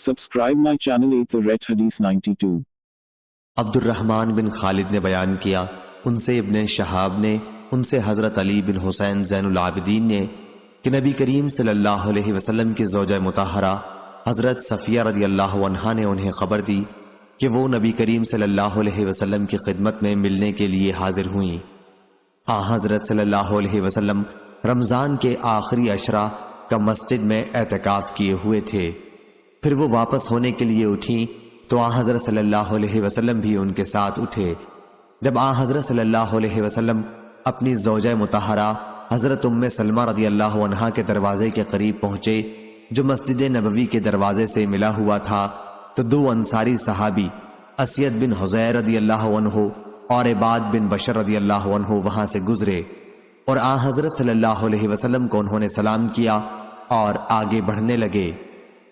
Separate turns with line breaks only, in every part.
Subscribe my channel 8 The Red Hadith 92.
عبد الرحمن بن خالد نے بیان کیا، ان سے ابن شہاب نے، ان سے حضرت علی بن حسین زین العابدین نے کہ نبی کریم صلی اللہ علیہ وسلم کی زوجہ مطہرہ حضرت صفیہ رضی اللہ عنہا نے انہیں خبر دی کہ وہ نبی کریم صلی اللہ علیہ وسلم کی خدمت میں ملنے کے لیے حاضر ہوئیں۔ حضرت صلی اللہ علیہ وسلم رمضان کے آخری عشرہ کا مسجد میں اعتکاف کیے ہوئے تھے، پھر وہ واپس ہونے کے لیے اٹھیں تو حضرت صلی اللہ علیہ وسلم بھی ان کے ساتھ اٹھے۔ جب حضرت صلی اللہ علیہ وسلم اپنی زوجہ مطہرہ حضرت ام سلمہ رضی اللہ عنہا کے دروازے کے قریب پہنچے جو مسجد نبوی کے دروازے سے ملا ہوا تھا، تو دو انصاری صحابی اسید بن حضیر رضی اللہ عنہ اور عباد بن بشر رضی اللہ عنہ وہاں سے گزرے اور حضرت صلی اللہ علیہ وسلم کو انہوں نے سلام کیا اور آگے بڑھنے لگے،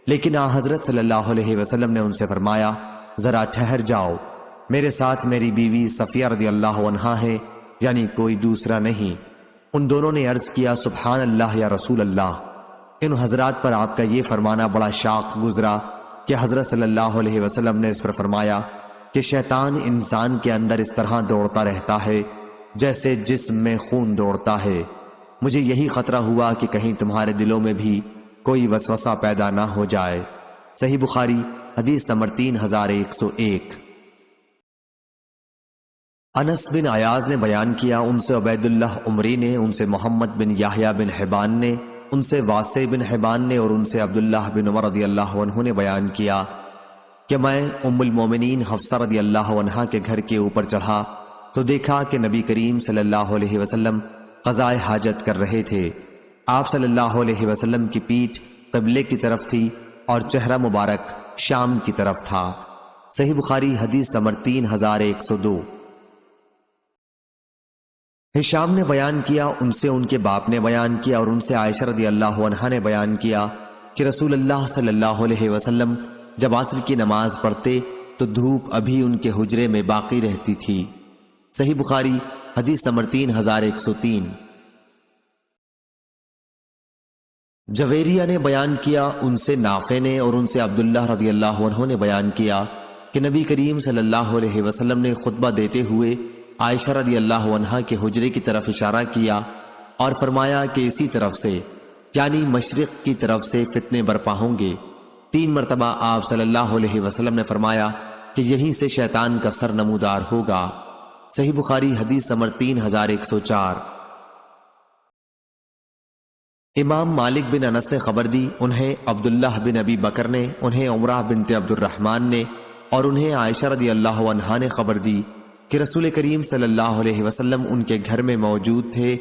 لیکن حضرت صلی اللہ علیہ وسلم نے ان سے فرمایا، ذرا ٹھہر جاؤ، میرے ساتھ میری بیوی صفیہ رضی اللہ عنہا ہے، یعنی کوئی دوسرا نہیں۔ ان دونوں نے عرض کیا، سبحان اللہ یا رسول اللہ۔ ان حضرات پر آپ کا یہ فرمانا بڑا شاق گزرا کہ حضرت صلی اللہ علیہ وسلم نے اس پر فرمایا کہ شیطان انسان کے اندر اس طرح دوڑتا رہتا ہے جیسے جسم میں خون دوڑتا ہے، مجھے یہی خطرہ ہوا کہ کہیں تمہارے دلوں میں بھی کوئی وسوسہ پیدا نہ ہو جائے۔ صحیح بخاری حدیث نمبر 3101۔ انس بن عیاض نے بیان کیا، ان سے عبید اللہ عمری نے، ان سے محمد بن یحییٰ بن حبان نے، ان سے واسع بن حبان نے اور ان سے عبداللہ بن عمر رضی اللہ عنہ نے بیان کیا کہ میں ام المومنین حفصہ رضی اللہ عنہا کے گھر کے اوپر چڑھا تو دیکھا کہ نبی کریم صلی اللہ علیہ وسلم قضاء حاجت کر رہے تھے۔ آپ صلی اللہ علیہ وسلم کی پیٹھ قبلے کی طرف تھی اور چہرہ مبارک شام کی طرف تھا۔ صحیح بخاری حدیث نمبر 3102۔ ہشام نے بیان کیا، ان سے ان کے باپ نے بیان کیا اور ان سے عائشہ رضی اللہ عنہا نے بیان کیا کہ رسول اللہ صلی اللہ علیہ وسلم جب عصر کی نماز پڑھتے تو دھوپ ابھی ان کے حجرے میں باقی رہتی تھی۔ صحیح بخاری حدیث نمبر 3103۔ جویریہ نے بیان کیا، ان سے نافع نے اور ان سے عبداللہ رضی اللہ عنہ نے بیان کیا کہ نبی کریم صلی اللہ علیہ وسلم نے خطبہ دیتے ہوئے عائشہ رضی اللہ عنہا کے حجرے کی طرف اشارہ کیا اور فرمایا کہ اسی طرف سے یعنی مشرق کی طرف سے فتنے برپا ہوں گے۔ 3 مرتبہ آپ صلی اللہ علیہ وسلم نے فرمایا کہ یہیں سے شیطان کا سر نمودار ہوگا۔ صحیح بخاری حدیث نمبر 3104۔ امام مالک بن انس نے خبر دی، انہیں عبداللہ بن ابی بکر نے، انہیں عمرہ بنت عبد الرحمن نے اور انہیں عائشہ رضی اللہ عنہا نے خبر دی کہ رسول کریم صلی اللہ علیہ وسلم ان کے گھر میں موجود تھے۔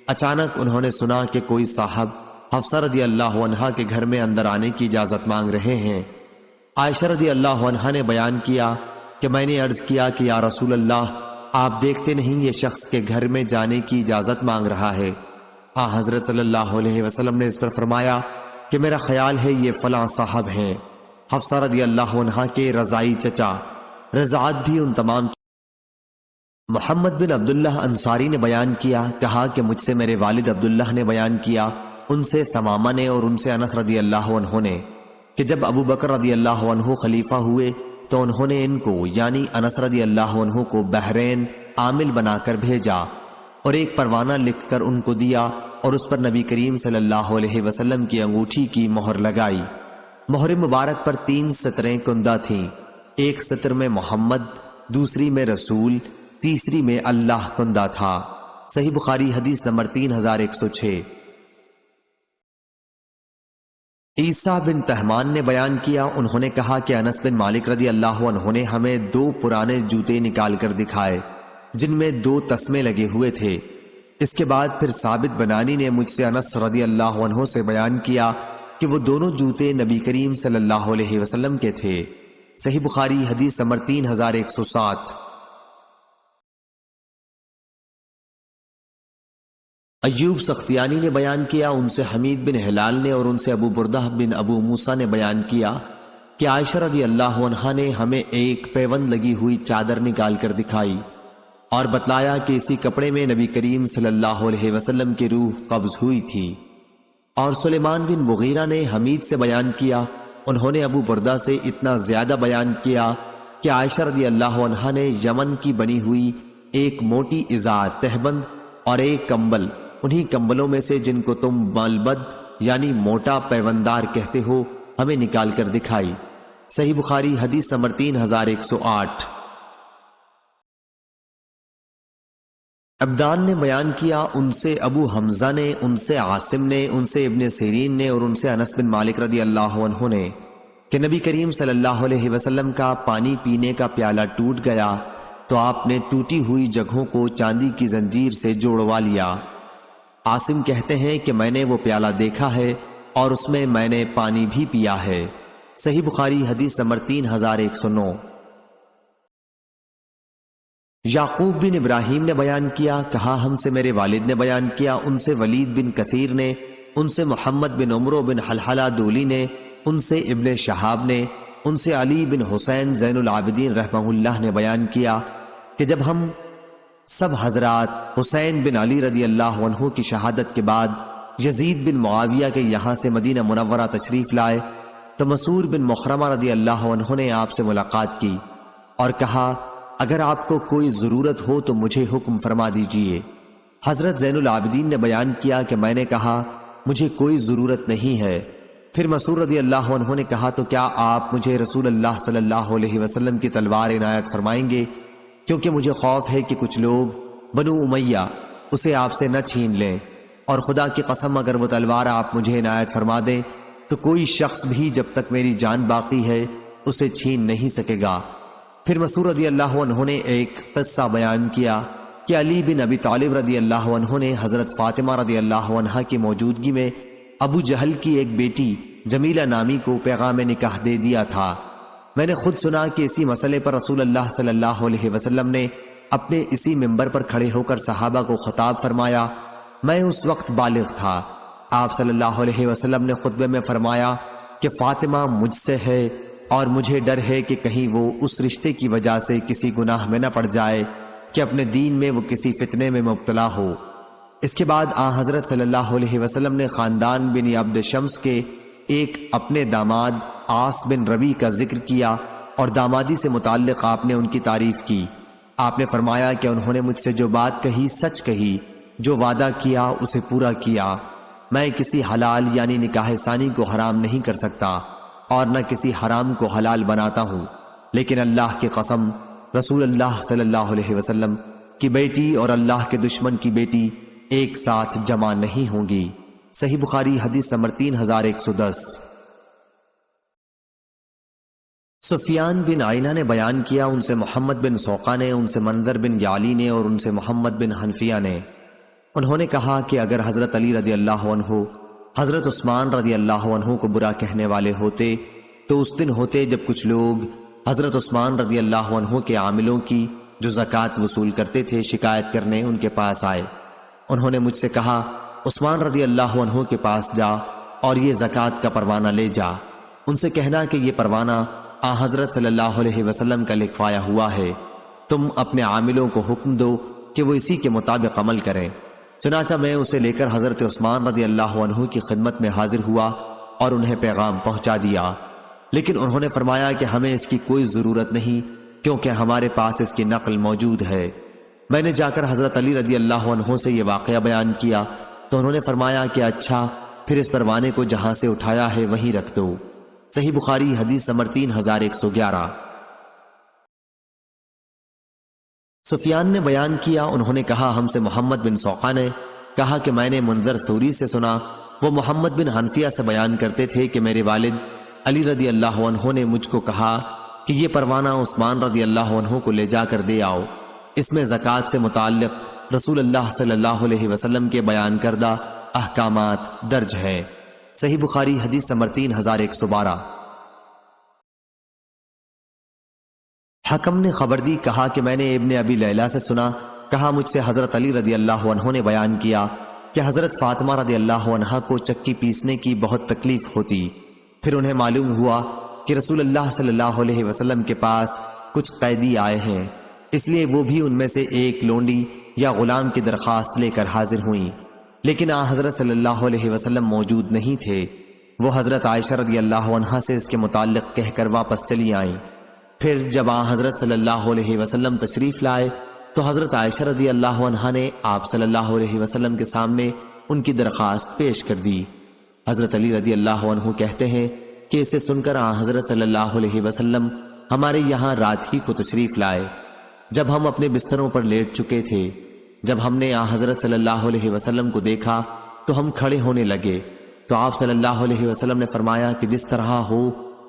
اچانک انہوں نے سنا کہ کوئی صاحب حفصہ رضی اللہ عنہا کے گھر میں اندر آنے کی اجازت مانگ رہے ہیں۔ عائشہ رضی اللہ عنہا نے بیان کیا کہ میں نے عرض کیا کہ یا رسول اللہ، آپ دیکھتے نہیں یہ شخص کے گھر میں جانے کی اجازت مانگ رہا ہے؟ حضرت صلی اللہ علیہ وسلم نے اس پر فرمایا کہ میرا خیال ہے یہ فلاں صاحب ہیں، حفصہ رضی اللہ عنہا کے رضائی چچا۔ رضاعت بھی ان تمام۔ محمد بن عبداللہ انصاری نے بیان کیا، کہا کہ مجھ سے میرے والد عبداللہ نے بیان کیا، ان سے ثمامہ نے اور ان سے انس رضی اللہ عنہ نے کہ جب ابو بکر رضی اللہ عنہ خلیفہ ہوئے تو انہوں نے ان کو یعنی انس رضی اللہ عنہ کو بحرین عامل بنا کر بھیجا اور ایک پروانہ لکھ کر ان کو دیا اور اس پر نبی کریم صلی اللہ علیہ وسلم کی انگوٹھی کی مہر لگائی۔ مہر مبارک پر 3 سطریں کندہ تھیں، ایک سطر میں محمد، دوسری میں رسول، تیسری میں اللہ کندہ تھا۔ صحیح بخاری حدیث نمبر 3106۔ عیسیٰ بن تہمان نے بیان کیا، انہوں نے کہا کہ انس بن مالک رضی اللہ عنہ نے ہمیں 2 پرانے جوتے نکال کر دکھائے جن میں 2 تسمے لگے ہوئے تھے۔ اس کے بعد پھر ثابت بنانی نے مجھ سے انس رضی اللہ عنہ سے بیان کیا کہ وہ دونوں جوتے نبی کریم صلی اللہ علیہ وسلم کے تھے۔ صحیح بخاری حدیث نمبر 3107۔ ایوب سختیانی نے بیان کیا، ان سے حمید بن ہلال نے اور ان سے ابو بردہ بن ابو موسیٰ نے بیان کیا کہ عائشہ رضی اللہ عنہا نے ہمیں ایک پیوند لگی ہوئی چادر نکال کر دکھائی اور بتلایا کہ اسی کپڑے میں نبی کریم صلی اللہ علیہ وسلم کی روح قبض ہوئی تھی۔ اور سلیمان بن مغیرہ نے حمید سے بیان کیا، انہوں نے ابو بردہ سے اتنا زیادہ بیان کیا کہ عائشہ رضی اللہ عنہا نے یمن کی بنی ہوئی ایک موٹی ازار تہبند اور ایک کمبل، انہی کمبلوں میں سے جن کو تم ملبد یعنی موٹا پیوندار کہتے ہو، ہمیں نکال کر دکھائی۔ صحیح بخاری حدیث نمبر 3108۔ ابدان نے بیان کیا، ان سے ابو حمزہ نے، ان سے عاصم نے، ان سے ابن سیرین نے اور ان سے انس بن مالک رضی اللہ عنہ نے کہ نبی کریم صلی اللہ علیہ وسلم کا پانی پینے کا پیالہ ٹوٹ گیا تو آپ نے ٹوٹی ہوئی جگہوں کو چاندی کی زنجیر سے جوڑوا لیا۔ عاصم کہتے ہیں کہ میں نے وہ پیالہ دیکھا ہے اور اس میں میں نے پانی بھی پیا ہے۔ صحیح بخاری حدیث نمبر 3109۔ یعقوب بن ابراہیم نے بیان کیا، کہا ہم سے میرے والد نے بیان کیا، ان سے ولید بن کثیر نے، ان سے محمد بن عمرو بن حلحلہ دولی نے، ان سے ابن شہاب نے، ان سے علی بن حسین زین العابدین رحمہ اللہ نے بیان کیا کہ جب ہم سب حضرات حسین بن علی رضی اللہ عنہ کی شہادت کے بعد یزید بن معاویہ کے یہاں سے مدینہ منورہ تشریف لائے تو مسعور بن مخرمہ رضی اللہ عنہ نے آپ سے ملاقات کی اور کہا اگر آپ کو کوئی ضرورت ہو تو مجھے حکم فرما دیجئے۔ حضرت زین العابدین نے بیان کیا کہ میں نے کہا مجھے کوئی ضرورت نہیں ہے۔ پھر مسعور رضی اللہ عنہ نے کہا تو کیا آپ مجھے رسول اللہ صلی اللہ علیہ وسلم کی تلوار عنایت فرمائیں گے، کیونکہ مجھے خوف ہے کہ کچھ لوگ بنو امیہ اسے آپ سے نہ چھین لیں، اور خدا کی قسم اگر وہ تلوار آپ مجھے عنایت فرما دیں تو کوئی شخص بھی جب تک میری جان باقی ہے اسے چھین نہیں سکے گا۔ پھر مسعور رضی اللہ عنہ نے ایک قصہ بیان کیا کہ علی بن ابی طالب رضی اللہ عنہ نے حضرت فاطمہ رضی اللہ عنہا کی موجودگی میں ابو جہل کی ایک بیٹی جمیلہ نامی کو پیغام نکاح دے دیا تھا۔ میں نے خود سنا کہ اسی مسئلے پر رسول اللہ صلی اللہ علیہ وسلم نے اپنے اسی منبر پر کھڑے ہو کر صحابہ کو خطاب فرمایا۔ میں اس وقت بالغ تھا۔ آپ صلی اللہ علیہ وسلم نے خطبے میں فرمایا کہ فاطمہ مجھ سے ہے اور مجھے ڈر ہے کہ کہیں وہ اس رشتے کی وجہ سے کسی گناہ میں نہ پڑ جائے کہ اپنے دین میں وہ کسی فتنے میں مبتلا ہو۔ اس کے بعد حضرت صلی اللہ علیہ وسلم نے خاندان بن عبد شمس کے ایک اپنے داماد عاص بن ربی کا ذکر کیا اور دامادی سے متعلق آپ نے ان کی تعریف کی۔ آپ نے فرمایا کہ انہوں نے مجھ سے جو بات کہی سچ کہی، جو وعدہ کیا اسے پورا کیا۔ میں کسی حلال یعنی نکاح ثانی کو حرام نہیں کر سکتا اور نہ کسی حرام کو حلال بناتا ہوں، لیکن اللہ کی قسم رسول اللہ صلی اللہ علیہ وسلم کی بیٹی اور اللہ کے دشمن کی بیٹی ایک ساتھ جمع نہیں ہوں گی۔ صحیح بخاری حدیث نمبر 3110۔ سفیان بن عینہ نے بیان کیا، ان سے محمد بن سوقہ نے، ان سے منظر بن یعلی نے اور ان سے محمد بن حنفیہ نے، انہوں نے کہا کہ اگر حضرت علی رضی اللہ عنہ حضرت عثمان رضی اللہ عنہ کو برا کہنے والے ہوتے تو اس دن ہوتے جب کچھ لوگ حضرت عثمان رضی اللہ عنہ کے عاملوں کی جو زکوٰۃ وصول کرتے تھے شکایت کرنے ان کے پاس آئے۔ انہوں نے مجھ سے کہا عثمان رضی اللہ عنہ کے پاس جا اور یہ زکوٰۃ کا پروانہ لے جا، ان سے کہنا کہ یہ پروانہ حضرت صلی اللہ علیہ وسلم کا لکھوایا ہوا ہے، تم اپنے عاملوں کو حکم دو کہ وہ اسی کے مطابق عمل کریں۔ چنانچہ میں اسے لے کر حضرت عثمان رضی اللہ عنہ کی خدمت میں حاضر ہوا اور انہیں پیغام پہنچا دیا، لیکن انہوں نے فرمایا کہ ہمیں اس کی کوئی ضرورت نہیں کیونکہ ہمارے پاس اس کی نقل موجود ہے۔ میں نے جا کر حضرت علی رضی اللہ عنہ سے یہ واقعہ بیان کیا تو انہوں نے فرمایا کہ اچھا، پھر اس پروانے کو جہاں سے اٹھایا ہے وہیں رکھ دو۔ صحیح بخاری حدیث نمبر 3111۔ سفیان نے بیان کیا، انہوں نے کہا ہم سے محمد بن سوقہ نے کہا کہ میں نے منظر ثوری سے سنا، وہ محمد بن حنفیہ سے بیان کرتے تھے کہ میرے والد علی رضی اللہ عنہ نے مجھ کو کہا کہ یہ پروانہ عثمان رضی اللہ عنہ کو لے جا کر دے آؤ، اس میں زکوٰۃ سے متعلق رسول اللہ صلی اللہ علیہ وسلم کے بیان کردہ احکامات درج ہیں۔ صحیح بخاری حدیث نمبر 3112۔ حکم نے خبر دی، کہا کہ میں نے ابن ابی لیلہ سے سنا، کہا مجھ سے حضرت علی رضی اللہ عنہ نے بیان کیا کہ حضرت فاطمہ رضی اللہ عنہ کو چکی پیسنے کی بہت تکلیف ہوتی، پھر انہیں معلوم ہوا کہ رسول اللہ صلی اللہ علیہ وسلم کے پاس کچھ قیدی آئے ہیں، اس لیے وہ بھی ان میں سے ایک لونڈی یا غلام کی درخواست لے کر حاضر ہوئیں، لیکن حضرت صلی اللہ علیہ وسلم موجود نہیں تھے۔ وہ حضرت عائشہ رضی اللہ عنہا سے اس کے متعلق کہہ کر واپس چلی آئیں۔ پھر جب حضرت صلی اللہ علیہ وسلم تشریف لائے تو حضرت عائشہ رضی اللہ عنہا نے آپ صلی اللہ علیہ وسلم کے سامنے ان کی درخواست پیش کر دی۔ حضرت علی رضی اللہ عنہ کہتے ہیں کہ اسے سن کر حضرت صلی اللہ علیہ وسلم ہمارے یہاں رات ہی کو تشریف لائے۔ جب ہم اپنے بستروں پر لیٹ چکے تھے، جب ہم نے حضرت صلی اللہ علیہ وسلم کو دیکھا تو ہم کھڑے ہونے لگے، تو آپ صلی اللہ علیہ وسلم نے فرمایا کہ جس طرح ہو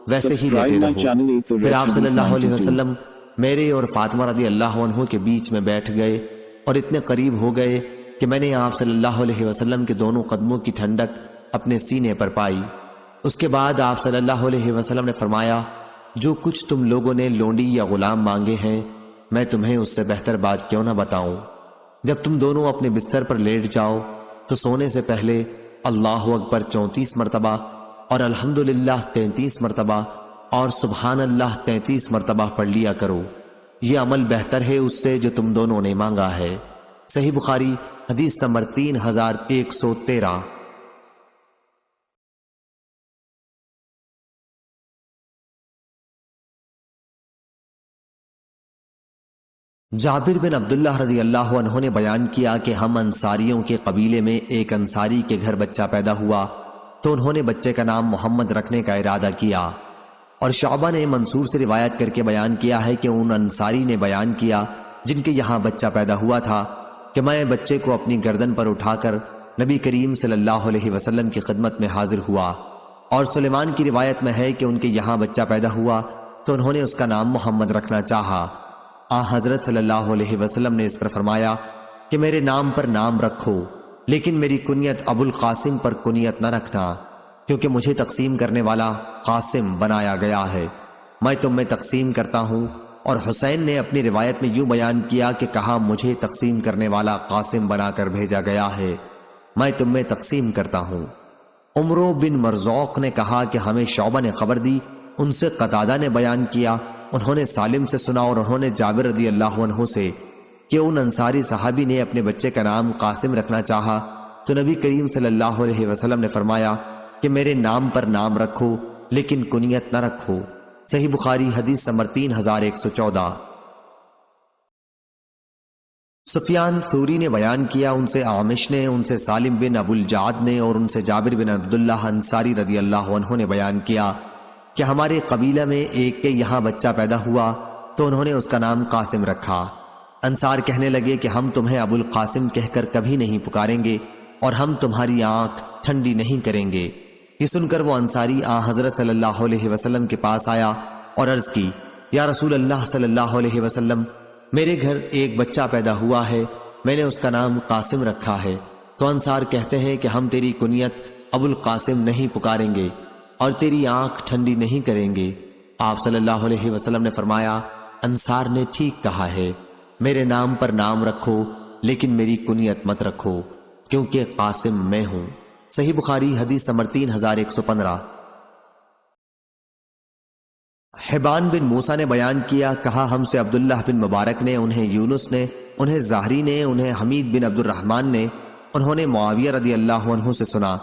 ویسے ہی لیٹے رہو۔ پھر آپ صلی اللہ علیہ وسلم میرے اور فاطمہ رضی اللہ عنہ کے بیچ میں بیٹھ گئے اور اتنے قریب ہو گئے کہ میں نے آپ صلی اللہ علیہ وسلم کے دونوں قدموں کی ٹھنڈک اپنے سینے پر پائی۔ اس کے بعد آپ صلی اللہ علیہ وسلم نے فرمایا، جو کچھ تم لوگوں نے لونڈی یا غلام مانگے ہیں میں تمہیں اس سے بہتر بات کیوں نہ بتاؤں۔ جب تم دونوں اپنے بستر پر لیٹ جاؤ تو سونے سے پہلے اللہ اکبر 34 مرتبہ اور الحمدللہ 33 مرتبہ اور سبحان اللہ 33 مرتبہ پڑھ لیا کرو، یہ عمل بہتر ہے اس سے جو تم دونوں نے مانگا ہے۔ صحیح بخاری حدیث نمبر 3113۔ جابر بن عبداللہ رضی اللہ عنہ نے بیان کیا کہ ہم انصاریوں کے قبیلے میں ایک انصاری کے گھر بچہ پیدا ہوا تو انہوں نے بچے کا نام محمد رکھنے کا ارادہ کیا، اور شعبہ نے منصور سے روایت کر کے بیان کیا ہے کہ ان انصاری نے بیان کیا جن کے یہاں بچہ پیدا ہوا تھا کہ میں بچے کو اپنی گردن پر اٹھا کر نبی کریم صلی اللہ علیہ وسلم کی خدمت میں حاضر ہوا، اور سلیمان کی روایت میں ہے کہ ان کے یہاں بچہ پیدا ہوا تو انہوں نے اس کا نام محمد رکھنا چاہا۔ حضرت صلی اللہ علیہ وسلم نے اس پر فرمایا کہ میرے نام پر نام رکھو، لیکن میری کنیت ابو القاسم پر کنیت نہ رکھنا، کیونکہ مجھے تقسیم کرنے والا قاسم بنایا گیا ہے، میں تم میں تقسیم کرتا ہوں۔ اور حسین نے اپنی روایت میں یوں بیان کیا کہ کہا مجھے تقسیم کرنے والا قاسم بنا کر بھیجا گیا ہے، میں تم میں تقسیم کرتا ہوں۔ عمرو بن مرزوق نے کہا کہ ہمیں شعبہ نے خبر دی، ان سے قتادہ نے بیان کیا، انہوں نے سالم سے سنا اور انہوں نے جابر رضی اللہ عنہ سے کہ ان انصاری صحابی نے اپنے بچے کا نام قاسم رکھنا چاہا تو نبی کریم صلی اللہ علیہ وسلم نے فرمایا کہ میرے نام پر نام رکھو لیکن کنیت نہ رکھو۔ صحیح بخاری حدیث نمبر 3114۔ سفیان ثوری نے بیان کیا، ان سے اعمش نے، ان سے سالم بن ابو الجعد نے اور ان سے جابر بن عبداللہ انصاری رضی اللہ عنہ نے بیان کیا کہ ہمارے قبیلہ میں ایک کے یہاں بچہ پیدا ہوا تو انہوں نے اس کا نام قاسم رکھا۔ انصار کہنے لگے کہ ہم تمہیں ابو القاسم کہہ کر کبھی نہیں پکاریں گے اور ہم تمہاری آنکھ ٹھنڈی نہیں کریں گے۔ یہ سن کر وہ انصاری حضرت صلی اللہ علیہ وسلم کے پاس آیا اور عرض کی، یا رسول اللہ صلی اللہ علیہ وسلم، میرے گھر ایک بچہ پیدا ہوا ہے، میں نے اس کا نام قاسم رکھا ہے۔ تو انصار کہتے ہیں کہ ہم تیری کنیت ابو القاسم نہیں پکاریں گے اور تیری آنکھ ٹھنڈی نہیں کریں گے۔ آپ صلی اللہ علیہ وسلم نے فرمایا، انصار نے ٹھیک کہا ہے، میرے نام پر نام رکھو لیکن میری کنیت مت رکھو، کیونکہ قاسم میں ہوں۔ صحیح بخاری حدیث نمبر 3115۔ حبان بن موسیٰ نے بیان کیا، کہا ہم سے عبداللہ بن مبارک نے، انہیں یونس نے، انہیں زہری نے، انہیں حمید بن عبد الرحمن نے، انہوں نے معاویہ رضی اللہ عنہ سے سنا،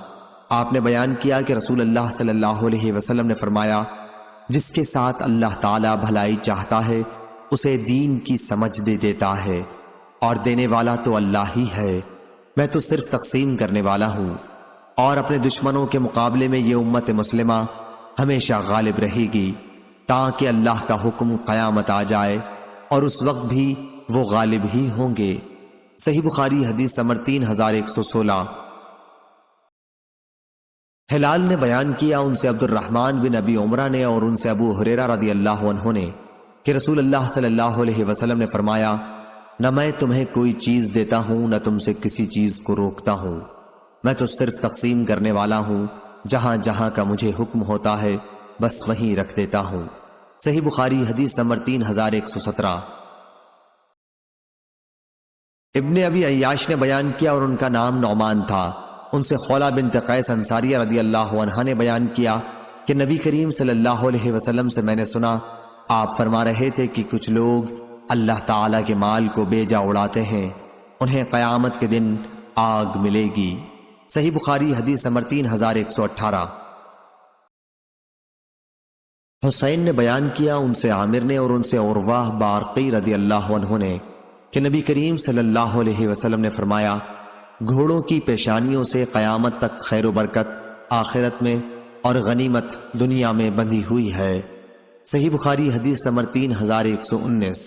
آپ نے بیان کیا کہ رسول اللہ صلی اللہ علیہ وسلم نے فرمایا، جس کے ساتھ اللہ تعالی بھلائی چاہتا ہے اسے دین کی سمجھ دے دیتا ہے، اور دینے والا تو اللہ ہی ہے، میں تو صرف تقسیم کرنے والا ہوں، اور اپنے دشمنوں کے مقابلے میں یہ امت مسلمہ ہمیشہ غالب رہے گی تاکہ اللہ کا حکم قیامت آ جائے، اور اس وقت بھی وہ غالب ہی ہوں گے۔ صحیح بخاری حدیث نمبر 3116۔ ہلال نے بیان کیا، ان سے عبد الرحمن بن ابی عمرہ نے اور ان سے ابو ہریرہ رضی اللہ عنہ نے کہ رسول اللہ صلی اللہ علیہ وسلم نے فرمایا، نہ میں تمہیں کوئی چیز دیتا ہوں نہ تم سے کسی چیز کو روکتا ہوں، میں تو صرف تقسیم کرنے والا ہوں، جہاں جہاں کا مجھے حکم ہوتا ہے بس وہیں رکھ دیتا ہوں۔ صحیح بخاری حدیث نمبر 3117۔ ابن ابی عیاش نے بیان کیا اور ان کا نام نعمان تھا، ان سے خولہ بنت قیس انصاریہ رضی اللہ عنہا نے بیان کیا کہ نبی کریم صلی اللہ علیہ وسلم سے میں نے سنا، آپ فرما رہے تھے کہ کچھ لوگ اللہ تعالیٰ کے مال کو بیجا اڑاتے ہیں، انہیں قیامت کے دن آگ ملے گی۔ صحیح بخاری حدیث نمبر 3118۔ حسین نے بیان کیا ان سے عامر نے اور ان سے عروہ بارقی رضی اللہ عنہ نے کہ نبی کریم صلی اللہ علیہ وسلم نے فرمایا، گھوڑوں کی پیشانیوں سے قیامت تک خیر و برکت آخرت میں اور غنیمت دنیا میں بندھی ہوئی ہے۔ صحیح بخاری حدیث نمبر 3119۔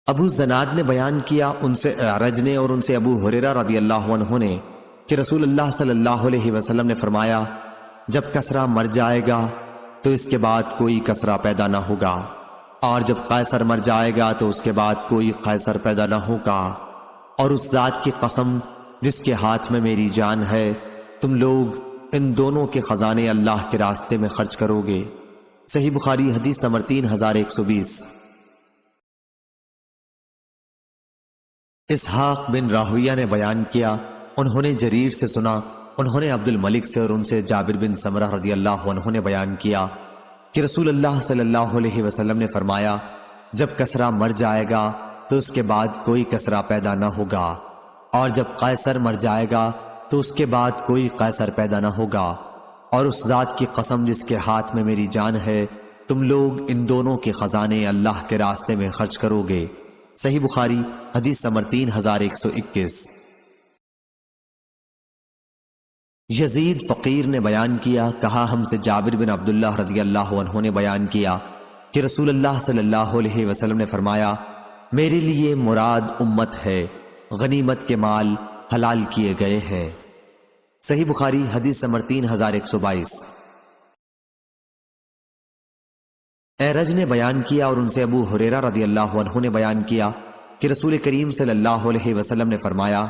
ابو زناد نے بیان کیا ان سے اعرج نے اور ان سے ابو ہریرہ رضی اللہ عنہ نے کہ رسول اللہ صلی اللہ علیہ وسلم نے فرمایا، جب کسرا مر جائے گا تو اس کے بعد کوئی کسرا پیدا نہ ہوگا، اور جب قیصر مر جائے گا تو اس کے بعد کوئی قیصر پیدا نہ ہوگا، اور اس ذات کی قسم جس کے ہاتھ میں میری جان ہے، تم لوگ ان دونوں کے خزانے اللہ کے راستے میں خرچ کرو گے۔ صحیح بخاری حدیث نمبر 3120۔ اسحاق بن راہویہ نے بیان کیا انہوں نے جریر سے سنا، انہوں نے عبد الملک سے اور ان سے جابر بن سمرہ رضی اللہ عنہ نے بیان کیا کہ رسول اللہ صلی اللہ علیہ وسلم نے فرمایا، جب کسرا مر جائے گا تو اس کے بعد کوئی کسرا پیدا نہ ہوگا، اور جب قیصر مر جائے گا تو اس کے بعد کوئی قیصر پیدا نہ ہوگا، اور اس ذات کی قسم جس کے ہاتھ میں میری جان ہے، تم لوگ ان دونوں کے خزانے اللہ کے راستے میں خرچ کرو گے۔ صحیح بخاری حدیث نمبر 3121۔ یزید فقیر نے بیان کیا، کہا ہم سے جابر بن عبداللہ رضی اللہ عنہ نے بیان کیا کہ رسول اللہ صلی اللہ علیہ وسلم نے فرمایا، میرے لیے مراد امت ہے، غنیمت کے مال حلال کیے گئے ہیں۔ صحیح بخاری حدیث نمبر 3122۔ اعرج نے بیان کیا اور ان سے ابو ہریرہ رضی اللہ عنہ نے بیان کیا کہ رسول کریم صلی اللہ علیہ وسلم نے فرمایا،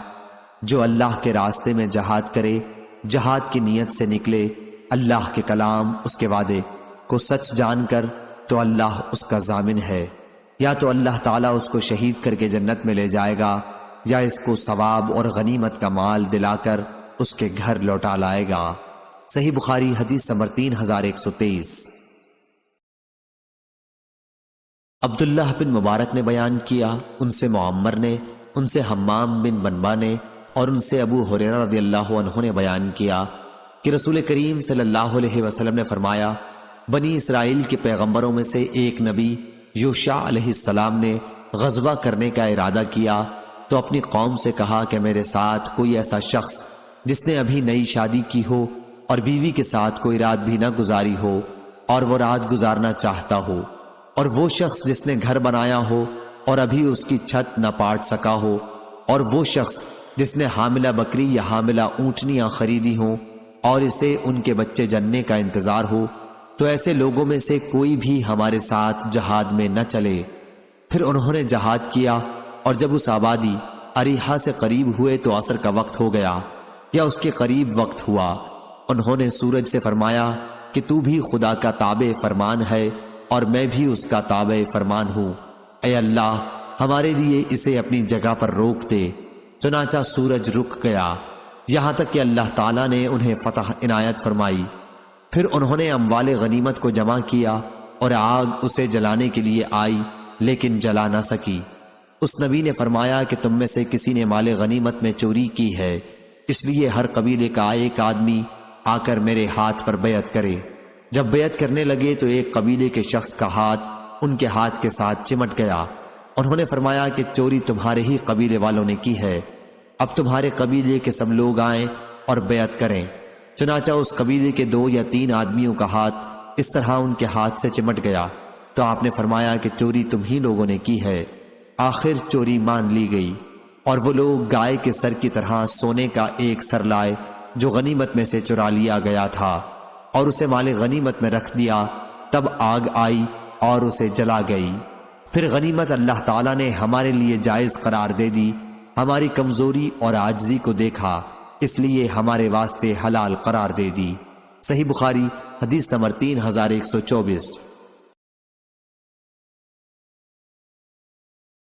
جو اللہ کے راستے میں جہاد کرے، جہاد کی نیت سے نکلے، اللہ کے کلام اس کے وعدے کو سچ جان کر، تو اللہ اس کا ضامن ہے، یا تو اللہ تعالیٰ اس کو شہید کر کے جنت میں لے جائے گا، یا اس کو ثواب اور غنیمت کا مال دلا کر اس کے گھر لوٹا لائے گا۔ صحیح بخاری حدیث نمبر 3123۔ عبداللہ بن مبارک نے بیان کیا ان سے معمر نے، ان سے حمام بن بنبا نے اور ان سے ابو ہریرہ رضی اللہ عنہ نے بیان کیا کہ رسول کریم صلی اللہ علیہ وسلم نے فرمایا، بنی اسرائیل کے پیغمبروں میں سے ایک نبی یوشع علیہ السلام نے غزوہ کرنے کا ارادہ کیا تو اپنی قوم سے کہا کہ میرے ساتھ کوئی ایسا شخص جس نے ابھی نئی شادی کی ہو اور بیوی کے ساتھ کوئی رات بھی نہ گزاری ہو اور وہ رات گزارنا چاہتا ہو، اور وہ شخص جس نے گھر بنایا ہو اور ابھی اس کی چھت نہ پاٹ سکا ہو، اور وہ شخص جس نے حاملہ بکری یا حاملہ اونٹنیاں خریدی ہوں اور اسے ان کے بچے جننے کا انتظار ہو، تو ایسے لوگوں میں سے کوئی بھی ہمارے ساتھ جہاد میں نہ چلے۔ پھر انہوں نے جہاد کیا، اور جب اس آبادی اریحا سے قریب ہوئے تو عصر کا وقت ہو گیا یا اس کے قریب وقت ہوا۔ انہوں نے سورج سے فرمایا کہ تو بھی خدا کا تابع فرمان ہے اور میں بھی اس کا تابع فرمان ہوں، اے اللہ ہمارے لیے اسے اپنی جگہ پر روک دے۔ چنانچہ سورج رک گیا یہاں تک کہ اللہ تعالیٰ نے انہیں فتح عنایت فرمائی۔ پھر انہوں نے اموال غنیمت کو جمع کیا اور آگ اسے جلانے کے لیے آئی لیکن جلا نہ سکی۔ اس نبی نے فرمایا کہ تم میں سے کسی نے مال غنیمت میں چوری کی ہے، اس لیے ہر قبیلے کا ایک آدمی آ کر میرے ہاتھ پر بیعت کرے۔ جب بیعت کرنے لگے تو ایک قبیلے کے شخص کا ہاتھ ان کے ہاتھ کے ساتھ چمٹ گیا۔ انہوں نے فرمایا کہ چوری تمہارے ہی قبیلے والوں نے کی ہے، اب تمہارے قبیلے کے سب لوگ آئیں اور بیعت کریں۔ چنانچہ اس قبیلے کے 2 یا 3 آدمیوں کا ہاتھ اس طرح ان کے ہاتھ سے چمٹ گیا تو آپ نے فرمایا کہ چوری تم ہی لوگوں نے کی ہے۔ آخر چوری مان لی گئی، اور وہ لوگ گائے کے سر کی طرح سونے کا ایک سر لائے جو غنیمت میں سے چرا لیا گیا تھا، اور اسے مال غنیمت میں رکھ دیا۔ تب آگ آئی اور اسے جلا گئی۔ پھر غنیمت اللہ تعالیٰ نے ہمارے لیے جائز قرار دے دی، ہماری کمزوری اور عاجزی کو دیکھا، اس لیے ہمارے واسطے حلال قرار دے دی۔ صحیح بخاری حدیث نمبر 3124۔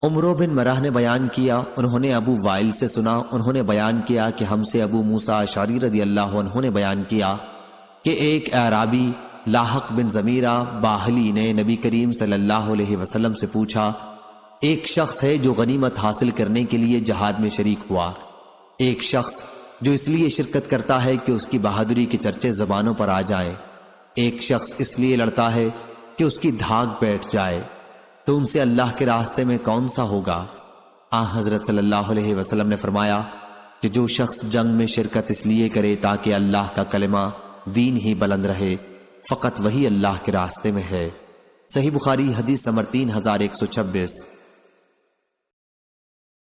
عمرو بن مرہ نے بیان کیا انہوں نے ابو وائل سے سنا، انہوں نے بیان کیا کہ ہم سے ابو موسیٰ اشعری رضی اللہ عنہ نے بیان کیا کہ ایک اعرابی لاحق بن زمیرہ باہلی نے نبی کریم صلی اللہ علیہ وسلم سے پوچھا، ایک شخص ہے جو غنیمت حاصل کرنے کے لیے جہاد میں شریک ہوا، ایک شخص جو اس لیے شرکت کرتا ہے کہ اس کی بہادری کے چرچے زبانوں پر آ جائیں۔ ایک شخص اس لیے لڑتا ہے کہ اس کی دھاک بیٹھ جائے، تو ان سے اللہ کے راستے میں کون سا ہوگا؟ حضرت صلی اللہ علیہ وسلم نے فرمایا کہ جو شخص جنگ میں شرکت اس لیے کرے تاکہ اللہ کا کلمہ دین ہی بلند رہے، فقط وہی اللہ کے راستے میں ہے۔ صحیح بخاری حدیث نمبر 3126۔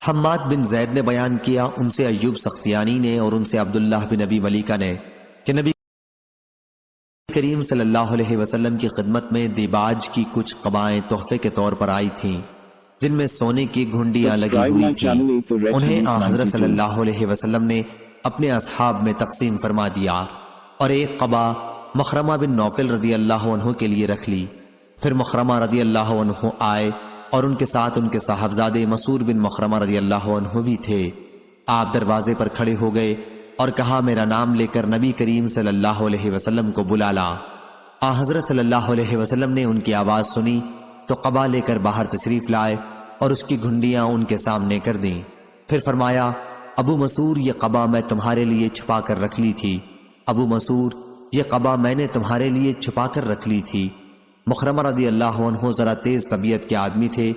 حماد بن زید نے بیان کیا، ان سے ایوب سختیانی نے اور ان سے عبداللہ بن ابی ملیکہ نے کہ نبی کریم صلی اللہ علیہ وسلم کی خدمت میں دیباج کی کچھ قبائیں تحفے کے طور پر آئی تھیں، جن میں سونے کی گھنڈیاں لگی ہوئی تھیں۔ انہیں حضرت صلی اللہ علیہ وسلم نے اپنے اصحاب میں تقسیم فرما دیا اور ایک قبا مخرمہ بن نوفل رضی اللہ عنہ کے لیے رکھ لی۔ پھر مخرمہ رضی اللہ عنہ آئے اور ان کے ساتھ ان کے صاحبزادے مسعود بن مخرمہ رضی اللہ عنہ بھی تھے۔ آپ دروازے پر کھڑے ہو گئے اور کہا، میرا نام لے کر نبی کریم صلی اللہ علیہ وسلم کو بلا لا۔ حضرت صلی اللہ علیہ وسلم نے ان کی آواز سنی تو قبا لے کر باہر تشریف لائے اور اس کی گھنڈیاں ان کے سامنے کر دیں۔ پھر فرمایا، ابو مسعود، یہ قبا میں تمہارے لیے چھپا کر رکھ لی تھی۔ ابو مسعود، یہ قبا میں نے تمہارے لیے چھپا کر رکھ لی تھی۔ مخرمہ رضی اللہ عنہ ذرا تیز طبیعت کے آدمی تھے۔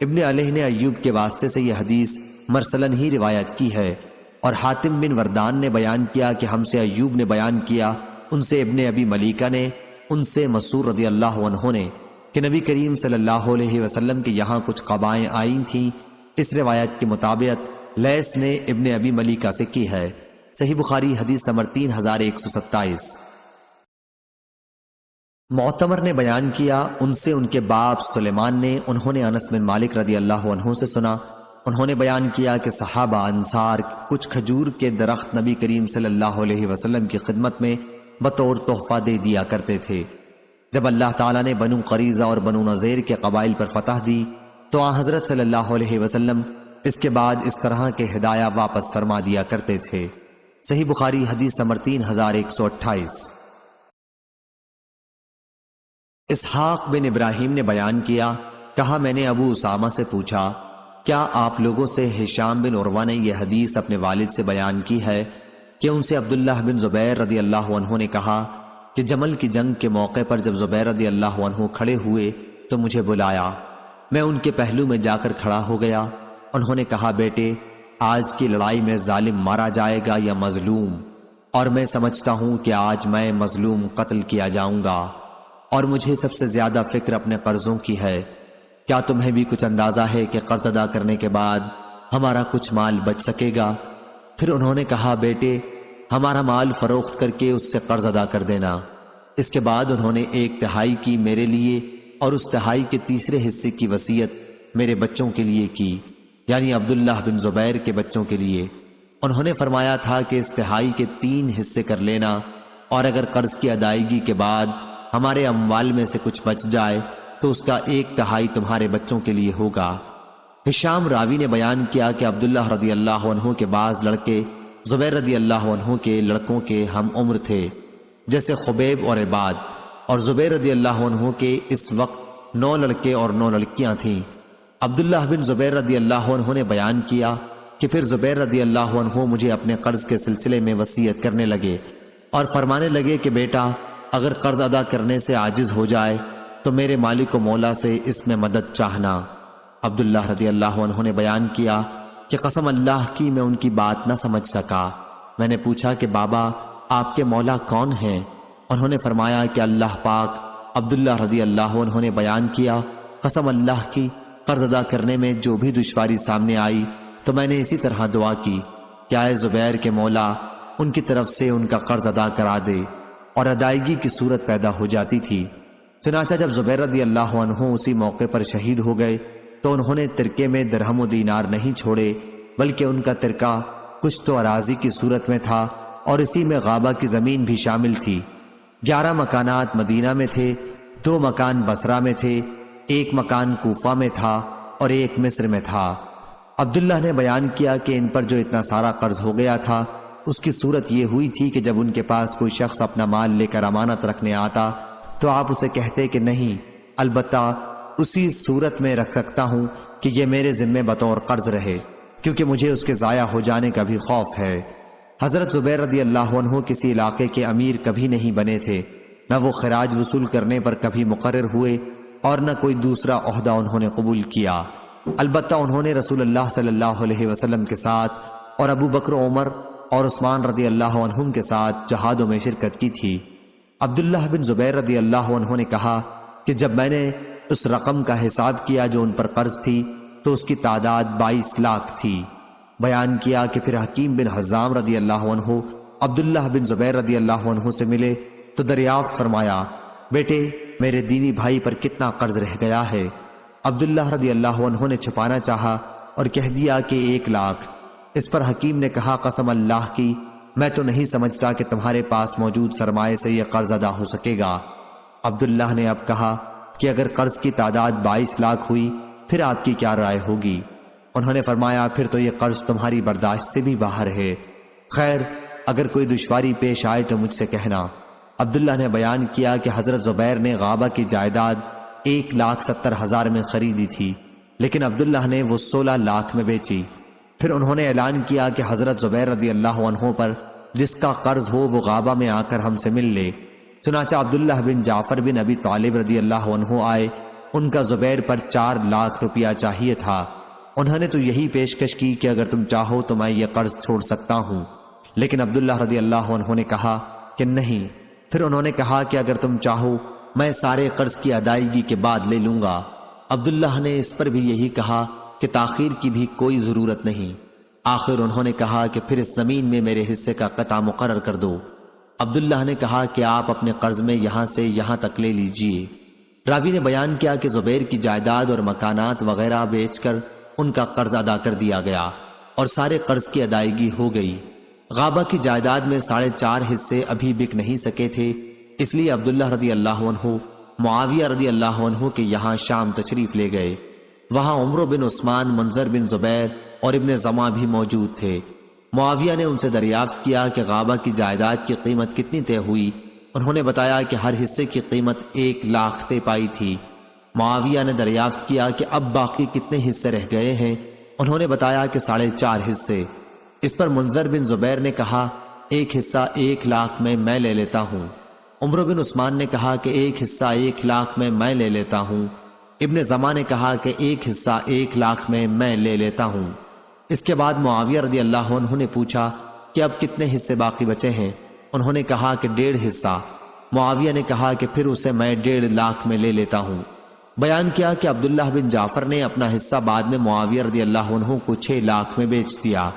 ابن علیہ نے ایوب کے واسطے سے یہ حدیث مرسلن ہی روایت کی ہے، اور حاتم بن وردان نے بیان کیا کہ ہم سے ایوب نے بیان کیا، ان سے ابن ابی ملیکہ نے، ان سے مسعود رضی اللہ عنہ نے کہ نبی کریم صلی اللہ علیہ وسلم کے یہاں کچھ قبائیں آئی تھیں۔ اس روایت کے مطابق لیث نے ابن ابی ملیکہ سے کی ہے۔ صحیح بخاری حدیث نمبر 3127۔ معتمر نے بیان کیا، ان سے ان کے باپ سلیمان نے، انہوں نے انس بن مالک رضی اللہ عنہ سے سنا، انہوں نے بیان کیا کہ صحابہ انصار کچھ کھجور کے درخت نبی کریم صلی اللہ علیہ وسلم کی خدمت میں بطور تحفہ دے دیا کرتے تھے۔ جب اللہ تعالیٰ نے بنو قریظہ اور بنو نذیر کے قبائل پر فتح دی تو حضرت صلی اللہ علیہ وسلم اس کے بعد اس طرح کے ہدایہ واپس فرما دیا کرتے تھے۔ صحیح بخاری حدیث نمبر 3128۔ اسحاق بن ابراہیم نے بیان کیا، کہا، میں نے ابو اسامہ سے پوچھا، کیا آپ لوگوں سے ہشام بن عروہ نے یہ حدیث اپنے والد سے بیان کی ہے کہ ان سے عبداللہ بن زبیر رضی اللہ عنہ نے کہا کہ جمل کی جنگ کے موقع پر جب زبیر رضی اللہ عنہ کھڑے ہوئے تو مجھے بلایا، میں ان کے پہلو میں جا کر کھڑا ہو گیا۔ انہوں نے کہا، بیٹے، آج کی لڑائی میں ظالم مارا جائے گا یا مظلوم؟ اور میں سمجھتا ہوں کہ آج میں مظلوم قتل کیا جاؤں گا، اور مجھے سب سے زیادہ فکر اپنے قرضوں کی ہے۔ کیا تمہیں بھی کچھ اندازہ ہے کہ قرض ادا کرنے کے بعد ہمارا کچھ مال بچ سکے گا؟ پھر انہوں نے کہا، بیٹے، ہمارا مال فروخت کر کے اس سے قرض ادا کر دینا۔ اس کے بعد انہوں نے 1/3 کی میرے لیے اور اس 1/3 کے تیسرے حصے کی وصیت میرے بچوں کے لیے کی، یعنی عبداللہ بن زبیر کے بچوں کے لیے۔ انہوں نے فرمایا تھا کہ اس 1/3 کے 3 حصے کر لینا، اور اگر قرض کی ادائیگی کے بعد ہمارے اموال میں سے کچھ بچ جائے تو اس کا 1/3 تمہارے بچوں کے لیے ہوگا۔ ہشام راوی نے بیان کیا کہ عبداللہ رضی اللہ عنہ کے بعض لڑکے زبیر رضی اللہ عنہ کے لڑکوں کے ہم عمر تھے، جیسے خبیب اور عباد، اور زبیر رضی اللہ عنہ کے اس وقت 9 لڑکے اور 9 لڑکیاں تھیں۔ عبداللہ بن زبیر رضی اللہ عنہ نے بیان کیا کہ پھر زبیر رضی اللہ عنہ مجھے اپنے قرض کے سلسلے میں وصیت کرنے لگے اور فرمانے لگے کہ بیٹا، اگر قرض ادا کرنے سے عاجز ہو جائے تو میرے مالک و مولا سے اس میں مدد چاہنا۔ عبداللہ رضی اللہ عنہ نے بیان کیا کہ قسم اللہ کی میں ان کی بات نہ سمجھ سکا۔ میں نے پوچھا کہ بابا، آپ کے مولا کون ہیں؟ انہوں نے فرمایا کہ اللہ پاک۔ عبداللہ رضی اللہ عنہ نے بیان کیا، قسم اللہ کی، قرض ادا کرنے میں جو بھی دشواری سامنے آئی تو میں نے اسی طرح دعا کی کہ اے زبیر کے مولا، ان کی طرف سے ان کا قرض ادا کرا دے، اور ادائیگی کی صورت پیدا ہو جاتی تھی۔ چنانچہ جب زبیر رضی اللہ عنہ اسی موقع پر شہید ہو گئے تو انہوں نے ترکے میں درہم و دینار نہیں چھوڑے، بلکہ ان کا ترکہ کچھ تو اراضی کی صورت میں تھا اور اسی میں غابہ کی زمین بھی شامل تھی۔ 11 مکانات مدینہ میں تھے، 2 مکان بصرہ میں تھے، 1 مکان کوفہ میں تھا اور 1 مصر میں تھا۔ عبداللہ نے بیان کیا کہ ان پر جو اتنا سارا قرض ہو گیا تھا، اس کی صورت یہ ہوئی تھی کہ جب ان کے پاس کوئی شخص اپنا مال لے کر امانت رکھنے آتا تو آپ اسے کہتے کہ نہیں، البتہ اسی صورت میں رکھ سکتا ہوں کہ یہ میرے ذمے بطور قرض رہے، کیونکہ مجھے اس کے ضائع ہو جانے کا بھی خوف ہے۔ حضرت زبیر رضی اللہ عنہ کسی علاقے کے امیر کبھی نہیں بنے تھے، نہ وہ خراج وصول کرنے پر کبھی مقرر ہوئے اور نہ کوئی دوسرا عہدہ انہوں نے قبول کیا۔ البتہ انہوں نے رسول اللہ صلی اللہ علیہ وسلم کے ساتھ اور ابو بکر و عمر اور عثمان رضی اللہ عنہم کے ساتھ جہادوں میں شرکت کی تھی۔ عبداللہ بن زبیر رضی اللہ عنہ نے کہا کہ جب میں نے اس رقم کا حساب کیا جو ان پر قرض تھی تو اس کی تعداد 22 لاکھ تھی۔ بیان کیا کہ پھر حکیم بن حزام رضی اللہ عنہ عبداللہ بن زبیر رضی اللہ عنہ سے ملے تو دریافت فرمایا، بیٹے میرے دینی بھائی پر کتنا قرض رہ گیا ہے؟ عبداللہ رضی اللہ عنہ نے چھپانا چاہا اور کہہ دیا کہ 1 لاکھ۔ اس پر حکیم نے کہا، قسم اللہ کی میں تو نہیں سمجھتا کہ تمہارے پاس موجود سرمایے سے یہ قرض ادا ہو سکے گا۔ عبداللہ نے اب کہا کہ اگر قرض کی تعداد 22 لاکھ ہوئی پھر آپ کی کیا رائے ہوگی؟ انہوں نے فرمایا، پھر تو یہ قرض تمہاری برداشت سے بھی باہر ہے، خیر اگر کوئی دشواری پیش آئے تو مجھ سے کہنا۔ عبداللہ نے بیان کیا کہ حضرت زبیر نے غابہ کی جائیداد 1,70,000 میں خریدی تھی، لیکن عبداللہ نے وہ 16 لاکھ میں بیچی۔ پھر انہوں نے اعلان کیا کہ حضرت زبیر رضی اللہ عنہ پر جس کا قرض ہو وہ غابہ میں آ کر ہم سے مل لے۔ چنانچہ عبداللہ بن جعفر بن ابی طالب رضی اللہ عنہ آئے، ان کا زبیر پر 4 لاکھ روپیہ چاہیے تھا۔ انہوں نے تو یہی پیشکش کی کہ اگر تم چاہو تو میں یہ قرض چھوڑ سکتا ہوں، لیکن عبداللہ رضی اللہ عنہ نے کہا کہ نہیں۔ پھر انہوں نے کہا کہ اگر تم چاہو میں سارے قرض کی ادائیگی کے بعد لے لوں گا۔ عبداللہ نے اس پر بھی یہی کہا کہ تاخیر کی بھی کوئی ضرورت نہیں۔ آخر انہوں نے کہا کہ پھر اس زمین میں میرے حصے کا قطع مقرر کر دو۔ عبداللہ نے کہا کہ آپ اپنے قرض میں یہاں سے یہاں تک لے لیجئے۔ راوی نے بیان کیا کہ زبیر کی جائیداد اور مکانات وغیرہ بیچ کر ان کا قرض ادا کر دیا گیا اور سارے قرض کی ادائیگی ہو گئی۔ غابہ کی جائیداد میں 4.5 حصے ابھی بک نہیں سکے تھے، اس لیے عبداللہ رضی اللہ عنہ معاویہ رضی اللہ عنہ کے یہاں شام تشریف لے گئے۔ وہاں عمرو بن عثمان، منظر بن زبیر اور ابن زما بھی موجود تھے۔ معاویہ نے ان سے دریافت کیا کہ غابہ کی جائیداد کی قیمت کتنی طے ہوئی؟ انہوں نے بتایا کہ ہر حصے کی قیمت 1 لاکھ طے پائی تھی۔ معاویہ نے دریافت کیا کہ اب باقی کتنے حصے رہ گئے ہیں؟ انہوں نے بتایا کہ 4.5 حصے۔ اس پر منظر بن زبیر نے کہا، 1 حصہ 1 لاکھ میں لے لیتا ہوں۔ عمرو بن عثمان نے کہا کہ 1 حصہ 1 لاکھ میں لے لیتا ہوں۔ ابن زما نے کہا کہ 1 حصہ 1 لاکھ میں لے لیتا ہوں۔ اس کے بعد معاویہ رضی اللہ عنہ نے پوچھا کہ اب کتنے حصے باقی بچے ہیں؟ انہوں نے کہا کہ 1.5 حصہ۔ معاویہ نے کہا کہ پھر اسے میں 1.5 لاکھ میں لے لیتا ہوں۔ بیان کیا کہ عبداللہ بن جعفر نے اپنا حصہ بعد میں معاویہ رضی اللہ عنہ کو 6 لاکھ میں بیچ دیا۔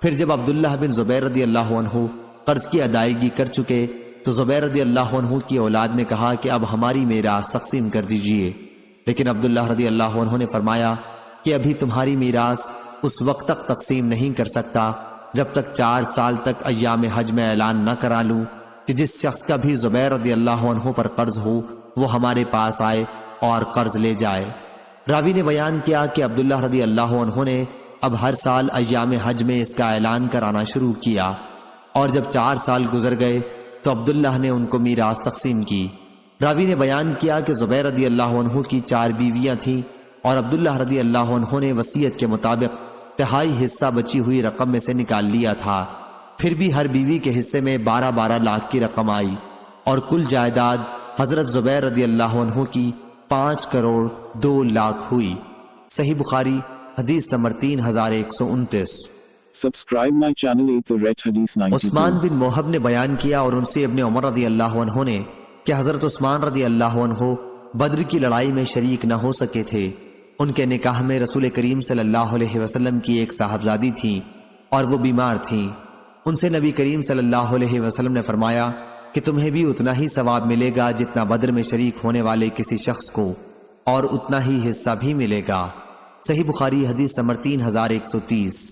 پھر جب عبداللہ بن زبیر رضی اللہ عنہ قرض کی ادائیگی کر چکے تو زبیر رضی اللہ عنہ کی اولاد نے کہا کہ اب ہماری میراث تقسیم کر دیجئے، لیکن عبداللہ رضی اللہ عنہ نے فرمایا کہ ابھی تمہاری میراث اس وقت تک تقسیم نہیں کر سکتا جب تک 4 سال تک ایام حج میں اعلان نہ کرا لوں کہ جس شخص کا بھی زبیر رضی اللہ عنہ پر قرض ہو وہ ہمارے پاس آئے اور قرض لے جائے۔ راوی نے بیان کیا کہ عبداللہ رضی اللہ عنہ نے اب ہر سال ایام حج میں اس کا اعلان کرانا شروع کیا، اور جب 4 سال گزر گئے تو عبداللہ نے ان کو میراث تقسیم کی۔ راوی نے بیان کیا کہ زبیر رضی اللہ عنہ کی 4 بیویاں تھیں اور عبداللہ رضی اللہ عنہ نے وصیت کے مطابق 1/3 حصہ بچی ہوئی رقم میں سے نکال لیا تھا۔ پھر بھی ہر بیوی کے حصے میں 12 لاکھ کی رقم آئی اور کل جائیداد حضرت زبیر رضی اللہ عنہ کی 5 کروڑ 2 لاکھ ہوئی۔ صحیح بخاری حدیث number 3129۔
Subscribe my channel Eat the Red Hadith 92۔
عثمان بن موہب نے بیان کیا اور ان سے ابن عمر رضی اللہ عنہ نے کہ حضرت عثمان رضی اللہ عنہ بدر کی لڑائی میں شریک نہ ہو سکے تھے۔ ان کے نکاح میں رسول کریم صلی اللہ علیہ وسلم کی ایک صاحبزادی تھیں اور وہ بیمار تھیں۔ ان سے نبی کریم صلی اللہ علیہ وسلم نے فرمایا کہ تمہیں بھی اتنا ہی ثواب ملے گا جتنا بدر میں شریک ہونے والے کسی شخص کو، اور اتنا ہی حصہ بھی ملے گا۔ صحیح بخاری حدیث نمبر 3130۔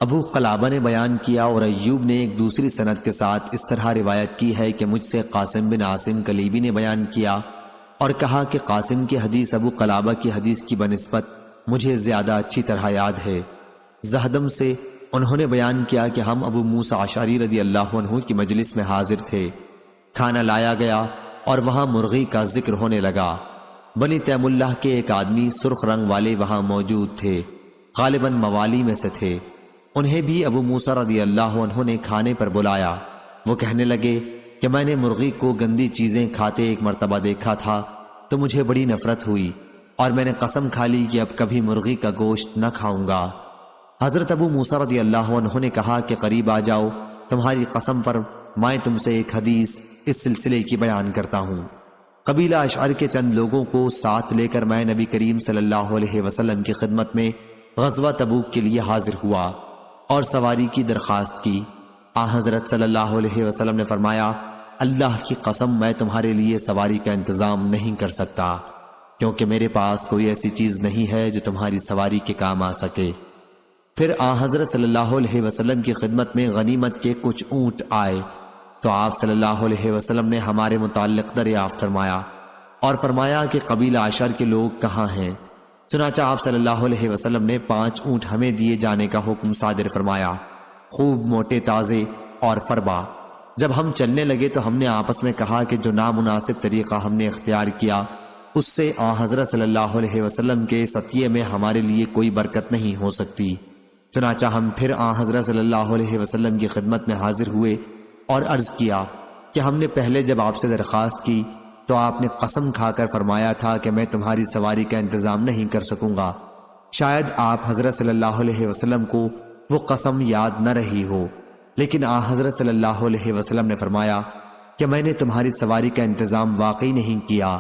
ابو قلابہ نے بیان کیا اور ایوب نے ایک دوسری سند کے ساتھ اس طرح روایت کی ہے کہ مجھ سے قاسم بن عاصم کلیبی نے بیان کیا اور کہا کہ قاسم کی حدیث ابو قلابہ کی حدیث کی بنسبت مجھے زیادہ اچھی طرح یاد ہے۔ زہدم سے انہوں نے بیان کیا کہ ہم ابو موسیٰ اشعری رضی اللہ عنہ کی مجلس میں حاضر تھے، کھانا لایا گیا اور وہاں مرغی کا ذکر ہونے لگا۔ بنی تیم اللہ کے ایک آدمی سرخ رنگ والے وہاں موجود تھے، غالباً موالی میں سے تھے۔ انہیں بھی ابو موسیٰ رضی اللہ عنہ نے کھانے پر بلایا۔ وہ کہنے لگے کہ میں نے مرغی کو گندی چیزیں کھاتے ایک مرتبہ دیکھا تھا تو مجھے بڑی نفرت ہوئی اور میں نے قسم کھا لی کہ اب کبھی مرغی کا گوشت نہ کھاؤں گا۔ حضرت ابو موسیٰ رضی اللہ عنہ نے کہا کہ قریب آ جاؤ، تمہاری قسم پر میں تم سے ایک حدیث اس سلسلے کی بیان کرتا ہوں۔ قبیلہ اشعر کے چند لوگوں کو ساتھ لے کر میں نبی کریم صلی اللہ علیہ وسلم کی خدمت میں غزوہ تبوک کے لیے حاضر ہوا اور سواری کی درخواست کی۔ حضرت صلی اللہ علیہ وسلم نے فرمایا، اللہ کی قسم میں تمہارے لیے سواری کا انتظام نہیں کر سکتا، کیونکہ میرے پاس کوئی ایسی چیز نہیں ہے جو تمہاری سواری کے کام آ سکے۔ پھر حضرت صلی اللہ علیہ وسلم کی خدمت میں غنیمت کے کچھ اونٹ آئے تو آپ صلی اللہ علیہ وسلم نے ہمارے متعلق دریافت فرمایا اور فرمایا کہ قبیلہ اشعر کے لوگ کہاں ہیں؟ چنانچہ آپ صلی اللہ علیہ وسلم نے 5 اونٹ ہمیں دیے جانے کا حکم صادر فرمایا، خوب موٹے تازے اور فربا۔ جب ہم چلنے لگے تو ہم نے آپس میں کہا کہ جو نامناسب طریقہ ہم نے اختیار کیا اس سے حضرت صلی اللہ علیہ وسلم کے اس عطیے میں ہمارے لیے کوئی برکت نہیں ہو سکتی۔ چنانچہ ہم پھر حضرت صلی اللہ علیہ وسلم کی خدمت میں حاضر ہوئے اور عرض کیا کہ ہم نے پہلے جب آپ سے درخواست کی تو آپ نے قسم کھا کر فرمایا تھا کہ میں تمہاری سواری کا انتظام نہیں کر سکوں گا۔ شاید آپ حضرت صلی اللہ علیہ وسلم کو وہ قسم یاد نہ رہی ہو، لیکن حضرت صلی اللہ علیہ وسلم نے فرمایا کہ میں نے تمہاری سواری کا انتظام واقعی نہیں کیا،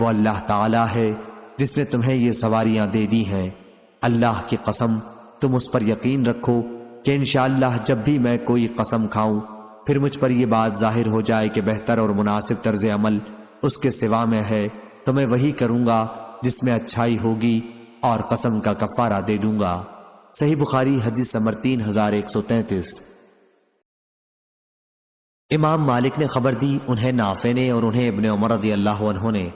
وہ اللہ تعالیٰ ہے جس نے تمہیں یہ سواریاں دے دی ہیں۔ اللہ کی قسم تم اس پر یقین رکھو کہ انشاءاللہ جب بھی میں کوئی قسم کھاؤں پھر مجھ پر یہ بات ظاہر ہو جائے کہ بہتر اور مناسب طرز عمل اس کے سوا میں ہے تو میں وہی کروں گا جس میں اچھائی ہوگی اور قسم کا کفارہ دے دوں گا۔ صحیح بخاری حدیث نمبر 3133۔ امام مالک نے خبر دی، انہیں نافع نے اور انہیں ابن عمر رضی اللہ عنہ نے،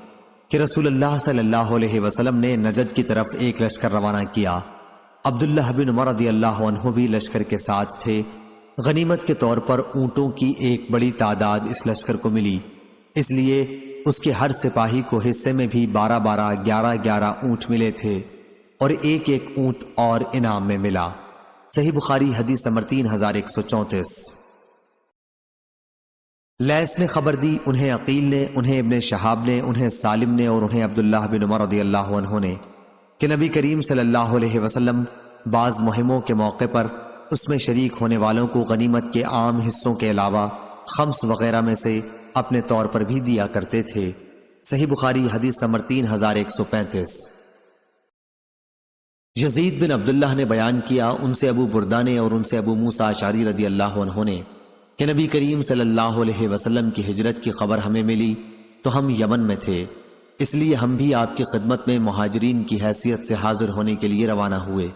کہ رسول اللہ صلی اللہ علیہ وسلم نے نجد کی طرف ایک لشکر روانہ کیا۔ عبداللہ بن عمر رضی اللہ عنہ بھی لشکر کے ساتھ تھے۔ غنیمت کے طور پر اونٹوں کی ایک بڑی تعداد اس لشکر کو ملی، اس لیے اس کے ہر سپاہی کو حصے میں بھی 12 11 اونٹ ملے تھے اور ایک اونٹ اور انعام میں ملا۔ صحیح بخاری حدیث نمبر 3134۔ لیث نے خبر دی، انہیں عقیل نے، انہیں ابن شہاب نے، انہیں سالم نے اور انہیں عبداللہ بن عمر رضی اللہ عنہ نے، کہ نبی کریم صلی اللہ علیہ وسلم بعض مہموں کے موقع پر اس میں شریک ہونے والوں کو غنیمت کے عام حصوں کے علاوہ خمس وغیرہ میں سے اپنے طور پر بھی دیا کرتے تھے۔ صحیح بخاری حدیث نمبر 3135۔ یزید بن عبداللہ نے بیان کیا، ان سے ابو بردہ نے اور ان سے ابو موسیٰ اشعری رضی اللہ عنہ نے، کہ نبی کریم صلی اللہ علیہ وسلم کی ہجرت کی خبر ہمیں ملی تو ہم یمن میں تھے، اس لیے ہم بھی آپ کی خدمت میں مہاجرین کی حیثیت سے حاضر ہونے کے لیے روانہ ہوئے۔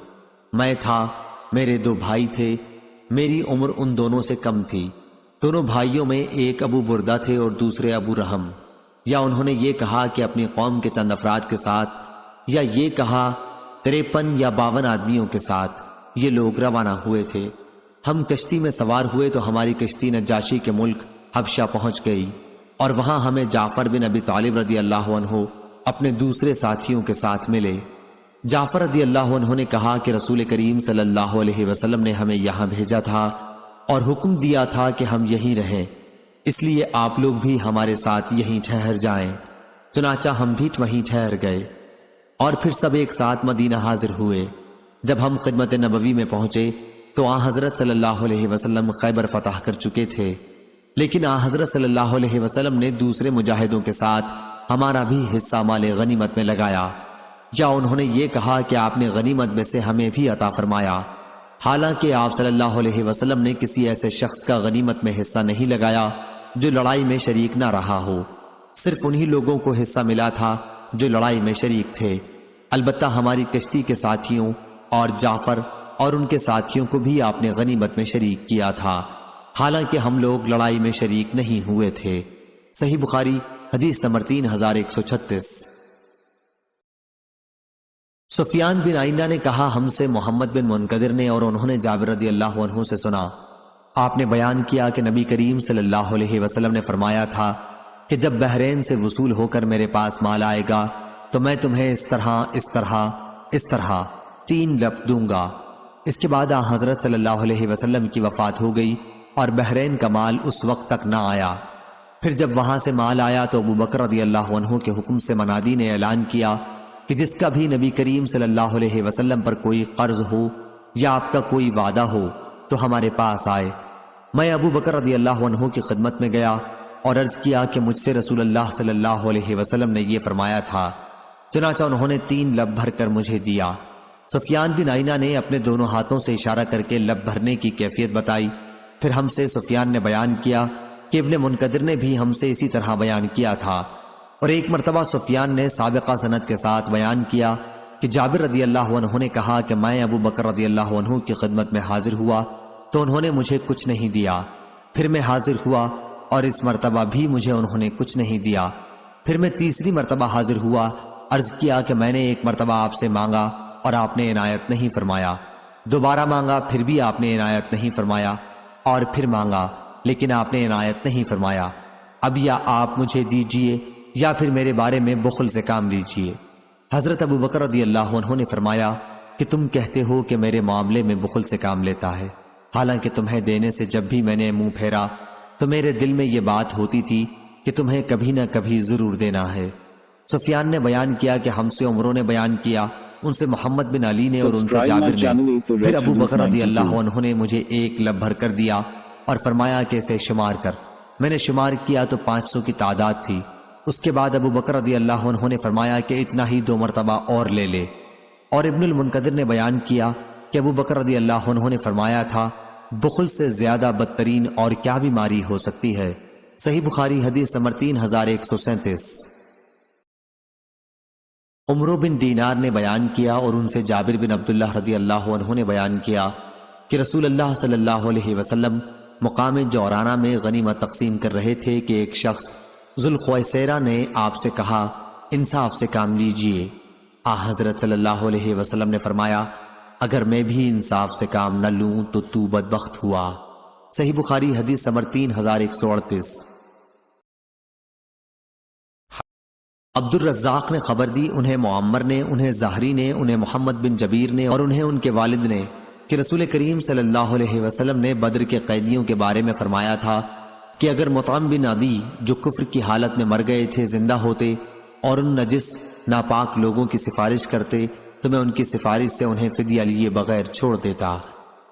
میں تھا، میرے 2 بھائی تھے، میری عمر ان دونوں سے کم تھی۔ دونوں بھائیوں میں ایک ابو بردہ تھے اور دوسرے ابو رحم، یا انہوں نے یہ کہا کہ اپنی قوم کے چند افراد کے ساتھ، یا یہ کہا 53 یا 52 آدمیوں کے ساتھ یہ لوگ روانہ ہوئے تھے۔ ہم کشتی میں سوار ہوئے تو ہماری کشتی نجاشی کے ملک حبشہ پہنچ گئی اور وہاں ہمیں جعفر بن ابی طالب رضی اللہ عنہ اپنے دوسرے ساتھیوں کے ساتھ ملے۔ جعفر رضی اللہ عنہ نے کہا کہ رسول کریم صلی اللہ علیہ وسلم نے ہمیں یہاں بھیجا تھا اور حکم دیا تھا کہ ہم یہیں رہیں، اس لیے آپ لوگ بھی ہمارے ساتھ یہیں ٹھہر جائیں۔ چنانچہ ہم بھی وہیں ٹھہر گئے اور پھر سب ایک ساتھ مدینہ حاضر ہوئے۔ جب ہم خدمت نبوی میں پہنچے تو حضرت صلی اللہ علیہ وسلم خیبر فتح کر چکے تھے، لیکن حضرت صلی اللہ علیہ وسلم نے دوسرے مجاہدوں کے ساتھ ہمارا بھی حصہ مال غنیمت میں لگایا، یا انہوں نے یہ کہا کہ آپ نے غنیمت میں سے ہمیں بھی عطا فرمایا، حالانکہ آپ صلی اللہ علیہ وسلم نے کسی ایسے شخص کا غنیمت میں حصہ نہیں لگایا جو لڑائی میں شریک نہ رہا ہو، صرف انہی لوگوں کو حصہ ملا تھا جو لڑائی میں شریک تھے۔ البتہ ہماری کشتی کے ساتھیوں اور جعفر اور ان کے ساتھیوں کو بھی آپ نے غنیمت میں شریک کیا تھا، حالانکہ ہم لوگ لڑائی میں شریک نہیں ہوئے تھے۔ صحیح بخاری حدیث نمبر 3136۔ سفیان بن عیینہ نے کہا، ہم سے محمد بن منکدر نے اور انہوں نے جابر رضی اللہ عنہ سے سنا، آپ نے بیان کیا کہ نبی کریم صلی اللہ علیہ وسلم نے فرمایا تھا کہ جب بحرین سے وصول ہو کر میرے پاس مال آئے گا تو میں تمہیں اس طرح 3 لب دوں گا۔ اس کے بعد حضرت صلی اللہ علیہ وسلم کی وفات ہو گئی اور بحرین کا مال اس وقت تک نہ آیا۔ پھر جب وہاں سے مال آیا تو ابو بکر رضی اللہ عنہ کے حکم سے منادی نے اعلان کیا کہ جس کا بھی نبی کریم صلی اللہ علیہ وسلم پر کوئی قرض ہو یا آپ کا کوئی وعدہ ہو تو ہمارے پاس آئے۔ میں ابو بکر رضی اللہ عنہ کی خدمت میں گیا اور عرض کیا کہ مجھ سے رسول اللہ صلی اللہ علیہ وسلم نے یہ فرمایا تھا، چنانچہ انہوں نے 3 لب بھر کر مجھے دیا۔ سفیان بن عیینہ نے اپنے دونوں ہاتھوں سے اشارہ کر کے لب بھرنے کی کیفیت بتائی۔ پھر ہم سے سفیان نے بیان کیا کہ ابن منکدر نے بھی ہم سے اسی طرح بیان کیا تھا، اور ایک مرتبہ سفیان نے سابقہ سند کے ساتھ بیان کیا کہ جابر رضی اللہ عنہ نے کہا کہ میں ابو بکر رضی اللہ عنہ کی خدمت میں حاضر ہوا تو انہوں نے مجھے کچھ نہیں دیا۔ پھر میں حاضر ہوا اور اس مرتبہ بھی مجھے انہوں نے کچھ نہیں دیا۔ پھر میں تیسری مرتبہ حاضر ہوا، عرض کیا کہ میں نے ایک مرتبہ آپ سے مانگا اور آپ نے عنایت نہیں فرمایا، دوبارہ مانگا پھر بھی آپ نے عنایت نہیں فرمایا، اور پھر مانگا لیکن آپ نے عنایت نہیں فرمایا۔ اب یا آپ مجھے دیجئے یا پھر میرے بارے میں بخل سے کام لیجئے۔ حضرت ابو بکر رضی اللہ عنہ نے فرمایا کہ تم کہتے ہو کہ میرے معاملے میں بخل سے کام لیتا ہے، حالانکہ تمہیں دینے سے جب بھی میں نے منہ پھیرا تو میرے دل میں یہ بات ہوتی تھی کہ تمہیں کبھی نہ کبھی ضرور دینا ہے۔ سفیان نے بیان کیا کہ ہم سے عمروں نے بیان کیا، ان سے محمد بن علی نے اور ان سے جابر نے، پھر ابو بکر رضی اللہ عنہ نے مجھے 1 لب بھر کر دیا اور فرمایا کہ اسے شمار کر۔ میں نے شمار کیا تو 500 کی تعداد تھی۔ اس کے بعد ابو بکر رضی اللہ عنہ نے فرمایا کہ اتنا ہی 2 مرتبہ اور لے لے۔ اور ابن المنکدر نے بیان کیا کہ ابو بکر رضی اللہ عنہ نے فرمایا تھا، بخل سے زیادہ بدترین اور کیا بیماری ہو سکتی ہے۔ صحیح بخاری حدیث نمبر 3137۔ عمرو بن دینار نے بیان کیا اور ان سے جابر بن عبداللہ رضی اللہ عنہ نے بیان کیا کہ رسول اللہ صلی اللہ علیہ وسلم مقام جورانہ میں غنیمت تقسیم کر رہے تھے کہ ایک شخص ذوالخویسرہ نے آپ سے کہا، انصاف سے کام لیجئے۔ حضرت صلی اللہ علیہ وسلم نے فرمایا، اگر میں بھی انصاف سے کام نہ لوں تو بدبخت ہوا۔ صحیح بخاری حدیث نمبر 3138۔ عبد الرزاق نے خبر دی، انہیں معمر نے، انہیں زہری نے، انہیں محمد بن جبیر نے اور انہیں ان کے والد نے کہ رسول کریم صلی اللہ علیہ وسلم نے بدر کے قیدیوں کے بارے میں فرمایا تھا کہ اگر مطعم بن عدی جو کفر کی حالت میں مر گئے تھے زندہ ہوتے اور ان نجس ناپاک لوگوں کی سفارش کرتے تو میں ان کی سفارش سے انہیں فدیہ لیے بغیر چھوڑ دیتا۔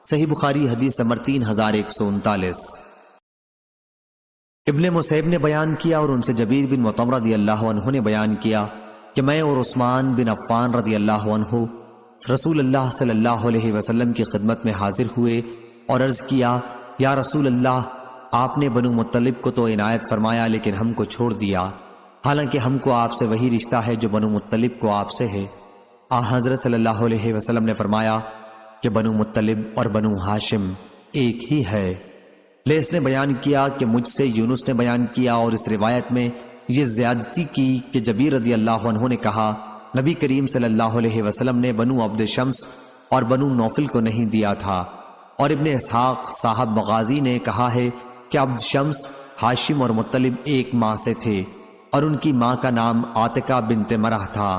صحیح بخاری حدیث نمبر 3139۔ ابن مسیب نے بیان کیا اور ان سے جبیر بن مطعم رضی اللہ عنہ نے بیان کیا کہ میں اور عثمان بن عفان رضی اللہ عنہ رسول اللہ صلی اللہ علیہ وسلم کی خدمت میں حاضر ہوئے اور عرض کیا، یا رسول اللہ، آپ نے بنو مطلب کو تو عنایت فرمایا لیکن ہم کو چھوڑ دیا، حالانکہ ہم کو آپ سے وہی رشتہ ہے جو بنو مطلب کو آپ سے ہے۔ حضرت صلی اللہ علیہ وسلم نے فرمایا کہ بنو مطلب اور بنو ہاشم ایک ہی ہے۔ لیس نے بیان کیا کہ مجھ سے یونس نے بیان کیا اور اس روایت میں یہ زیادتی کی کہ جبیر رضی اللہ عنہ نے کہا، نبی کریم صلی اللہ علیہ وسلم نے بنو عبد شمس اور بنو نوفل کو نہیں دیا تھا۔ اور ابن اسحاق صاحب مغازی نے کہا ہے کہ عبد شمس، ہاشم اور مطلب ایک ماں سے تھے اور ان کی ماں کا نام عاتقہ بنت مرح تھا،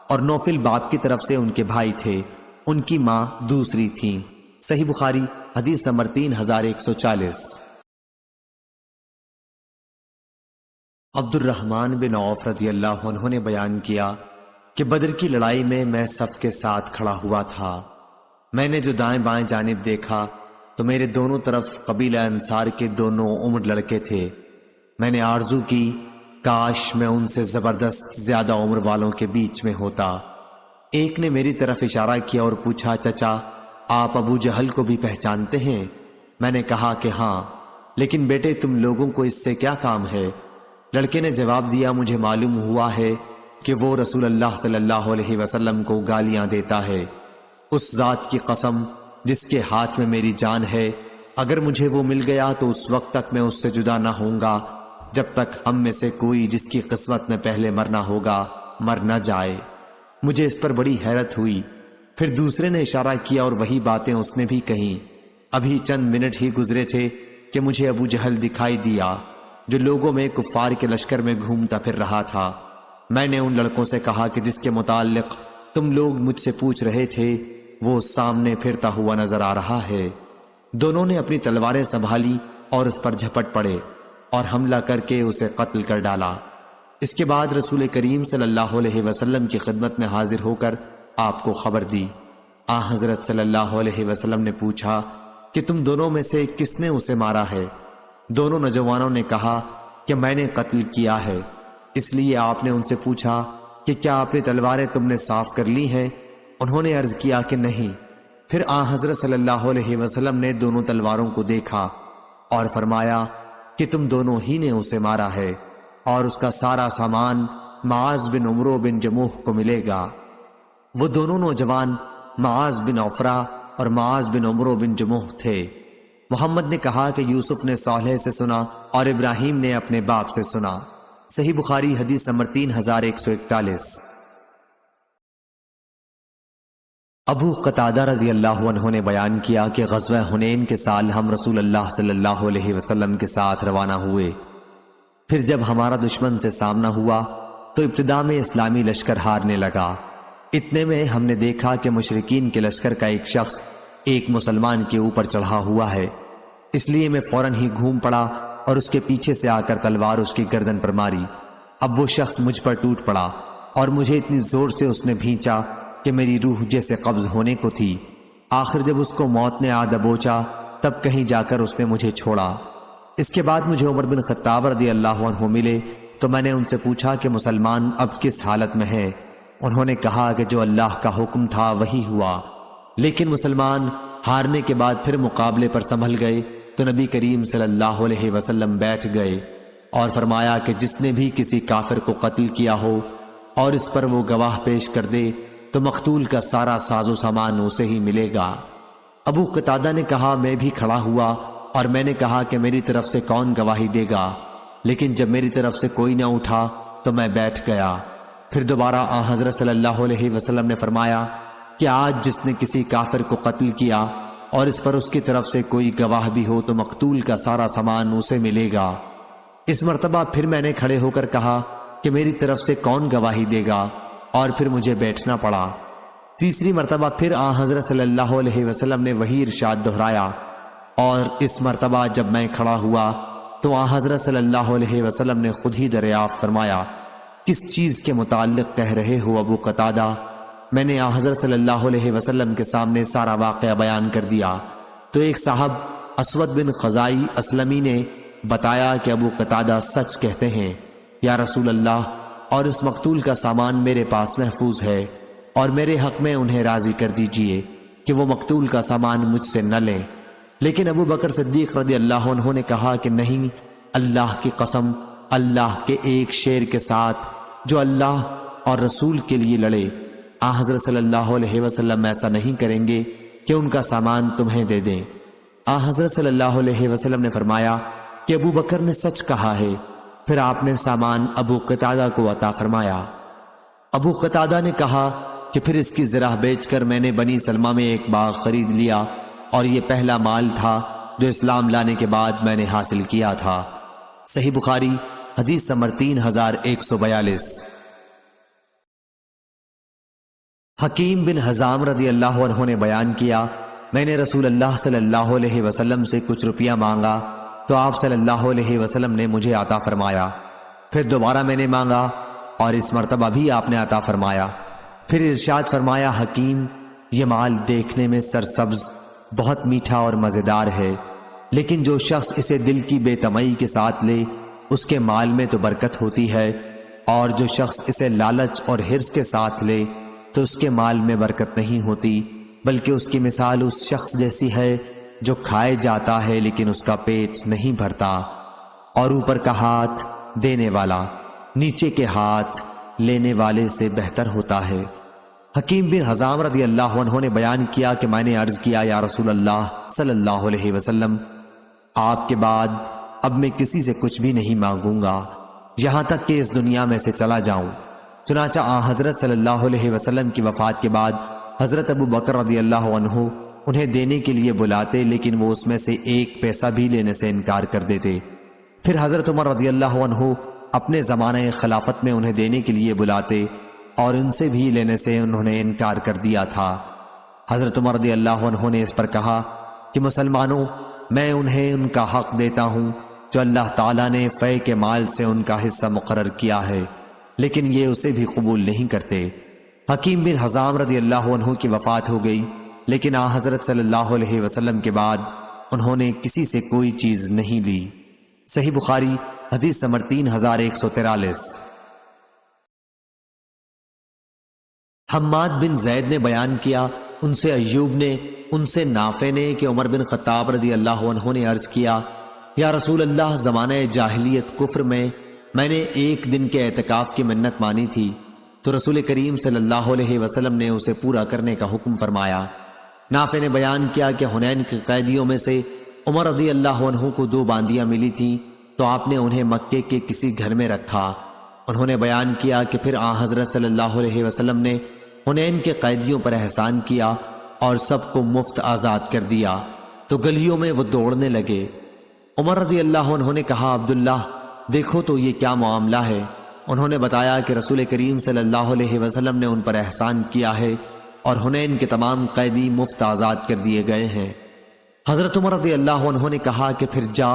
اور نوفل باپ کی طرف سے ان کے بھائی تھے، ان کی ماں دوسری تھیں۔ صحیح بخاری حدیث نمبر 3140۔ عبد الرحمن بن عوف رضی اللہ عنہ نے بیان کیا کہ بدر کی لڑائی میں صف کے ساتھ کھڑا ہوا تھا۔ میں نے جو دائیں بائیں جانب دیکھا تو میرے دونوں طرف قبیلہ انصار کے 2 عمر لڑکے تھے۔ میں نے آرزو کی کاش میں ان سے زبردست زیادہ عمر والوں کے بیچ میں ہوتا۔ ایک نے میری طرف اشارہ کیا اور پوچھا، چچا آپ ابو جہل کو بھی پہچانتے ہیں؟ میں نے کہا کہ ہاں، لیکن بیٹے تم لوگوں کو اس سے کیا کام ہے؟ لڑکے نے جواب دیا، مجھے معلوم ہوا ہے کہ وہ رسول اللہ صلی اللہ علیہ وسلم کو گالیاں دیتا ہے۔ اس ذات کی قسم جس کے ہاتھ میں میری جان ہے، اگر مجھے وہ مل گیا تو اس وقت تک میں اس سے جدا نہ ہوں گا جب تک ہم میں سے کوئی جس کی قسمت میں پہلے مرنا ہوگا مر نہ جائے۔ مجھے اس پر بڑی حیرت ہوئی۔ پھر دوسرے نے اشارہ کیا اور وہی باتیں اس نے بھی کہیں۔ ابھی چند منٹ ہی گزرے تھے کہ مجھے ابو جہل دکھائی دیا جو لوگوں میں کفار کے لشکر میں گھومتا پھر رہا تھا۔ میں نے ان لڑکوں سے کہا کہ جس کے متعلق تم لوگ مجھ سے پوچھ رہے تھے وہ سامنے پھرتا ہوا نظر آ رہا ہے۔ دونوں نے اپنی تلواریں سنبھالی اور اس پر جھپٹ پڑے اور حملہ کر کے اسے قتل کر ڈالا۔ اس کے بعد رسول کریم صلی اللہ علیہ وسلم کی خدمت میں حاضر ہو کر آپ کو خبر دی۔ حضرت صلی اللہ علیہ وسلم نے پوچھا کہ تم دونوں میں سے کس نے اسے مارا ہے؟ دونوں نوجوانوں نے کہا کہ میں نے قتل کیا ہے۔ اس لیے آپ نے ان سے پوچھا کہ کیا اپنی تلواریں تم نے صاف کر لی ہیں؟ انہوں نے عرض کیا کہ نہیں۔ پھر حضرت صلی اللہ علیہ وسلم نے دونوں تلواروں کو دیکھا اور فرمایا کہ تم دونوں ہی نے اسے مارا ہے اور اس کا سارا سامان معاذ بن عمرو بن جموح کو ملے گا۔ وہ دونوں نوجوان معاذ بن عفرہ اور معاذ بن عمرو بن جموح تھے۔ محمد نے کہا کہ یوسف نے صالح سے سنا اور ابراہیم نے اپنے باپ سے سنا۔ صحیح بخاری حدیث نمبر 3141۔ ابو قتادہ رضی اللہ عنہ نے بیان کیا کہ غزوہ حنین کے سال ہم رسول اللہ صلی اللہ علیہ وسلم کے ساتھ روانہ ہوئے۔ پھر جب ہمارا دشمن سے سامنا ہوا تو ابتدا میں اسلامی لشکر ہارنے لگا۔ اتنے میں ہم نے دیکھا کہ مشرکین کے لشکر کا ایک شخص ایک مسلمان کے اوپر چڑھا ہوا ہے۔ اس لیے میں فوراً ہی گھوم پڑا اور اس کے پیچھے سے آ کر تلوار اس کی گردن پر ماری۔ اب وہ شخص مجھ پر ٹوٹ پڑا اور مجھے اتنی زور سے اس نے بھینچا کہ میری روح جیسے قبض ہونے کو تھی۔ آخر جب اس کو موت نے آ دبوچا تب کہیں جا کر اس نے مجھے چھوڑا۔ اس کے بعد مجھے عمر بن خطاب رضی اللہ عنہ ملے تو میں نے ان سے پوچھا کہ مسلمان اب کس حالت میں ہیں؟ انہوں نے کہا کہ جو اللہ کا حکم تھا وہی ہوا، لیکن مسلمان ہارنے کے بعد پھر مقابلے پر سنبھل گئے تو نبی کریم صلی اللہ علیہ وسلم بیٹھ گئے اور فرمایا کہ جس نے بھی کسی کافر کو قتل کیا ہو اور اس پر وہ گواہ پیش کر دے تو مقتول کا سارا ساز و سامان اسے ہی ملے گا۔ ابو قتادہ نے کہا میں بھی کھڑا ہوا اور میں نے کہا کہ میری طرف سے کون گواہی دے گا، لیکن جب میری طرف سے کوئی نہ اٹھا تو میں بیٹھ گیا۔ پھر دوبارہ حضرت صلی اللہ علیہ وسلم نے فرمایا کہ آج جس نے کسی کافر کو قتل کیا اور اس پر اس کی طرف سے کوئی گواہ بھی ہو تو مقتول کا سارا سامان اسے ملے گا۔ اس مرتبہ پھر میں نے کھڑے ہو کر کہا کہ میری طرف سے کون گواہی دے گا، اور پھر مجھے بیٹھنا پڑا۔ تیسری مرتبہ پھر حضرت صلی اللہ علیہ وسلم نے وہی ارشاد دہرایا، اور اس مرتبہ جب میں کھڑا ہوا تو حضرت صلی اللہ علیہ وسلم نے خود ہی دریافت فرمایا کس چیز کے متعلق کہہ رہے ہو ابو قتادہ؟ میں نے حضرت صلی اللہ علیہ وسلم کے سامنے سارا واقعہ بیان کر دیا تو ایک صاحب اسود بن خزائی اسلمی نے بتایا کہ ابو قتادہ سچ کہتے ہیں یا رسول اللہ، اور اس مقتول کا سامان میرے پاس محفوظ ہے، اور میرے حق میں انہیں راضی کر دیجئے کہ وہ مقتول کا سامان مجھ سے نہ لیں۔ لیکن ابو بکر صدیق رضی اللہ عنہ نے کہا کہ نہیں، اللہ کی قسم، اللہ کے ایک شیر کے ساتھ جو اللہ اور رسول کے لیے لڑے، حضرت صلی اللہ علیہ وسلم ایسا نہیں کریں گے کہ ان کا سامان تمہیں دے دیں۔ حضرت صلی اللہ علیہ وسلم نے فرمایا کہ ابو بکر نے سچ کہا ہے۔ پھر آپ نے سامان ابو قتادہ کو عطا فرمایا۔ ابو قتادہ نے کہا کہ پھر اس کی زرہ بیچ کر میں نے بنی سلمہ میں ایک باغ خرید لیا، اور یہ پہلا مال تھا جو اسلام لانے کے بعد میں نے حاصل کیا تھا۔ صحیح بخاری حدیث نمبر 3142۔ حکیم بن حزام رضی اللہ عنہ نے بیان کیا میں نے رسول اللہ صلی اللہ علیہ وسلم سے کچھ روپیہ مانگا تو آپ صلی اللہ علیہ وسلم نے مجھے عطا فرمایا۔ پھر دوبارہ میں نے مانگا اور اس مرتبہ بھی آپ نے عطا فرمایا۔ پھر ارشاد فرمایا حکیم، یہ مال دیکھنے میں سرسبز، بہت میٹھا اور مزیدار ہے، لیکن جو شخص اسے دل کی بے تمئی کے ساتھ لے اس کے مال میں تو برکت ہوتی ہے، اور جو شخص اسے لالچ اور حرص کے ساتھ لے تو اس کے مال میں برکت نہیں ہوتی، بلکہ اس کی مثال اس شخص جیسی ہے جو کھائے جاتا ہے لیکن اس کا پیٹ نہیں بھرتا۔ اور اوپر کا ہاتھ دینے والا نیچے کے ہاتھ لینے والے سے بہتر ہوتا ہے۔ حکیم بن حزام رضی اللہ عنہ نے بیان کیا کہ میں نے عرض کیا یا رسول اللہ صلی اللہ علیہ وسلم، آپ کے بعد اب میں کسی سے کچھ بھی نہیں مانگوں گا یہاں تک کہ اس دنیا میں سے چلا جاؤں۔ چنانچہ حضرت صلی اللہ علیہ وسلم کی وفات کے بعد حضرت ابو بکر رضی اللہ عنہ انہیں دینے کے لیے بلاتے، لیکن وہ اس میں سے ایک پیسہ بھی لینے سے انکار کر دیتے۔ پھر حضرت عمر رضی اللہ عنہ اپنے زمانہ خلافت میں انہیں دینے کے لیے بلاتے اور ان سے بھی لینے سے انہوں نے انکار کر دیا تھا۔ حضرت عمر رضی اللہ عنہ نے اس پر کہا کہ مسلمانوں، میں انہیں ان کا حق دیتا ہوں جو اللہ تعالیٰ نے فے کے مال سے ان کا حصہ مقرر کیا ہے، لیکن یہ اسے بھی قبول نہیں کرتے۔ حکیم بن حزام رضی اللہ عنہ کی وفات ہو گئی، لیکن حضرت صلی اللہ علیہ وسلم کے بعد انہوں نے کسی سے کوئی چیز نہیں لی۔ صحیح بخاری حدیث نمبر 3143۔ حماد بن زید نے بیان کیا، ان سے ایوب نے، ان سے نافع نے کہ عمر بن خطاب رضی اللہ عنہ نے عرض کیا یا رسول اللہ، زمانہ جاہلیت کفر میں نے ایک دن کے اعتکاف کی منت مانی تھی تو رسول کریم صلی اللہ علیہ وسلم نے اسے پورا کرنے کا حکم فرمایا۔ نافع نے بیان کیا کہ حنین کے قیدیوں میں سے عمر رضی اللہ عنہ کو 2 باندیاں ملی تھیں تو آپ نے انہیں مکے کے کسی گھر میں رکھا۔ انہوں نے بیان کیا کہ پھر حضرت صلی اللہ علیہ وسلم نے حنین کے قیدیوں پر احسان کیا اور سب کو مفت آزاد کر دیا تو گلیوں میں وہ دوڑنے لگے۔ عمر رضی اللہ عنہ نے کہا، عبداللہ دیکھو تو یہ کیا معاملہ ہے؟ انہوں نے بتایا کہ رسول کریم صلی اللہ علیہ وسلم نے ان پر احسان کیا ہے اور حنین کے تمام قیدی مفت آزاد کر دیے گئے ہیں۔ حضرت عمر رضی اللہ عنہ نے کہا کہ پھر جا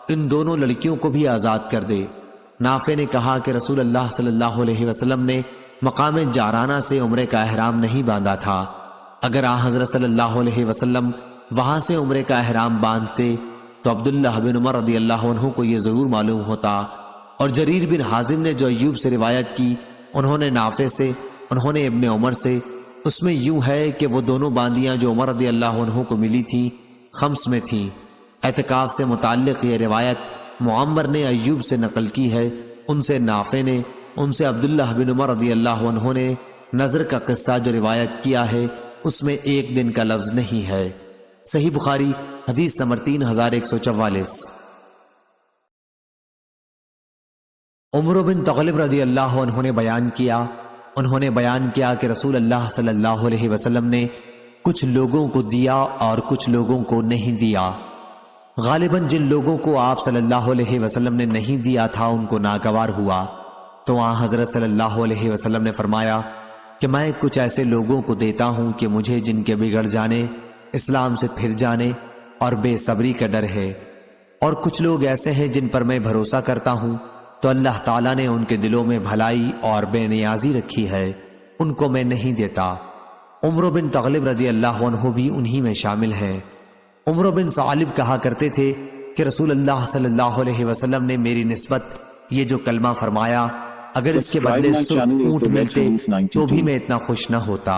ان دونوں لڑکیوں کو بھی آزاد کر دے۔ نافع نے کہا کہ رسول اللہ صلی اللہ علیہ وسلم نے مقام جارانہ سے عمرے کا احرام نہیں باندھا تھا، اگر حضرت صلی اللہ علیہ وسلم وہاں سے عمرے کا احرام باندھتے تو عبداللہ بن عمر رضی اللہ عنہ کو یہ ضرور معلوم ہوتا۔ اور جریر بن حازم نے جو ایوب سے روایت کی، انہوں نے نافع سے، انہوں نے ابن عمر سے، اس میں یوں ہے کہ وہ دونوں باندیاں جو عمر رضی اللہ عنہ کو ملی تھیں خمس میں تھیں۔ اعتکاف سے متعلق یہ روایت معمر نے ایوب سے نقل کی ہے، ان سے نافع نے، ان سے عبداللہ بن عمر رضی اللہ عنہ نے نظر کا قصہ جو روایت کیا ہے اس میں ایک دن کا لفظ نہیں ہے۔ صحیح بخاری حدیث نمبر 3144۔ عمر بن تغلب رضی اللہ عنہ نے بیان کیا، انہوں نے بیان کیا کہ رسول اللہ صلی اللہ علیہ وسلم نے کچھ لوگوں کو دیا اور کچھ لوگوں کو نہیں دیا۔ غالباً جن لوگوں کو آپ صلی اللہ علیہ وسلم نے نہیں دیا تھا ان کو ناگوار ہوا تو حضرت صلی اللہ علیہ وسلم نے فرمایا کہ میں کچھ ایسے لوگوں کو دیتا ہوں کہ مجھے جن کے بگڑ جانے، اسلام سے پھر جانے اور بے صبری کا ڈر ہے، اور کچھ لوگ ایسے ہیں جن پر میں بھروسہ کرتا ہوں تو اللہ تعالیٰ نے ان کے دلوں میں بھلائی اور بے نیازی رکھی ہے، ان کو میں نہیں دیتا۔ عمر بن تغلب رضی اللہ عنہ بھی انہی میں شامل ہیں۔ عمر بن ثعلب کہا کرتے تھے کہ رسول اللہ صلی اللہ علیہ وسلم نے میری نسبت یہ جو کلمہ فرمایا، اگر اس کے بدلے سرخ اونٹ ملتے تو بھی میں اتنا خوش نہ ہوتا۔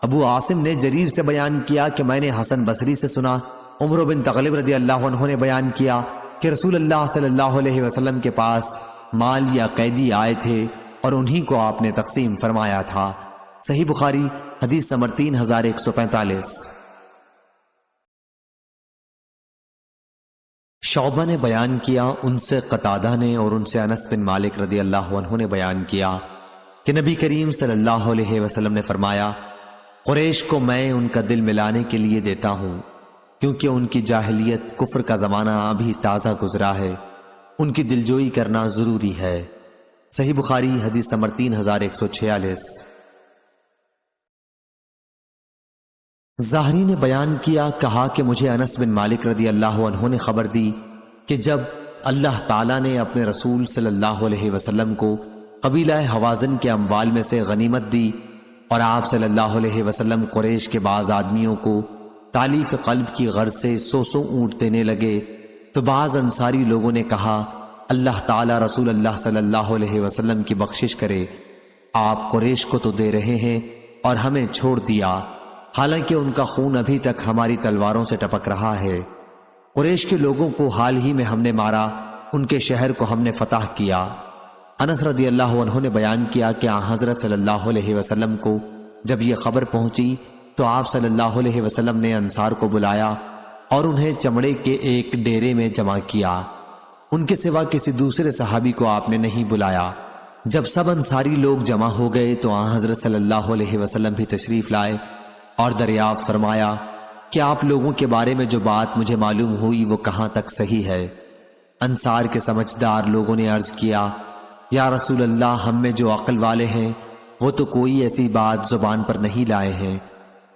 ابو عاصم نے جریر سے بیان کیا کہ میں نے حسن بصری سے سنا، عمر بن تغلب رضی اللہ عنہ نے بیان کیا کہ رسول اللہ صلی اللہ علیہ وسلم کے پاس مال یا قیدی آئے تھے اور انہی کو آپ نے تقسیم فرمایا تھا۔ صحیح بخاری حدیث نمبر 3145۔ شعبہ نے بیان کیا، ان سے قتادہ نے اور ان سے انس بن مالک رضی اللہ عنہ نے بیان کیا کہ نبی کریم صلی اللہ علیہ وسلم نے فرمایا، قریش کو میں ان کا دل ملانے کے لیے دیتا ہوں کیونکہ ان کی جاہلیت کفر کا زمانہ ابھی تازہ گزرا ہے، ان کی دلجوئی کرنا ضروری ہے۔ صحیح بخاری حدیث نمبر 3146۔ ظاہری نے بیان کیا، کہا کہ مجھے انس بن مالک رضی اللہ عنہ نے خبر دی کہ جب اللہ تعالیٰ نے اپنے رسول صلی اللہ علیہ وسلم کو قبیلہ حوازن کے اموال میں سے غنیمت دی اور آپ صلی اللہ علیہ وسلم قریش کے بعض آدمیوں کو تالیف قلب کی غرض سے 100 اونٹ دینے لگے تو بعض انصاری لوگوں نے کہا، اللہ تعالیٰ رسول اللہ صلی اللہ علیہ وسلم کی بخشش کرے، آپ قریش کو تو دے رہے ہیں اور ہمیں چھوڑ دیا، حالانکہ ان کا خون ابھی تک ہماری تلواروں سے ٹپک رہا ہے۔ قریش کے لوگوں کو حال ہی میں ہم نے مارا، ان کے شہر کو ہم نے فتح کیا۔ انس رضی اللہ عنہ نے بیان کیا کہ حضرت صلی اللہ علیہ وسلم کو جب یہ خبر پہنچی تو آپ صلی اللہ علیہ وسلم نے انصار کو بلایا اور انہیں چمڑے کے ایک ڈیرے میں جمع کیا۔ ان کے سوا کسی دوسرے صحابی کو آپ نے نہیں بلایا۔ جب سب انصاری لوگ جمع ہو گئے تو آن حضرت صلی اللہ علیہ وسلم بھی تشریف لائے اور دریافت فرمایا کہ آپ لوگوں کے بارے میں جو بات مجھے معلوم ہوئی وہ کہاں تک صحیح ہے؟ انصار کے سمجھدار لوگوں نے عرض کیا، یا رسول اللہ، ہم میں جو عقل والے ہیں وہ تو کوئی ایسی بات زبان پر نہیں لائے ہیں،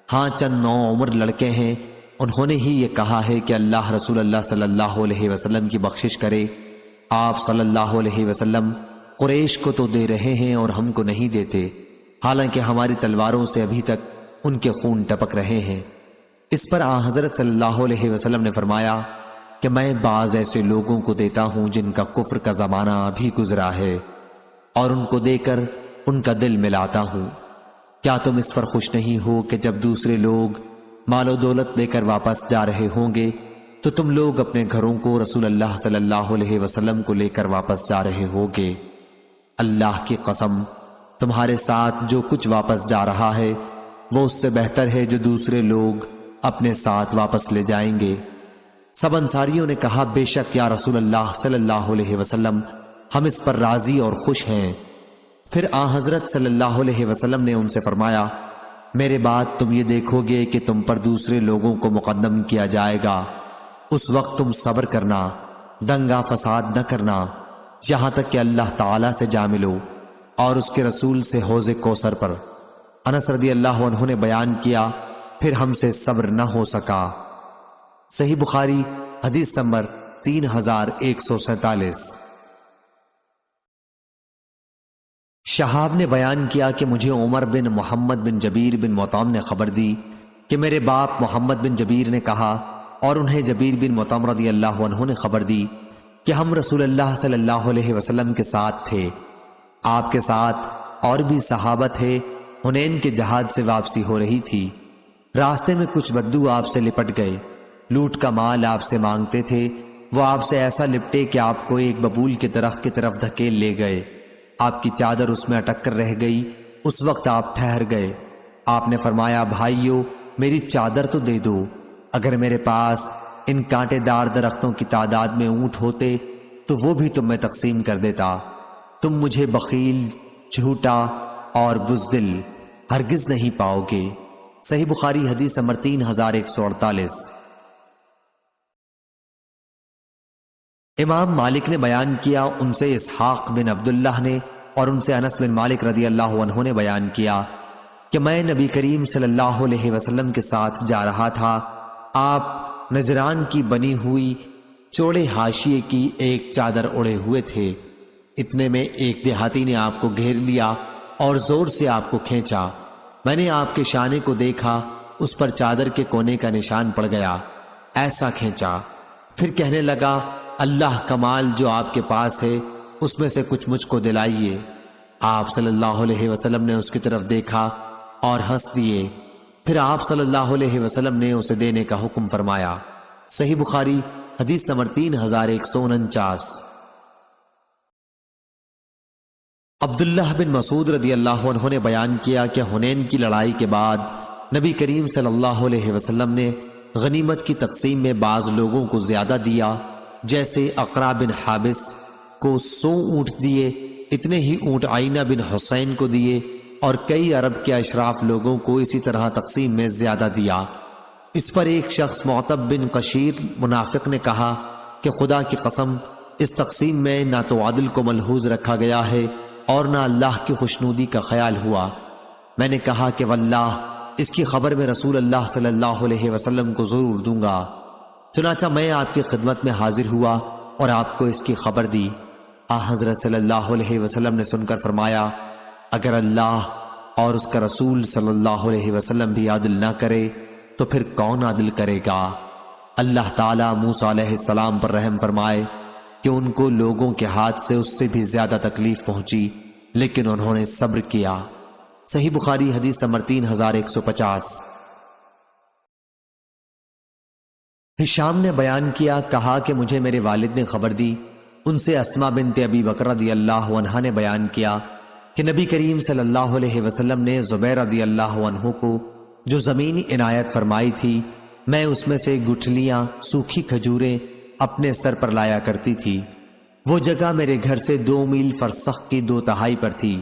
ہاں چند نو عمر لڑکے ہیں، انہوں نے ہی یہ کہا ہے کہ اللہ رسول اللہ صلی اللہ علیہ وسلم کی بخشش کرے۔ آپ صلی اللہ علیہ وسلم قریش کو تو دے رہے ہیں اور ہم کو نہیں دیتے، حالانکہ ہماری تلواروں سے ابھی تک ان کے خون ٹپک رہے ہیں۔ اس پر آن حضرت صلی اللہ علیہ وسلم نے فرمایا کہ میں بعض ایسے لوگوں کو دیتا ہوں جن کا کفر کا زمانہ ابھی گزرا ہے، اور ان کو دے کر ان کا دل ملاتا ہوں۔ کیا تم اس پر خوش نہیں ہو کہ جب دوسرے لوگ مال و دولت لے کر واپس جا رہے ہوں گے تو تم لوگ اپنے گھروں کو رسول اللہ صلی اللہ علیہ وسلم کو لے کر واپس جا رہے ہوگے؟ اللہ کی قسم، تمہارے ساتھ جو کچھ واپس جا رہا ہے وہ اس سے بہتر ہے جو دوسرے لوگ اپنے ساتھ واپس لے جائیں گے۔ سب انصاریوں نے کہا، بے شک یا رسول اللہ صلی اللہ علیہ وسلم، ہم اس پر راضی اور خوش ہیں۔ پھر آن حضرت صلی اللہ علیہ وسلم نے ان سے فرمایا، میرے بعد تم یہ دیکھو گے کہ تم پر دوسرے لوگوں کو مقدم کیا جائے گا، اس وقت تم صبر کرنا، دنگا فساد نہ کرنا، یہاں تک کہ اللہ تعالیٰ سے جا ملو اور اس کے رسول سے حوض کوثر پر۔ انس رضی اللہ عنہ نے بیان کیا، پھر ہم سے صبر نہ ہو سکا۔ صحیح بخاری حدیث نمبر 3147۔ شہاب نے بیان کیا کہ مجھے عمر بن محمد بن جبیر بن مطعم نے خبر دی کہ میرے باپ محمد بن جبیر نے کہا، اور انہیں جبیر بن مطعم رضی اللہ عنہ نے خبر دی کہ ہم رسول اللہ صلی اللہ علیہ وسلم کے ساتھ تھے، آپ کے ساتھ اور بھی صحابہ تھے۔ حنین کے جہاد سے واپسی ہو رہی تھی، راستے میں کچھ بدو آپ سے لپٹ گئے، لوٹ کا مال آپ سے مانگتے تھے، وہ آپ سے ایسا لپٹے کہ آپ کو ایک ببول کے درخت کی طرف دھکیل لے گئے، آپ کی چادر اس میں اٹک کر رہ گئی۔ اس وقت آپ ٹھہر گئے، آپ نے فرمایا، بھائیو میری چادر تو دے دو، اگر میرے پاس ان کانٹے دار درختوں کی تعداد میں اونٹ ہوتے تو وہ بھی تم میں تقسیم کر دیتا، تم مجھے بخیل، جھوٹا اور بزدل ہرگز نہیں پاؤ گے۔ صحیح بخاری حدیث نمبر 3148۔ امام مالک نے بیان کیا، ان سے اسحاق بن عبداللہ نے اور ان سے انس بن مالک رضی اللہ عنہ نے بیان کیا کہ میں نبی کریم صلی اللہ علیہ وسلم کے ساتھ جا رہا تھا، آپ نجران کی بنی ہوئی چوڑے حاشیے کی ایک چادر اڑے ہوئے تھے، اتنے میں ایک دیہاتی نے آپ کو گھیر لیا اور زور سے آپ کو کھینچا، میں نے آپ کے شانے کو دیکھا، اس پر چادر کے کونے کا نشان پڑ گیا، ایسا کھینچا، پھر کہنے لگا، اللہ کا مال جو آپ کے پاس ہے اس میں سے کچھ مجھ کو دلائیے۔ آپ صلی اللہ علیہ وسلم نے اس کی طرف دیکھا اور ہنس دیے، پھر آپ صلی اللہ علیہ وسلم نے اسے دینے کا حکم فرمایا۔ صحیح بخاری حدیث نمبر 3149۔ عبداللہ بن مسعود رضی اللہ عنہ نے بیان کیا کہ حنین کی لڑائی کے بعد نبی کریم صلی اللہ علیہ وسلم نے غنیمت کی تقسیم میں بعض لوگوں کو زیادہ دیا، جیسے اقرا بن حابس کو 100 اونٹ دیے، اتنے ہی اونٹ عینہ بن حسین کو دیے، اور کئی عرب کے اشراف لوگوں کو اسی طرح تقسیم میں زیادہ دیا۔ اس پر ایک شخص معتب بن قشیر منافق نے کہا کہ خدا کی قسم، اس تقسیم میں نہ تو عدل کو ملحوظ رکھا گیا ہے اور نہ اللہ کی خوشنودی کا خیال ہوا۔ میں نے کہا کہ واللہ اس کی خبر میں رسول اللہ صلی اللہ علیہ وسلم کو ضرور دوں گا، چنانچہ میں آپ کی خدمت میں حاضر ہوا اور آپ کو اس کی خبر دی۔ حضرت صلی اللہ علیہ وسلم نے سن کر فرمایا، اگر اللہ اور اس کا رسول صلی اللہ علیہ وسلم بھی عدل نہ کرے تو پھر کون عدل کرے گا؟ اللہ تعالیٰ موسیٰ علیہ السلام پر رحم فرمائے کہ ان کو لوگوں کے ہاتھ سے اس سے بھی زیادہ تکلیف پہنچی، لیکن انہوں نے صبر کیا۔ صحیح بخاری حدیث نمبر 3150۔ ہشام نے بیان کیا، کہا کہ مجھے میرے والد نے خبر دی، ان سے اسما بنت ابی بکر رضی اللہ عنہا نے بیان کیا، کہ نبی کریم صلی اللہ علیہ وسلم نے زبیر رضی اللہ عنہ کو جو زمین عنایت فرمائی تھی، میں اس میں سے گٹھلیاں سوکھی کھجوریں اپنے سر پر لایا کرتی تھی۔ وہ جگہ میرے گھر سے 2 میل فرسخ کی 2/3 پر تھی۔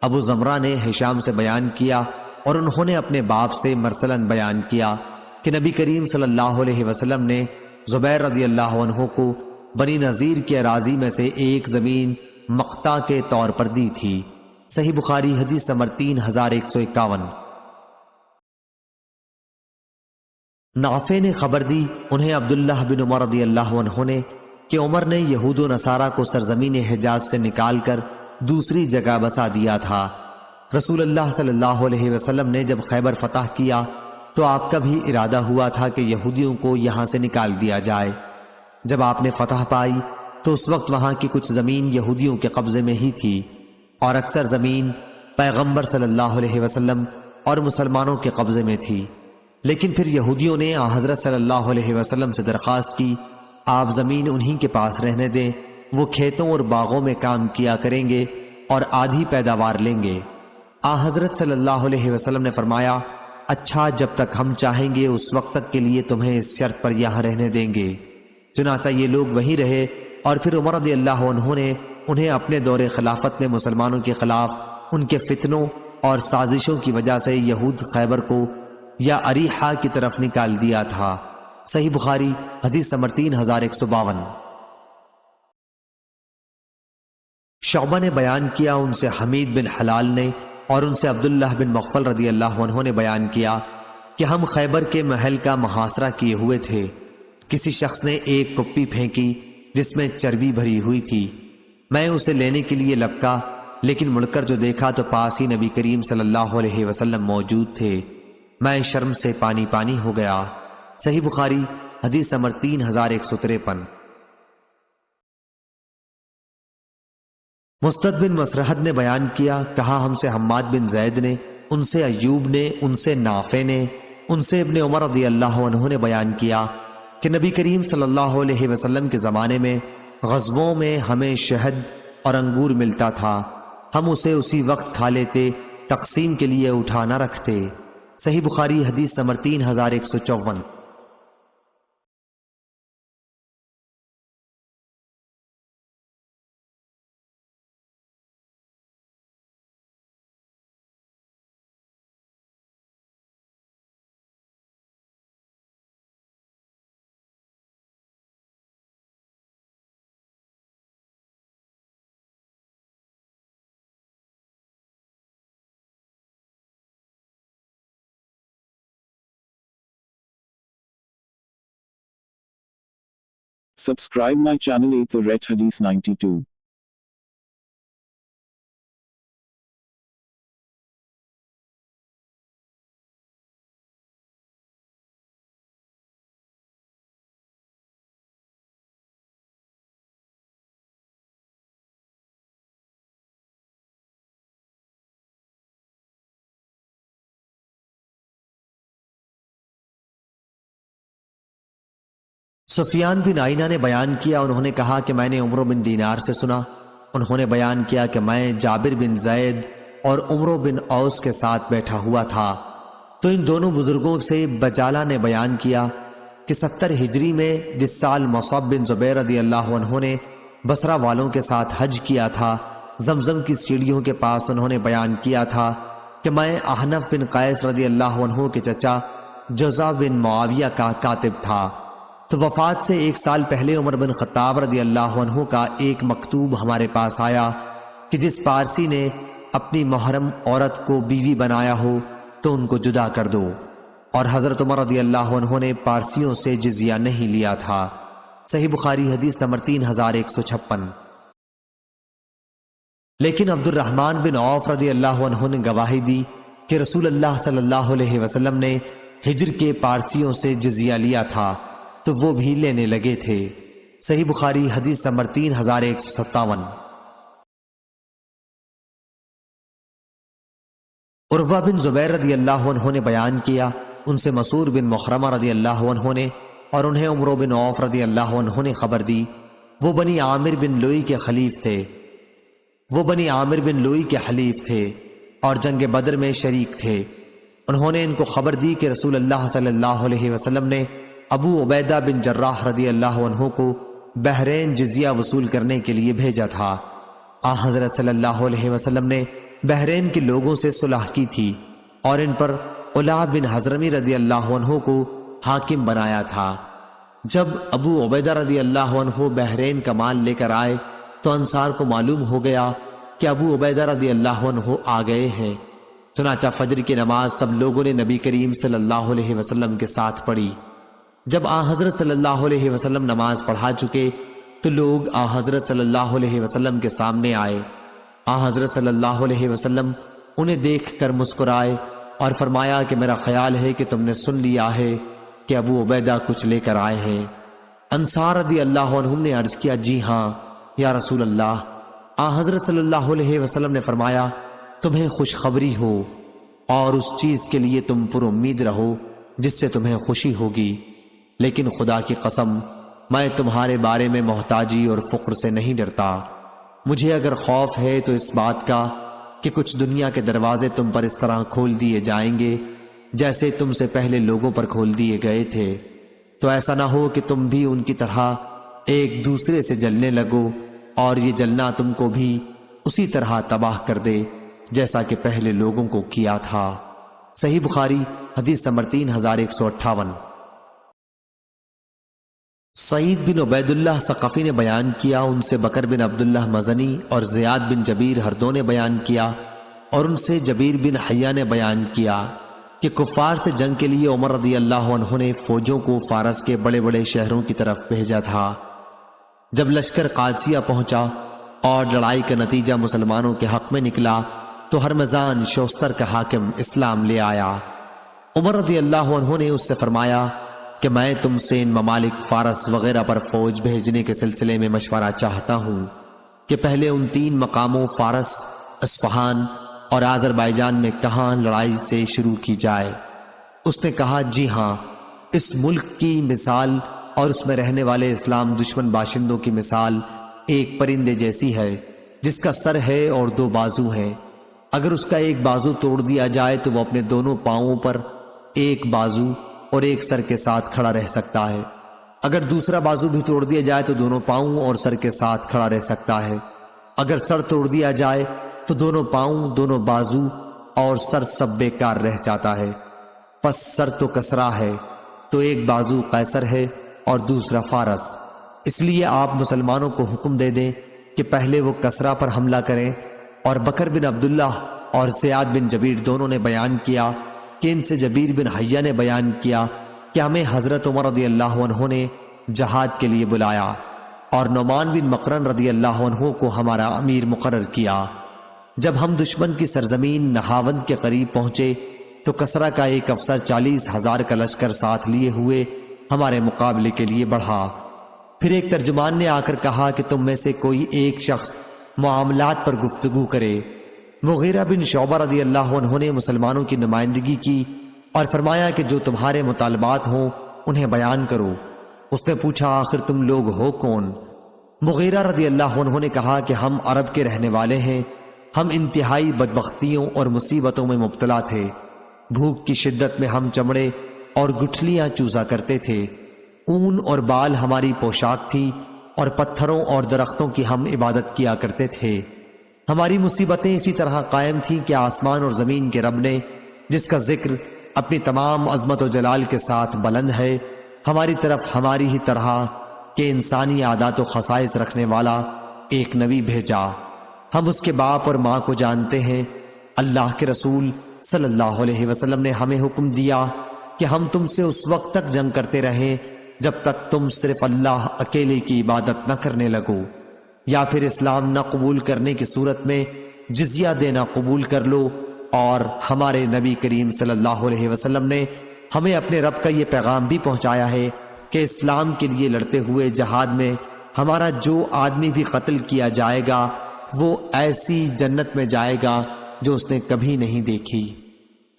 ابو زمرہ نے ہشام سے بیان کیا اور انہوں نے اپنے باپ سے مرسلاً بیان کیا کہ نبی کریم صلی اللہ علیہ وسلم نے زبیر رضی اللہ عنہ کو بنی نذیر کی اراضی میں سے ایک زمین مقطع کے طور پر دی تھی۔ صحیح بخاری حدیث نمبر 3151۔ نافع نے خبر دی انہیں عبداللہ بن عمر رضی اللہ عنہ نے کہ عمر نے یہود و نصارہ کو سرزمین حجاز سے نکال کر دوسری جگہ بسا دیا تھا۔ رسول اللہ صلی اللہ علیہ وسلم نے جب خیبر فتح کیا تو آپ کا بھی ارادہ ہوا تھا کہ یہودیوں کو یہاں سے نکال دیا جائے۔ جب آپ نے فتح پائی تو اس وقت وہاں کی کچھ زمین یہودیوں کے قبضے میں ہی تھی اور اکثر زمین پیغمبر صلی اللہ علیہ وسلم اور مسلمانوں کے قبضے میں تھی۔ لیکن پھر یہودیوں نے حضرت صلی اللہ علیہ وسلم سے درخواست کی، آپ زمین انہی کے پاس رہنے دیں، وہ کھیتوں اور باغوں میں کام کیا کریں گے اور آدھی پیداوار لیں گے۔ حضرت صلی اللہ علیہ وسلم نے فرمایا، اچھا، جب تک ہم چاہیں گے اس وقت تک کے لیے تمہیں اس شرط پر یہاں رہنے دیں گے۔ چنانچہ یہ لوگ وہیں رہے اور پھر عمر رضی اللہ عنہ نے انہیں اپنے دور خلافت میں مسلمانوں کے خلاف ان کے فتنوں اور سازشوں کی وجہ سے یہود خیبر کو یا اریحہ کی طرف نکال دیا تھا۔ صحیح بخاری حدیث نمبر 3152۔ شعبہ نے بیان کیا ان سے حمید بن حلال نے اور ان سے عبداللہ بن مغفل رضی اللہ عنہ نے بیان کیا کہ ہم خیبر کے محل کا محاصرہ کیے ہوئے تھے۔ کسی شخص نے ایک کپی پھینکی جس میں چربی بھری ہوئی تھی۔ میں اسے لینے کے لیے لپکا، لیکن مڑ کر جو دیکھا تو پاس ہی نبی کریم صلی اللہ علیہ وسلم موجود تھے۔ میں شرم سے پانی پانی ہو گیا۔ صحیح بخاری حدیث نمبر 3153۔ مسدد بن مسرحد نے بیان کیا، کہا ہم سے حماد بن زید نے، ان سے ایوب نے، ان سے نافع نے، ان سے ابن عمر رضی اللہ عنہ نے بیان کیا کہ نبی کریم صلی اللہ علیہ وسلم کے زمانے میں غزووں میں ہمیں شہد اور انگور ملتا تھا، ہم اسے اسی وقت کھا لیتے، تقسیم کے لیے اٹھا نہ رکھتے۔ صحیح بخاری حدیث number 3154۔
Subscribe my channel 8 The Red Hadith 92.
سفیان بن آئینہ نے بیان کیا، انہوں نے کہا کہ میں نے عمرو بن دینار سے سنا، انہوں نے بیان کیا کہ میں جابر بن زید اور عمرو بن اوس کے ساتھ بیٹھا ہوا تھا، تو ان دونوں بزرگوں سے بجالہ نے بیان کیا کہ 70 ہجری میں جس سال مصعب بن زبیر رضی اللہ عنہ نے بصرہ والوں کے ساتھ حج کیا تھا، زمزم کی سیڑھیوں کے پاس انہوں نے بیان کیا تھا کہ میں احنف بن قیس رضی اللہ عنہ کے چچا جزع بن معاویہ کا کاتب تھا۔ تو وفات سے 1 سال پہلے عمر بن خطاب رضی اللہ عنہ کا ایک مکتوب ہمارے پاس آیا کہ جس پارسی نے اپنی محرم عورت کو بیوی بنایا ہو تو ان کو جدا کر دو، اور حضرت عمر رضی اللہ عنہ نے پارسیوں سے جزیہ نہیں لیا تھا۔ صحیح بخاری حدیث نمبر 3156۔ لیکن عبد الرحمن بن عوف رضی اللہ عنہ نے گواہی دی کہ رسول اللہ صلی اللہ علیہ وسلم نے ہجر کے پارسیوں سے جزیہ لیا تھا تو وہ بھی لینے لگے تھے۔ صحیح بخاری حدیث نمبر 3157۔ عروہ بن زبیر رضی اللہ عنہ نے بیان کیا، ان سے مسعور بن مخرمہ رضی اللہ عنہ نے اور انہیں عمرو بن عوف رضی اللہ عنہ نے خبر دی، وہ بنی عامر بن لوئی کے خلیف تھے۔ وہ بنی عامر بن لوئی کے حلیف تھے اور جنگ بدر میں شریک تھے۔ انہوں نے ان کو خبر دی کہ رسول اللہ صلی اللہ علیہ وسلم نے ابو عبیدہ بن جراح رضی اللہ عنہ کو بحرین جزیہ وصول کرنے کے لیے بھیجا تھا۔ حضرت صلی اللہ علیہ وسلم نے بحرین کے لوگوں سے صلح کی تھی اور ان پر علا بن حضرمی رضی اللہ عنہ کو حاکم بنایا تھا۔ جب ابو عبیدہ رضی اللہ عنہ بحرین کا مال لے کر آئے تو انصار کو معلوم ہو گیا کہ ابو عبیدہ رضی اللہ عنہ آ گئے ہیں۔ چنانچہ فجر کی نماز سب لوگوں نے نبی کریم صلی اللہ علیہ وسلم کے ساتھ پڑھی۔ جب حضرت صلی اللہ علیہ وسلم نماز پڑھا چکے تو لوگ حضرت صلی اللہ علیہ وسلم کے سامنے آئے۔ حضرت صلی اللہ علیہ وسلم انہیں دیکھ کر مسکرائے اور فرمایا کہ میرا خیال ہے کہ تم نے سن لیا ہے کہ ابو عبیدہ کچھ لے کر آئے ہیں۔ انصار رضی اللہ عنہم نے عرض کیا، جی ہاں یا رسول اللہ۔ حضرت صلی اللہ علیہ وسلم نے فرمایا، تمہیں خوشخبری ہو اور اس چیز کے لیے تم پر امید رہو جس سے تمہیں خوشی ہوگی، لیکن خدا کی قسم میں تمہارے بارے میں محتاجی اور فقر سے نہیں ڈرتا۔ مجھے اگر خوف ہے تو اس بات کا کہ کچھ دنیا کے دروازے تم پر اس طرح کھول دیے جائیں گے جیسے تم سے پہلے لوگوں پر کھول دیے گئے تھے، تو ایسا نہ ہو کہ تم بھی ان کی طرح ایک دوسرے سے جلنے لگو اور یہ جلنا تم کو بھی اسی طرح تباہ کر دے جیسا کہ پہلے لوگوں کو کیا تھا۔ صحیح بخاری حدیث نمبر 3158۔ سعید بن عبید اللہ ثقفی نے بیان کیا، ان سے بکر بن عبداللہ مزنی اور زیاد بن جبیر ہر دو نے بیان کیا، اور ان سے جبیر بن حیہ نے بیان کیا کہ کفار سے جنگ کے لیے عمر رضی اللہ عنہ نے فوجوں کو فارس کے بڑے بڑے شہروں کی طرف بھیجا تھا۔ جب لشکر قادسیہ پہنچا اور لڑائی کا نتیجہ مسلمانوں کے حق میں نکلا تو ہرمزان شوستر کا حاکم اسلام لے آیا۔ عمر رضی اللہ عنہ نے اس سے فرمایا کہ میں تم سے ان ممالک فارس وغیرہ پر فوج بھیجنے کے سلسلے میں مشورہ چاہتا ہوں کہ پہلے ان 3 مقاموں فارس، اصفہان اور آذربائیجان میں کہاں لڑائی سے شروع کی جائے۔ اس نے کہا، جی ہاں، اس ملک کی مثال اور اس میں رہنے والے اسلام دشمن باشندوں کی مثال ایک پرندے جیسی ہے جس کا سر ہے اور 2 بازو ہیں۔ اگر اس کا ایک بازو توڑ دیا جائے تو وہ اپنے دونوں پاؤں پر ایک بازو اور ایک سر کے ساتھ کھڑا رہ سکتا ہے، اگر دوسرا بازو بھی توڑ دیا جائے تو دونوں پاؤں اور سر کے ساتھ کھڑا رہ سکتا ہے، اگر سر توڑ دیا جائے تو دونوں پاؤں، دونوں بازو اور سر سب بیکار رہ جاتا ہے۔ پس سر تو کسرا ہے تو ایک بازو قیصر ہے اور دوسرا فارس، اس لیے آپ مسلمانوں کو حکم دے دیں کہ پہلے وہ کسرا پر حملہ کریں۔ اور بکر بن عبداللہ اور زیاد بن جبیر دونوں نے بیان کیا کہ ان سے جبیر بن حیہ نے بیان کیا کہ ہمیں حضرت عمر رضی اللہ عنہ نے جہاد کے لیے بلایا اور نعمان بن مقرن رضی اللہ عنہ کو ہمارا امیر مقرر کیا۔ جب ہم دشمن کی سرزمین نہاوند کے قریب پہنچے تو کسرا کا ایک افسر 40,000 کا لشکر ساتھ لیے ہوئے ہمارے مقابلے کے لیے بڑھا۔ پھر ایک ترجمان نے آ کر کہا کہ تم میں سے کوئی ایک شخص معاملات پر گفتگو کرے۔ مغیرہ بن شعبہ رضی اللہ عنہ نے مسلمانوں کی نمائندگی کی اور فرمایا کہ جو تمہارے مطالبات ہوں انہیں بیان کرو۔ اس نے پوچھا، آخر تم لوگ ہو کون؟ مغیرہ رضی اللہ عنہ نے کہا کہ ہم عرب کے رہنے والے ہیں، ہم انتہائی بدبختیوں اور مصیبتوں میں مبتلا تھے، بھوک کی شدت میں ہم چمڑے اور گٹھلیاں چوزا کرتے تھے، اون اور بال ہماری پوشاک تھی اور پتھروں اور درختوں کی ہم عبادت کیا کرتے تھے۔ ہماری مصیبتیں اسی طرح قائم تھیں کہ آسمان اور زمین کے رب نے، جس کا ذکر اپنی تمام عظمت و جلال کے ساتھ بلند ہے، ہماری طرف ہماری ہی طرح کہ انسانی عادات و خصائص رکھنے والا ایک نبی بھیجا۔ ہم اس کے باپ اور ماں کو جانتے ہیں۔ اللہ کے رسول صلی اللہ علیہ وسلم نے ہمیں حکم دیا کہ ہم تم سے اس وقت تک جنگ کرتے رہیں جب تک تم صرف اللہ اکیلے کی عبادت نہ کرنے لگو، یا پھر اسلام نہ قبول کرنے کی صورت میں جزیہ دینا قبول کر لو۔ اور ہمارے نبی کریم صلی اللہ علیہ وسلم نے ہمیں اپنے رب کا یہ پیغام بھی پہنچایا ہے کہ اسلام کے لیے لڑتے ہوئے جہاد میں ہمارا جو آدمی بھی قتل کیا جائے گا وہ ایسی جنت میں جائے گا جو اس نے کبھی نہیں دیکھی،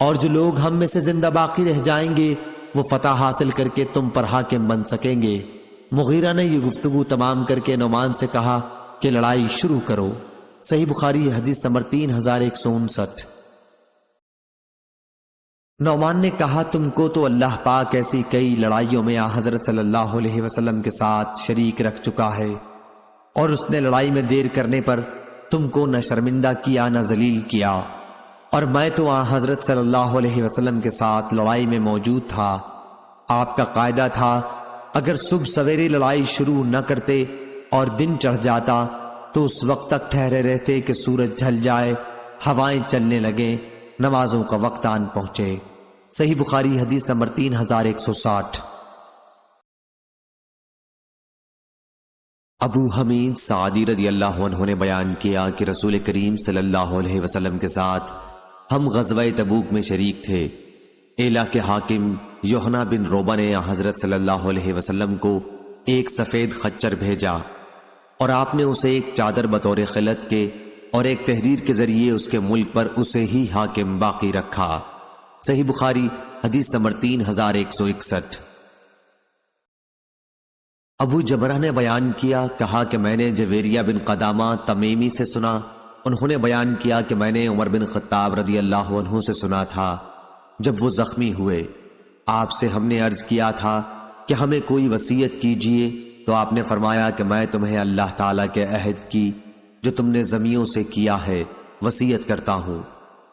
اور جو لوگ ہم میں سے زندہ باقی رہ جائیں گے وہ فتح حاصل کر کے تم پر حاکم بن سکیں گے۔ مغیرہ نے یہ گفتگو تمام کر کے نعمان سے کہا کہ لڑائی شروع کرو۔ صحیح بخاری حدیث نمبر 3159۔ نعمان نے کہا تم کو تو اللہ پاک ایسی کئی لڑائیوں میں حضرت صلی اللہ علیہ وسلم کے ساتھ شریک رکھ چکا ہے، اور اس نے لڑائی میں دیر کرنے پر تم کو نہ شرمندہ کیا نہ ذلیل کیا، اور میں تو حضرت صلی اللہ علیہ وسلم کے ساتھ لڑائی میں موجود تھا۔ آپ کا قاعدہ تھا اگر صبح سویرے لڑائی شروع نہ کرتے اور دن چڑھ جاتا تو اس وقت تک ٹھہرے رہتے کہ سورج ڈھل جائے، ہوائیں چلنے لگیں، نمازوں کا وقت آن پہنچے۔ صحیح بخاری حدیث نمبر 3160۔ ابو حمید سعدی رضی اللہ عنہ نے بیان کیا کہ رسول کریم صلی اللہ علیہ وسلم کے ساتھ ہم غزوہ تبوک میں شریک تھے۔ ایلا کے حاکم یوحنا بن روبہ نے حضرت صلی اللہ علیہ وسلم کو ایک سفید خچر بھیجا، اور آپ نے اسے ایک چادر بطور خلعت کے اور ایک تحریر کے ذریعے اس کے ملک پر اسے ہی حاکم باقی رکھا۔ صحیح بخاری حدیث نمبر 3161۔ ابو جمرہ نے بیان کیا، کہا کہ میں نے جویریہ بن قدامہ تمیمی سے سنا، انہوں نے بیان کیا کہ میں نے عمر بن خطاب رضی اللہ عنہ سے سنا تھا جب وہ زخمی ہوئے، آپ سے ہم نے عرض کیا تھا کہ ہمیں کوئی وصیت کیجئے، تو آپ نے فرمایا کہ میں تمہیں اللہ تعالیٰ کے عہد کی جو تم نے زمیوں سے کیا ہے وصیت کرتا ہوں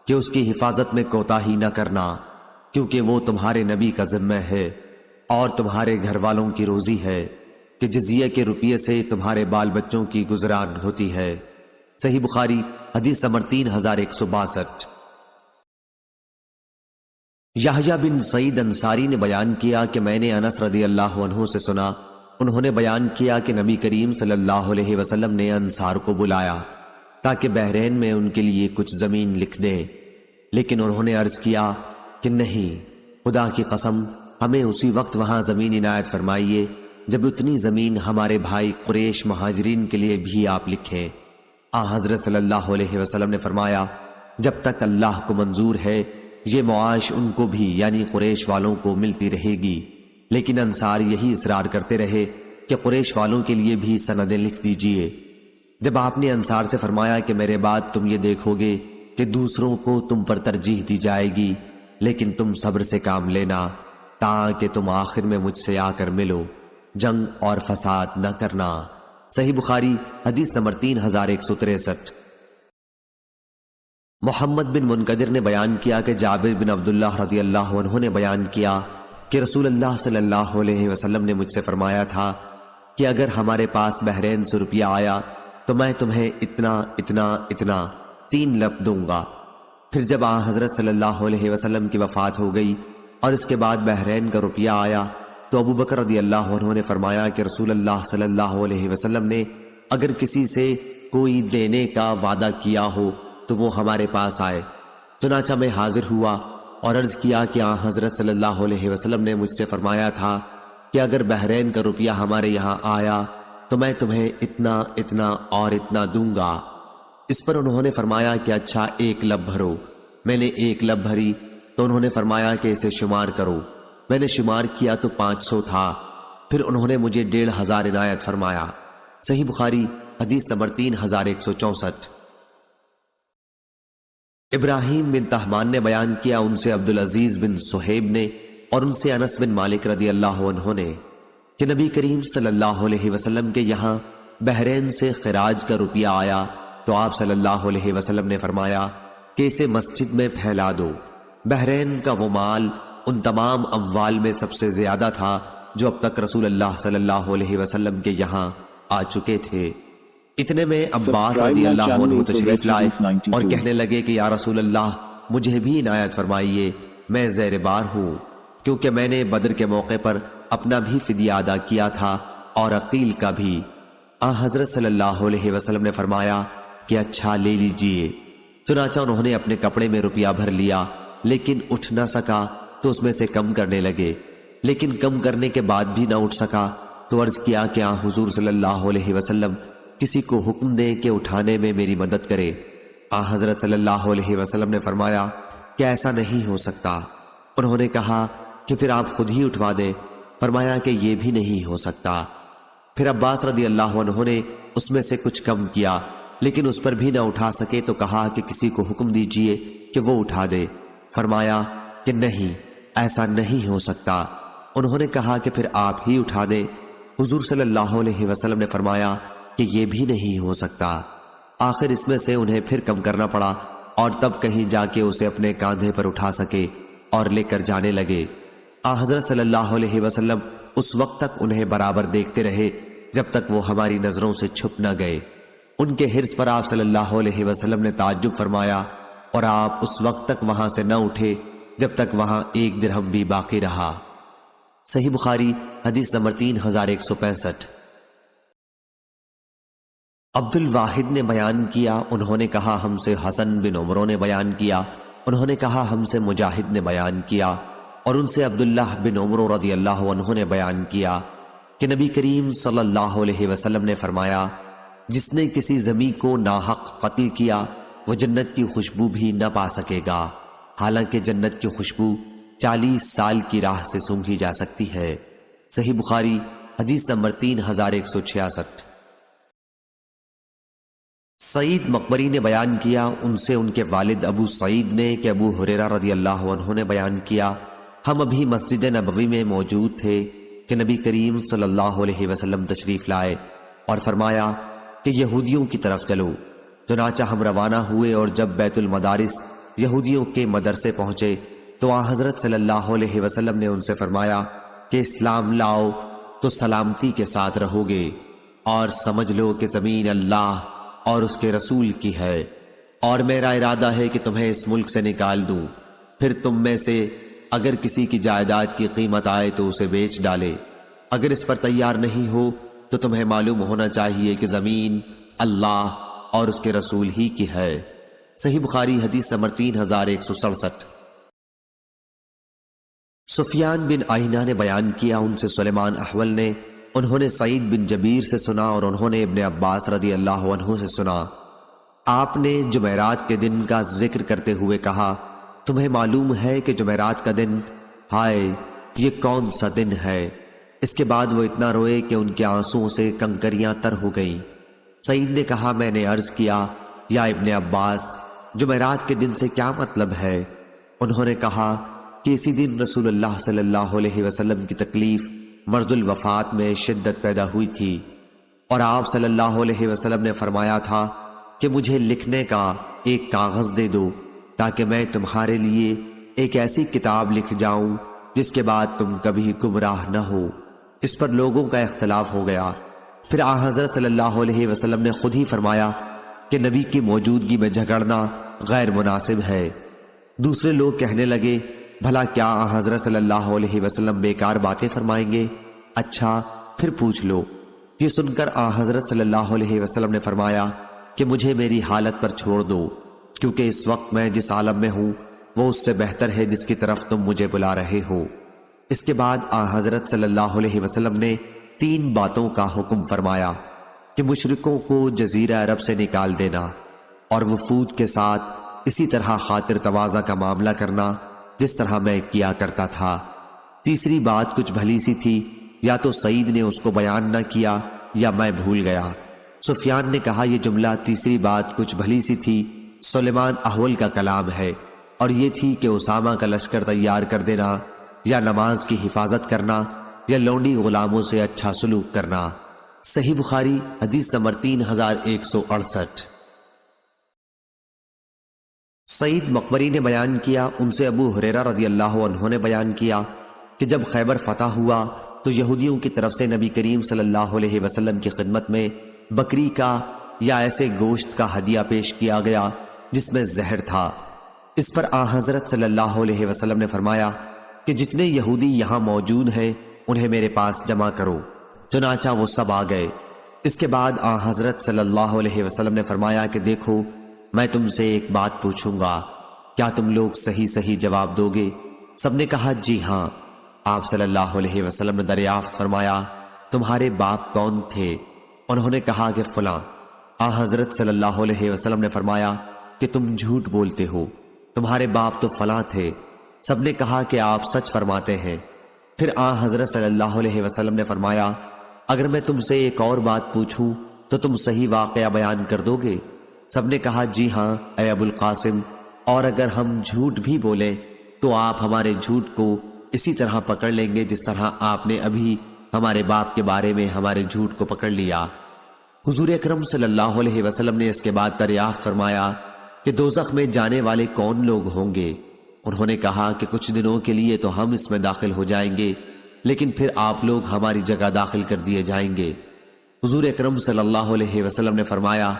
کہ اس کی حفاظت میں کوتاہی نہ کرنا، کیونکہ وہ تمہارے نبی کا ذمہ ہے اور تمہارے گھر والوں کی روزی ہے کہ جزیہ کے روپیے سے تمہارے بال بچوں کی گزران ہوتی ہے۔ صحیح بخاری حدیث نمبر 3162۔ یحییٰ بن سعید انصاری نے بیان کیا کہ میں نے انس رضی اللہ عنہ سے سنا، انہوں نے بیان کیا کہ نبی کریم صلی اللہ علیہ وسلم نے انصار کو بلایا تاکہ بحرین میں ان کے لیے کچھ زمین لکھ دیں، لیکن انہوں نے عرض کیا کہ نہیں، خدا کی قسم ہمیں اسی وقت وہاں زمین عنایت فرمائیے جب اتنی زمین ہمارے بھائی قریش مہاجرین کے لیے بھی آپ لکھیں۔ حضرت صلی اللہ علیہ وسلم نے فرمایا جب تک اللہ کو منظور ہے یہ معاش ان کو بھی یعنی قریش والوں کو ملتی رہے گی، لیکن انصار یہی اصرار کرتے رہے کہ قریش والوں کے لیے بھی سندیں لکھ دیجئے۔ جب آپ نے انصار سے فرمایا کہ میرے بعد تم یہ دیکھو گے کہ دوسروں کو تم پر ترجیح دی جائے گی، لیکن تم صبر سے کام لینا تاکہ تم آخر میں مجھ سے آ کر ملو، جنگ اور فساد نہ کرنا۔ صحیح بخاری حدیث نمبر 3163۔ محمد بن منقدر نے بیان کیا کہ جابر بن عبداللہ رضی اللہ عنہ نے بیان کیا کہ رسول اللہ صلی اللہ علیہ وسلم نے مجھ سے فرمایا تھا کہ اگر ہمارے پاس بحرین سے روپیہ آیا تو میں تمہیں اتنا اتنا اتنا 3 لب دوں گا۔ پھر جب حضرت صلی اللہ علیہ وسلم کی وفات ہو گئی اور اس کے بعد بحرین کا روپیہ آیا تو ابو بکر رضی اللہ عنہ نے فرمایا کہ رسول اللہ صلی اللہ علیہ وسلم نے اگر کسی سے کوئی دینے کا وعدہ کیا ہو تو وہ ہمارے پاس آئے۔ چنانچہ میں حاضر ہوا اور عرض کیا کہ حضرت صلی اللہ علیہ وسلم نے مجھ سے فرمایا تھا کہ اگر بحرین کا روپیہ ہمارے یہاں آیا تو میں تمہیں اتنا اتنا اور اتنا دوں گا۔ اس پر انہوں نے فرمایا کہ اچھا 1 لب بھرو۔ میں نے 1 لب بھری تو انہوں نے فرمایا کہ اسے شمار کرو۔ میں نے شمار کیا تو 500 تھا۔ پھر انہوں نے مجھے 1500 عنایت فرمایا۔ صحیح بخاری حدیث نمبر 3164۔ ابراہیم بن طہمان نے بیان کیا، ان سے عبدالعزیز بن صہیب نے اور ان سے انس بن مالک رضی اللہ عنہ نے کہ نبی کریم صلی اللہ علیہ وسلم کے یہاں بحرین سے خراج کا روپیہ آیا تو آپ صلی اللہ علیہ وسلم نے فرمایا کہ اسے مسجد میں پھیلا دو۔ بحرین کا وہ مال ان تمام اموال میں سب سے زیادہ تھا جو اب تک رسول اللہ صلی اللہ علیہ وسلم کے یہاں آ چکے تھے۔ اتنے میں عباس رضی اللہ عنہ تشریف لائے اور کہنے لگے کہ یا رسول اللہ مجھے بھی عنایت فرمائیے، میں زیر بار ہوں، کیونکہ میں نے بدر کے موقع پر اپنا بھی فدیہ ادا کیا تھا اور عقیل کا بھی۔ حضرت صلی اللہ علیہ وسلم نے فرمایا کہ اچھا لے لیجئے۔ چنانچہ انہوں نے اپنے کپڑے میں روپیہ بھر لیا، لیکن اٹھ نہ سکا تو اس میں سے کم کرنے لگے، لیکن کم کرنے کے بعد بھی نہ اٹھ سکا تو عرض کیا کہ حضور صلی اللہ علیہ وسلم کسی کو حکم دے کہ اٹھانے میں میری مدد کرے۔ حضرت صلی اللہ علیہ وسلم نے فرمایا کہ ایسا نہیں ہو سکتا۔ انہوں نے کہا کہ پھر آپ خود ہی اٹھوا دیں۔ فرمایا کہ یہ بھی نہیں ہو سکتا۔ پھر عباس رضی اللہ عنہ نے اس میں سے کچھ کم کیا لیکن اس پر بھی نہ اٹھا سکے تو کہا کہ کسی کو حکم دیجئے کہ وہ اٹھا دے۔ فرمایا کہ نہیں، ایسا نہیں ہو سکتا۔ انہوں نے کہا کہ پھر آپ ہی اٹھا دیں۔ حضور صلی اللہ علیہ وسلم نے فرمایا کہ یہ بھی نہیں ہو سکتا۔ آخر اس میں سے انہیں پھر کم کرنا پڑا اور تب کہیں جا کے اسے اپنے کاندھے پر اٹھا سکے اور لے کر جانے لگے۔ حضرت صلی اللہ علیہ وسلم اس وقت تک انہیں برابر دیکھتے رہے جب تک وہ ہماری نظروں سے چھپ نہ گئے۔ ان کے حرص پر آپ صلی اللہ علیہ وسلم نے تعجب فرمایا اور آپ اس وقت تک وہاں سے نہ اٹھے جب تک وہاں 1 درہم بھی باقی رہا۔ صحیح بخاری حدیث نمبر 3165۔ عبد الواحد نے بیان کیا، انہوں نے کہا ہم سے حسن بن عمرو نے بیان کیا، انہوں نے کہا ہم سے مجاہد نے بیان کیا، اور ان سے عبداللہ بن عمرو رضی اللہ عنہ نے بیان کیا کہ نبی کریم صلی اللہ علیہ وسلم نے فرمایا، جس نے کسی زمین کو ناحق قتل کیا وہ جنت کی خوشبو بھی نہ پا سکے گا، حالانکہ جنت کی خوشبو 40 سال کی راہ سے سونگھی جا سکتی ہے۔ صحیح بخاری حدیث نمبر 3166۔ سعید مقبری نے بیان کیا، ان سے ان کے والد ابو سعید نے کہ ابو ہریرہ رضی اللہ عنہ نے بیان کیا، ہم ابھی مسجد نبوی میں موجود تھے کہ نبی کریم صلی اللہ علیہ وسلم تشریف لائے اور فرمایا کہ یہودیوں کی طرف چلو۔ چنانچہ ہم روانہ ہوئے اور جب بیت المدارس یہودیوں کے مدرسے پہنچے تو حضرت صلی اللہ علیہ وسلم نے ان سے فرمایا کہ اسلام لاؤ تو سلامتی کے ساتھ رہو گے، اور سمجھ لو کہ زمین اللہ اور اس کے رسول کی ہے، اور میرا ارادہ ہے کہ تمہیں اس ملک سے نکال دوں، پھر تم میں سے اگر کسی کی جائیداد کی قیمت آئے تو اسے بیچ ڈالے، اگر اس پر تیار نہیں ہو تو تمہیں معلوم ہونا چاہیے کہ زمین اللہ اور اس کے رسول ہی کی ہے۔ صحیح بخاری حدیث نمبر 3167۔ سفیان بن عیینہ نے بیان کیا، ان سے سلیمان احول نے، انہوں نے سعید بن جبیر سے سنا اور انہوں نے ابن عباس رضی اللہ عنہ سے سنا، آپ نے جمعرات کے دن کا ذکر کرتے ہوئے کہا، تمہیں معلوم ہے کہ جمعرات کا دن، ہائے یہ کون سا دن ہے؟ اس کے بعد وہ اتنا روئے کہ ان کے آنسوؤں سے کنکریاں تر ہو گئیں۔ سعید نے کہا، میں نے عرض کیا، یا ابن عباس، جمعرات کے دن سے کیا مطلب ہے؟ انہوں نے کہا کہ اسی دن رسول اللہ صلی اللہ علیہ وسلم کی تکلیف مرض الوفات میں شدت پیدا ہوئی تھی، اور آپ صلی اللہ علیہ وسلم نے فرمایا تھا کہ مجھے لکھنے کا ایک کاغذ دے دو تاکہ میں تمہارے لیے ایک ایسی کتاب لکھ جاؤں جس کے بعد تم کبھی گمراہ نہ ہو۔ اس پر لوگوں کا اختلاف ہو گیا۔ پھر حضرت صلی اللہ علیہ وسلم نے خود ہی فرمایا کہ نبی کی موجودگی میں جھگڑنا غیر مناسب ہے۔ دوسرے لوگ کہنے لگے، بھلا کیا حضرت صلی اللہ علیہ وسلم بیکار باتیں فرمائیں گے؟ اچھا پھر پوچھ لو۔ یہ سن کر حضرت صلی اللہ علیہ وسلم نے فرمایا کہ مجھے میری حالت پر چھوڑ دو، کیونکہ اس وقت میں جس عالم میں ہوں وہ اس سے بہتر ہے جس کی طرف تم مجھے بلا رہے ہو۔ اس کے بعد حضرت صلی اللہ علیہ وسلم نے 3 باتوں کا حکم فرمایا کہ مشرکوں کو جزیرہ عرب سے نکال دینا، اور وفود کے ساتھ اسی طرح خاطر تواضع کا معاملہ کرنا جس طرح میں کیا کرتا تھا۔ تیسری بات کچھ بھلی سی تھی، یا تو سعید نے اس کو بیان نہ کیا یا میں بھول گیا۔ سفیان نے کہا، یہ جملہ تیسری بات کچھ بھلی سی تھی سلیمان احول کا کلام ہے، اور یہ تھی کہ اسامہ کا لشکر تیار کر دینا، یا نماز کی حفاظت کرنا، یا لونڈی غلاموں سے اچھا سلوک کرنا۔ صحیح بخاری حدیث نمبر 3168۔ سعید مقبری نے بیان کیا، ان سے ابو ہریرہ رضی اللہ عنہ نے بیان کیا کہ جب خیبر فتح ہوا تو یہودیوں کی طرف سے نبی کریم صلی اللہ علیہ وسلم کی خدمت میں بکری کا یا ایسے گوشت کا ہدیہ پیش کیا گیا جس میں زہر تھا۔ اس پر حضرت صلی اللہ علیہ وسلم نے فرمایا کہ جتنے یہودی یہاں موجود ہیں انہیں میرے پاس جمع کرو۔ چنانچہ وہ سب آ گئے۔ اس کے بعد حضرت صلی اللہ علیہ وسلم نے فرمایا کہ دیکھو، میں تم سے ایک بات پوچھوں گا، کیا تم لوگ صحیح صحیح جواب دو گے؟ سب نے کہا جی ہاں۔ آپ صلی اللہ علیہ وسلم نے دریافت فرمایا، تمہارے باپ کون تھے؟ انہوں نے کہا کہ فلاں۔ حضرت صلی اللہ علیہ وسلم نے فرمایا کہ تم جھوٹ بولتے ہو، تمہارے باپ تو فلاں تھے۔ سب نے کہا کہ آپ سچ فرماتے ہیں۔ پھر حضرت صلی اللہ علیہ وسلم نے فرمایا، اگر میں تم سے ایک اور بات پوچھوں تو تم صحیح واقعہ بیان کر دو گے؟ سب نے کہا جی ہاں اے ابو القاسم، اور اگر ہم جھوٹ بھی بولیں تو آپ ہمارے جھوٹ کو اسی طرح پکڑ لیں گے جس طرح آپ نے ابھی ہمارے باپ کے بارے میں ہمارے جھوٹ کو پکڑ لیا۔ حضور اکرم صلی اللہ علیہ وسلم نے اس کے بعد دریافت فرمایا کہ دوزخ میں جانے والے کون لوگ ہوں گے؟ انہوں نے کہا کہ کچھ دنوں کے لیے تو ہم اس میں داخل ہو جائیں گے، لیکن پھر آپ لوگ ہماری جگہ داخل کر دیے جائیں گے۔ حضور اکرم صلی اللہ علیہ وسلم نے فرمایا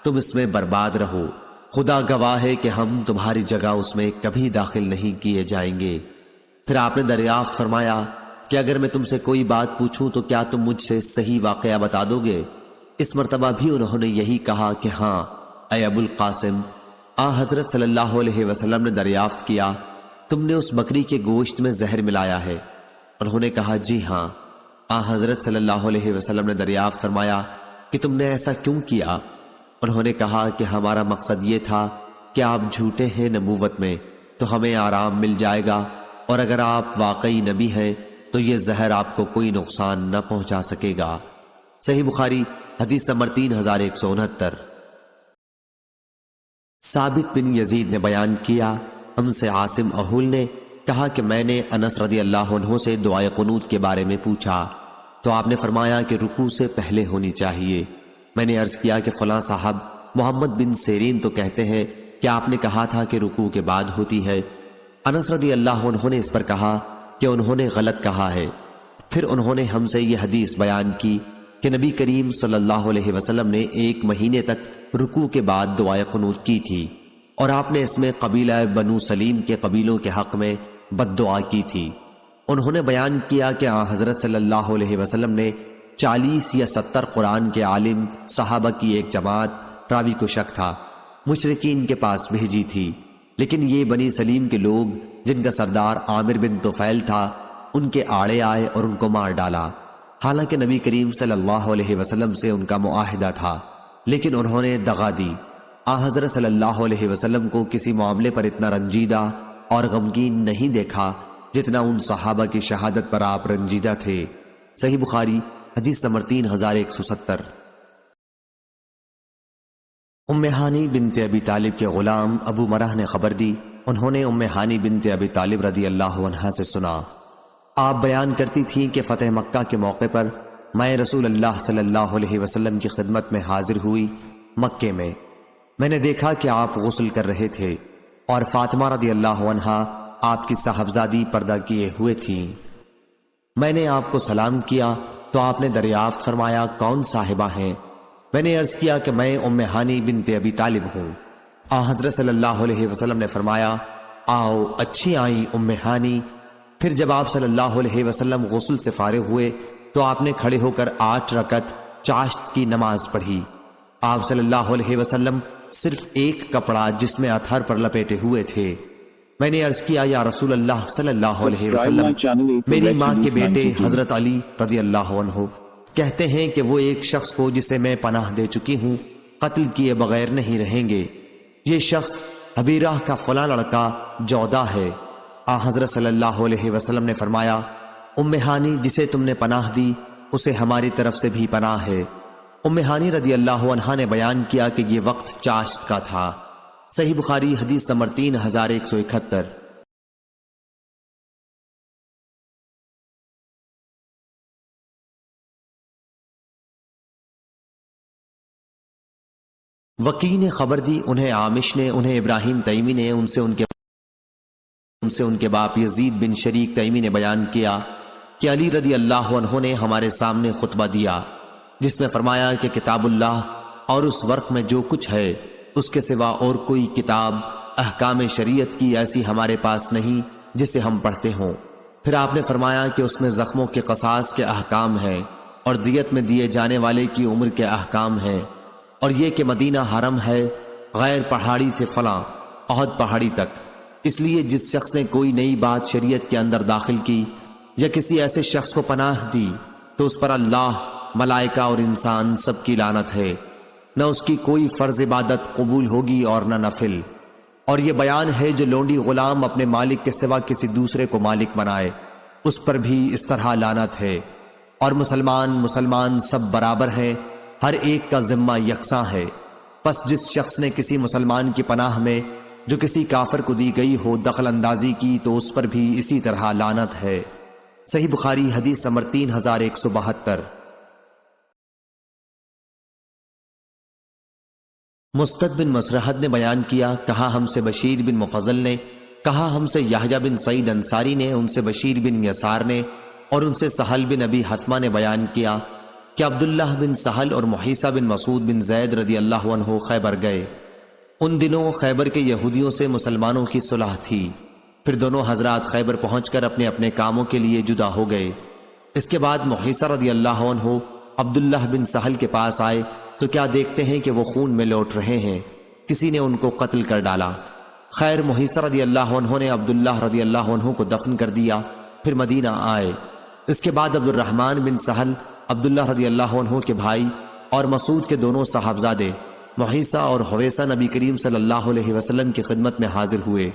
تم اس میں برباد رہو، خدا گواہ ہے کہ ہم تمہاری جگہ اس میں کبھی داخل نہیں کیے جائیں گے۔ پھر آپ نے دریافت فرمایا کہ اگر میں تم سے کوئی بات پوچھوں تو کیا تم مجھ سے صحیح واقعہ بتا دو گے؟ اس مرتبہ بھی انہوں نے یہی کہا کہ ہاں اے ابو القاسم۔ حضرت صلی اللہ علیہ وسلم نے دریافت کیا تم نے اس بکری کے گوشت میں زہر ملایا ہے؟ انہوں نے کہا جی ہاں۔ حضرت صلی اللہ علیہ وسلم نے دریافت فرمایا کہ تم نے ایسا کیوں کیا؟ انہوں نے کہا کہ ہمارا مقصد یہ تھا کہ آپ جھوٹے ہیں نبوت میں تو ہمیں آرام مل جائے گا، اور اگر آپ واقعی نبی ہیں تو یہ زہر آپ کو کوئی نقصان نہ پہنچا سکے گا۔ صحیح بخاری حدیث نمبر 3169۔ ثابت بن یزید نے بیان کیا ہم سے عاصم اہول نے کہا کہ میں نے انس رضی اللہ عنہ سے دعائے قنوت کے بارے میں پوچھا تو آپ نے فرمایا کہ رکوع سے پہلے ہونی چاہیے۔ میں نے عرض کیا کہ فلاں صاحب محمد بن سیرین تو کہتے ہیں کہ آپ نے کہا تھا کہ رکوع کے بعد ہوتی ہے۔ انس رضی اللہ عنہ نے اس پر کہا کہ انہوں نے غلط کہا ہے۔ پھر انہوں نے ہم سے یہ حدیث بیان کی کہ نبی کریم صلی اللہ علیہ وسلم نے 1 مہینے تک رکوع کے بعد دعائے قنوت کی تھی، اور آپ نے اس میں قبیلہ بنو سلیم کے قبیلوں کے حق میں بد دعا کی تھی۔ انہوں نے بیان کیا کہ حضرت صلی اللہ علیہ وسلم نے 40 یا 70 قرآن کے عالم صحابہ کی ایک جماعت، راوی کو شک تھا، مشرکین کے پاس بھیجی تھی، لیکن یہ بنی سلیم کے لوگ جن کا سردار عامر بن طفیل تھا ان کے آڑے آئے اور ان کو مار ڈالا، حالانکہ نبی کریم صلی اللہ علیہ وسلم سے ان کا معاہدہ تھا، لیکن انہوں نے دغا دی۔ حضرت صلی اللہ علیہ وسلم کو کسی معاملے پر اتنا رنجیدہ اور غمگین نہیں دیکھا جتنا ان صحابہ کی شہادت پر آپ رنجیدہ تھے۔ صحیح بخاری حدیث نمبر 3170۔ ام ہانی بنت ابی طالب کے غلام ابو مرہ نے خبر دی، انہوں نے ام ہانی بنت ابی طالب رضی اللہ عنہا سے سنا، آپ بیان کرتی تھیں کہ فتح مکہ کے موقع پر میں رسول اللہ صلی اللہ علیہ وسلم کی خدمت میں حاضر ہوئی مکے میں نے دیکھا کہ آپ غسل کر رہے تھے اور فاطمہ رضی اللہ عنہا آپ کی صاحبزادی پردہ کیے ہوئے تھیں۔ میں نے آپ کو سلام کیا تو آپ نے دریافت فرمایا کون صاحبہ ہیں؟ میں نے عرض کیا کہ میں ام ہانی بنت ابی طالب ہوں۔ حضرت صلی اللہ علیہ وسلم نے فرمایا آؤ، اچھی آئیں ام ہانی۔ پھر جب آپ صلی اللہ علیہ وسلم غسل سے فارغ ہوئے تو آپ نے کھڑے ہو کر 8 رکعت چاشت کی نماز پڑھی۔ آپ صلی اللہ علیہ وسلم صرف ایک کپڑا جس میں اتھر پر لپیٹے ہوئے تھے۔ میں نے عرض کیا یا رسول اللہ صلی اللہ علیہ وسلم، میری ماں کے بیٹے حضرت علی رضی اللہ عنہ کہتے ہیں کہ وہ ایک شخص کو جسے میں پناہ دے چکی ہوں قتل کیے بغیر نہیں رہیں گے۔ یہ شخص حبیرہ کا فلاں لڑکا جودہ ہے۔ حضرت صلی اللہ علیہ وسلم نے فرمایا ام ہانی جسے تم نے پناہ دی اسے ہماری طرف سے بھی پناہ ہے۔ ام ہانی رضی اللہ عنہا نے بیان کیا کہ یہ وقت چاشت کا تھا۔ صحیح بخاری حدیث نمبر 3171۔ وکی نے خبر دی، انہیں عامش نے، انہیں ابراہیم تیمی نے، ان سے ان کے باپ یزید بن شریک تیمی نے بیان کیا کہ علی رضی اللہ عنہ نے ہمارے سامنے خطبہ دیا جس میں فرمایا کہ کتاب اللہ اور اس ورق میں جو کچھ ہے اس کے سوا اور کوئی کتاب احکام شریعت کی ایسی ہمارے پاس نہیں جسے ہم پڑھتے ہوں۔ پھر آپ نے فرمایا کہ اس میں زخموں کے قصاص کے احکام ہیں اور دیت میں دیے جانے والے کی عمر کے احکام ہیں، اور یہ کہ مدینہ حرم ہے غیر پہاڑی سے فلاں احد پہاڑی تک، اس لیے جس شخص نے کوئی نئی بات شریعت کے اندر داخل کی یا کسی ایسے شخص کو پناہ دی تو اس پر اللہ، ملائکہ اور انسان سب کی لعنت ہے، نہ اس کی کوئی فرض عبادت قبول ہوگی اور نہ نفل۔ اور یہ بیان ہے جو لونڈی غلام اپنے مالک کے سوا کسی دوسرے کو مالک بنائے اس پر بھی اس طرح لعنت ہے، اور مسلمان سب برابر ہیں، ہر ایک کا ذمہ یکساں ہے۔ پس جس شخص نے کسی مسلمان کی پناہ میں جو کسی کافر کو دی گئی ہو دخل اندازی کی تو اس پر بھی اسی طرح لعنت ہے۔ صحیح بخاری حدیث نمبر 3172۔ مستد بن مسرحد نے بیان کیا، کہا ہم سے بشیر بن مفضل نے، کہا ہم سے یحییٰ بن سعید انصاری نے، ان سے بشیر بن یسار نے اور ان سے سہل بن ابی حتمہ نے بیان کیا کہ عبداللہ بن سہل اور محیصہ بن مسعود بن زید رضی اللہ عنہ خیبر گئے۔ ان دنوں خیبر کے یہودیوں سے مسلمانوں کی صلح تھی۔ پھر دونوں حضرات خیبر پہنچ کر اپنے اپنے کاموں کے لیے جدا ہو گئے۔ اس کے بعد محیصہ رضی اللہ عنہ عبداللہ بن سہل کے پاس آئے تو کیا دیکھتے ہیں کہ وہ خون میں لوٹ رہے ہیں، کسی نے ان کو قتل کر ڈالا۔ خیر محیصہ رضی اللہ عنہ نے عبداللہ رضی اللہ عنہ کو دفن کر دیا، پھر مدینہ آئے۔ اس کے بعد عبد الرحمن بن سہل عبداللہ رضی اللہ عنہ کے بھائی اور مسعود کے دونوں صاحبزادے محیصہ اور حویصہ نبی کریم صلی اللہ علیہ وسلم کی خدمت میں حاضر ہوئے۔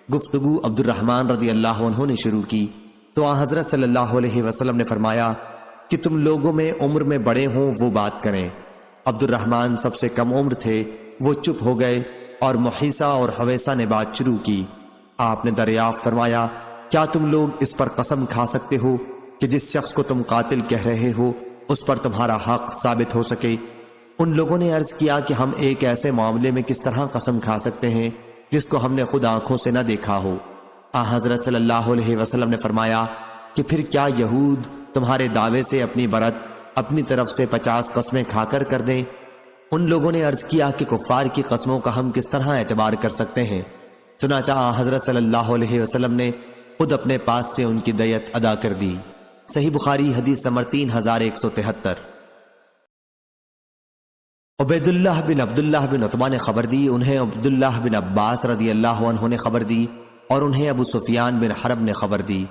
گفتگو عبد الرحمن رضی اللہ عنہ نے شروع کی تو آن حضرت صلی اللہ علیہ وسلم نے فرمایا کہ تم لوگوں میں عمر میں بڑے ہوں وہ بات کریں۔ عبد الرحمن سب سے کم عمر تھے، وہ چپ ہو گئے اور محیصہ اور حویصہ نے بات شروع کی۔ آپ نے دریافت فرمایا، کیا تم لوگ اس پر قسم کھا سکتے ہو کہ جس شخص کو تم قاتل کہہ رہے ہو اس پر تمہارا حق ثابت ہو سکے؟ ان لوگوں نے عرض کیا کہ ہم ایک ایسے معاملے میں کس طرح قسم کھا سکتے ہیں جس کو ہم نے خود آنکھوں سے نہ دیکھا ہو۔ حضرت صلی اللہ علیہ وسلم نے فرمایا کہ پھر کیا یہود تمہارے دعوے سے اپنی برت اپنی طرف سے 50 قسمیں کھا کر دیں؟ ان لوگوں نے عرض کیا کہ کفار کی قسموں کا ہم کس طرح اعتبار کر سکتے ہیں؟ چنانچہ حضرت صلی اللہ علیہ وسلم نے خود اپنے پاس سے ان کی دیت ادا کر دی۔ صحیح بخاری حدیث نمبر 3173۔ عبید اللہ بن عبداللہ بن عتبہ نے خبر دی، انہیں عبداللہ بن عباس رضی اللہ عنہ نے خبر دی اور انہیں ابو سفیان بن حرب نے خبر دی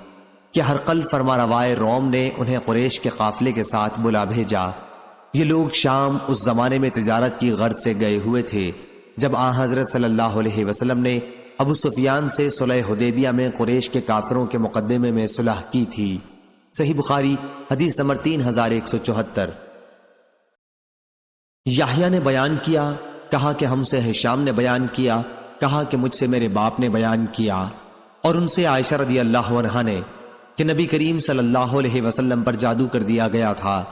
کہ ہرقل فرمانروائے روم نے انہیں قریش کے قافلے کے ساتھ بلا بھیجا۔ یہ لوگ شام اس زمانے میں تجارت کی غرض سے گئے ہوئے تھے جب آن حضرت صلی اللہ علیہ وسلم نے ابو سفیان سے صلح حدیبیہ میں قریش کے کافروں کے مقدمے میں صلح کی تھی۔ صحیح بخاری حدیث نمبر 3174۔ یحییٰ نے بیان کیا، کہا کہ ہم سے ہشام نے بیان کیا، کہا کہ مجھ سے میرے باپ نے بیان کیا، اور ان سے عائشہ رضی اللہ عنہا نے کہ نبی کریم صلی اللہ علیہ وسلم پر جادو کر دیا گیا تھا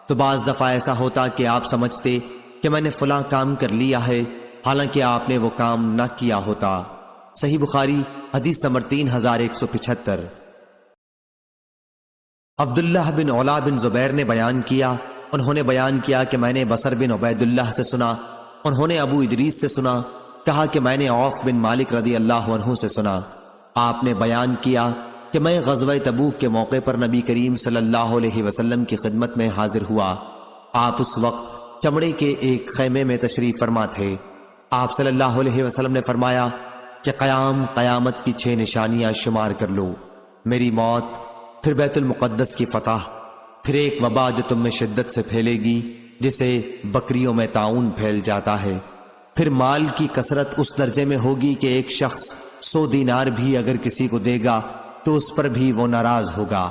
تو بعض دفعہ ایسا ہوتا کہ آپ سمجھتے کہ میں نے فلاں کام کر لیا ہے حالانکہ آپ نے وہ کام نہ کیا ہوتا۔ صحیح بخاری حدیث نمبر 3175۔ عبداللہ بن علا بن زبیر نے بیان کیا، انہوں نے بیان کیا کہ میں نے بصر بن عبید اللہ سے سنا، انہوں نے ابو ادریس سے سنا، کہا کہ میں نے عوف بن مالک رضی اللہ عنہ سے سنا، آپ نے بیان کیا کہ میں غزوہ تبوک کے موقع پر نبی کریم صلی اللہ علیہ وسلم کی خدمت میں حاضر ہوا۔ آپ اس وقت چمڑے کے ایک خیمے میں تشریف فرما تھے۔ آپ صلی اللہ علیہ وسلم نے فرمایا کہ قیامت کی 6 نشانیاں شمار کر لو، میری موت، پھر بیت المقدس کی فتح، پھر ایک وبا جو تم میں شدت سے پھیلے گی جسے بکریوں میں طاعون پھیل جاتا ہے، پھر مال کی کثرت اس درجے میں ہوگی کہ ایک شخص 100 دینار بھی اگر کسی کو دے گا تو اس پر بھی وہ ناراض ہوگا،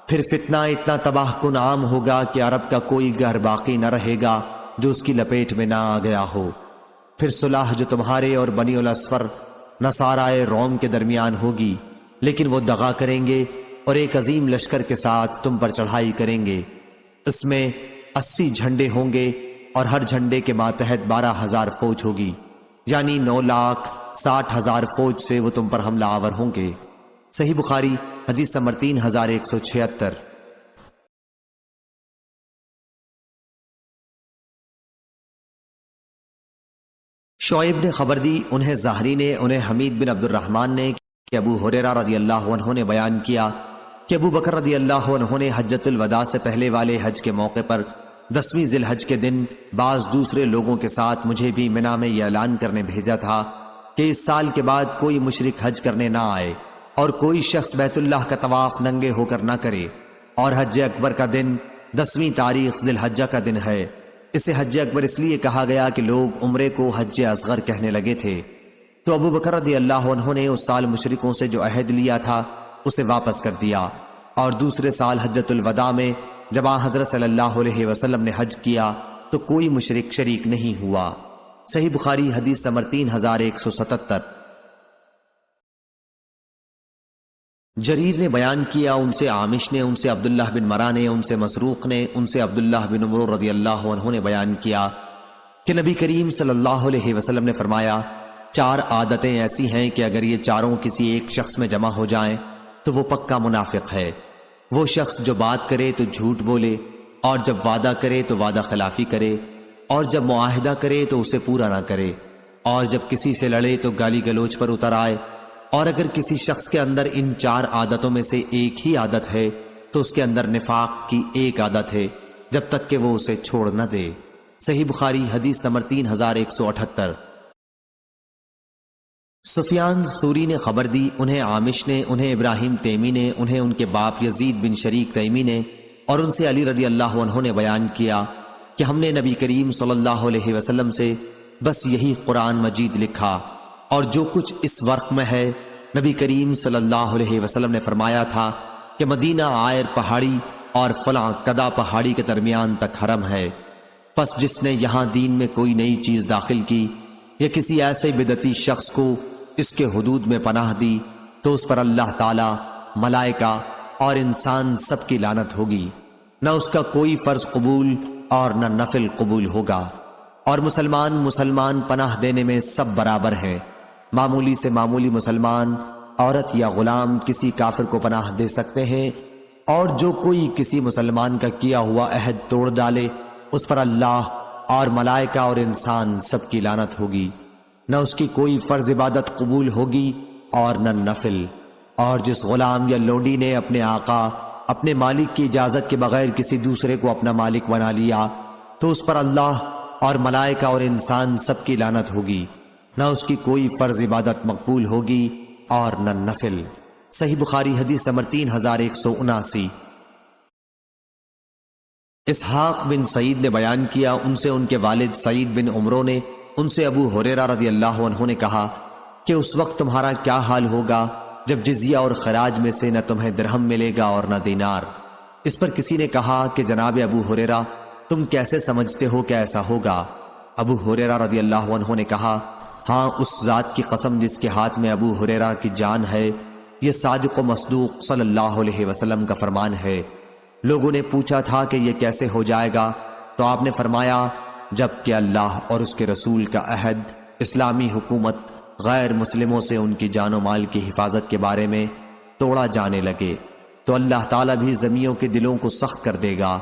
پھر فتنہ اتنا تباہ کن عام ہوگا کہ عرب کا کوئی گھر باقی نہ رہے گا جو اس کی لپیٹ میں نہ آ گیا ہو، پھر صلح جو تمہارے اور بنی الاصفر نصارائے روم کے درمیان ہوگی، لیکن وہ دغا کریں گے اور ایک عظیم لشکر کے ساتھ تم پر چڑھائی کریں گے، اس میں 80 جھنڈے ہوں گے اور ہر جھنڈے کے ماتحت 12,000 فوج ہوگی، یعنی 9,60,000 فوج سے وہ تم پر حملہ آور ہوں گے۔ صحیح بخاری حدیث نمبر 3176۔ شعیب نے خبر دی، انہیں زہری نے، انہیں حمید بن عبد الرحمن نے کہ ابو ہریرہ رضی اللہ عنہ نے بیان کیا کہ ابو بکر رضی اللہ عنہ نے حجۃ الوداع سے پہلے والے حج کے موقع پر 10ویں ذی الحج کے دن بعض دوسرے لوگوں کے ساتھ مجھے بھی منی میں یہ اعلان کرنے بھیجا تھا کہ اس سال کے بعد کوئی مشرک حج کرنے نہ آئے اور کوئی شخص بیت اللہ کا طواف ننگے ہو کر نہ کرے، اور حج اکبر کا دن 10ویں تاریخ ذی الحجہ کا دن ہے۔ اسے حج اکبر اس لیے کہا گیا کہ لوگ عمرے کو حج اصغر کہنے لگے تھے، تو ابو بکر رضی اللہ عنہ نے اس سال مشرکوں سے جو عہد لیا تھا اسے واپس کر دیا، اور دوسرے سال حجۃ الوداع میں جب حضرت صلی اللہ علیہ وسلم نے حج کیا تو کوئی مشرک شریک نہیں ہوا۔ صحیح بخاری حدیث نمبر 3177۔ جریر نے بیان کیا، ان سے عامش نے، ان سے عبداللہ بن مرہ نے، ان سے مسروق نے، ان سے عبداللہ بن عمر رضی اللہ عنہ نے بیان کیا کہ نبی کریم صلی اللہ علیہ وسلم نے فرمایا، 4 عادتیں ایسی ہیں کہ اگر یہ چاروں کسی ایک شخص میں جمع ہو جائیں تو وہ پکا منافق ہے۔ وہ شخص جو بات کرے تو جھوٹ بولے، اور جب وعدہ کرے تو وعدہ خلافی کرے، اور جب معاہدہ کرے تو اسے پورا نہ کرے، اور جب کسی سے لڑے تو گالی گلوچ پر اتر آئے۔ اور اگر کسی شخص کے اندر ان 4 عادتوں میں سے ایک ہی عادت ہے تو اس کے اندر نفاق کی ایک عادت ہے، جب تک کہ وہ اسے چھوڑ نہ دے۔ صحیح بخاری حدیث نمبر 3178۔ سفیان ثوری نے خبر دی، انہیں عامش نے، انہیں ابراہیم تیمی نے، انہیں ان کے باپ یزید بن شریک تیمی نے، اور ان سے علی رضی اللہ عنہ نے بیان کیا کہ ہم نے نبی کریم صلی اللہ علیہ وسلم سے بس یہی قرآن مجید لکھا، اور جو کچھ اس ورق میں ہے نبی کریم صلی اللہ علیہ وسلم نے فرمایا تھا کہ مدینہ عائر پہاڑی اور فلاں کدا پہاڑی کے درمیان تک حرم ہے، پس جس نے یہاں دین میں کوئی نئی چیز داخل کی یا کسی ایسے بدعتی شخص کو اس کے حدود میں پناہ دی تو اس پر اللہ تعالی، ملائکہ اور انسان سب کی لعنت ہوگی، نہ اس کا کوئی فرض قبول اور نہ نفل قبول ہوگا۔ اور مسلمان پناہ دینے میں سب برابر ہیں۔ معمولی سے معمولی مسلمان، عورت یا غلام کسی کافر کو پناہ دے سکتے ہیں، اور جو کوئی کسی مسلمان کا کیا ہوا عہد توڑ ڈالے اس پر اللہ اور ملائکہ اور انسان سب کی لعنت ہوگی، نہ اس کی کوئی فرض عبادت قبول ہوگی اور نہ نفل۔ اور جس غلام یا لونڈی نے اپنے آقا، اپنے مالک کی اجازت کے بغیر کسی دوسرے کو اپنا مالک بنا لیا تو اس پر اللہ اور ملائکہ اور انسان سب کی لعنت ہوگی، نہ اس کی کوئی فرض عبادت مقبول ہوگی اور نہ نفل۔ صحیح بخاری حدیث نمبر 3179۔ اسحاق بن سعید نے بیان کیا، ان سے ان کے والد سعید بن عمرو نے، ان سے ابو ہریرہ رضی اللہ عنہ نے کہا کہ اس وقت تمہارا کیا حال ہوگا جب جزیہ اور خراج میں سے نہ تمہیں درہم ملے گا اور نہ دینار۔ اس پر کسی نے کہا کہ جناب ابو ہریرہ، تم کیسے سمجھتے ہو کہ ایسا ہوگا؟ ابو ہریرہ رضی اللہ عنہ نے کہا، ہاں اس ذات کی قسم جس کے ہاتھ میں ابو ہریرہ کی جان ہے، یہ صادق و مصدوق صلی اللہ علیہ وسلم کا فرمان ہے۔ لوگوں نے پوچھا تھا کہ یہ کیسے ہو جائے گا، تو آپ نے فرمایا، جب کہ اللہ اور اس کے رسول کا عہد، اسلامی حکومت غیر مسلموں سے ان کی جان و مال کی حفاظت کے بارے میں توڑا جانے لگے تو اللہ تعالیٰ بھی زمیوں کے دلوں کو سخت کر دے گا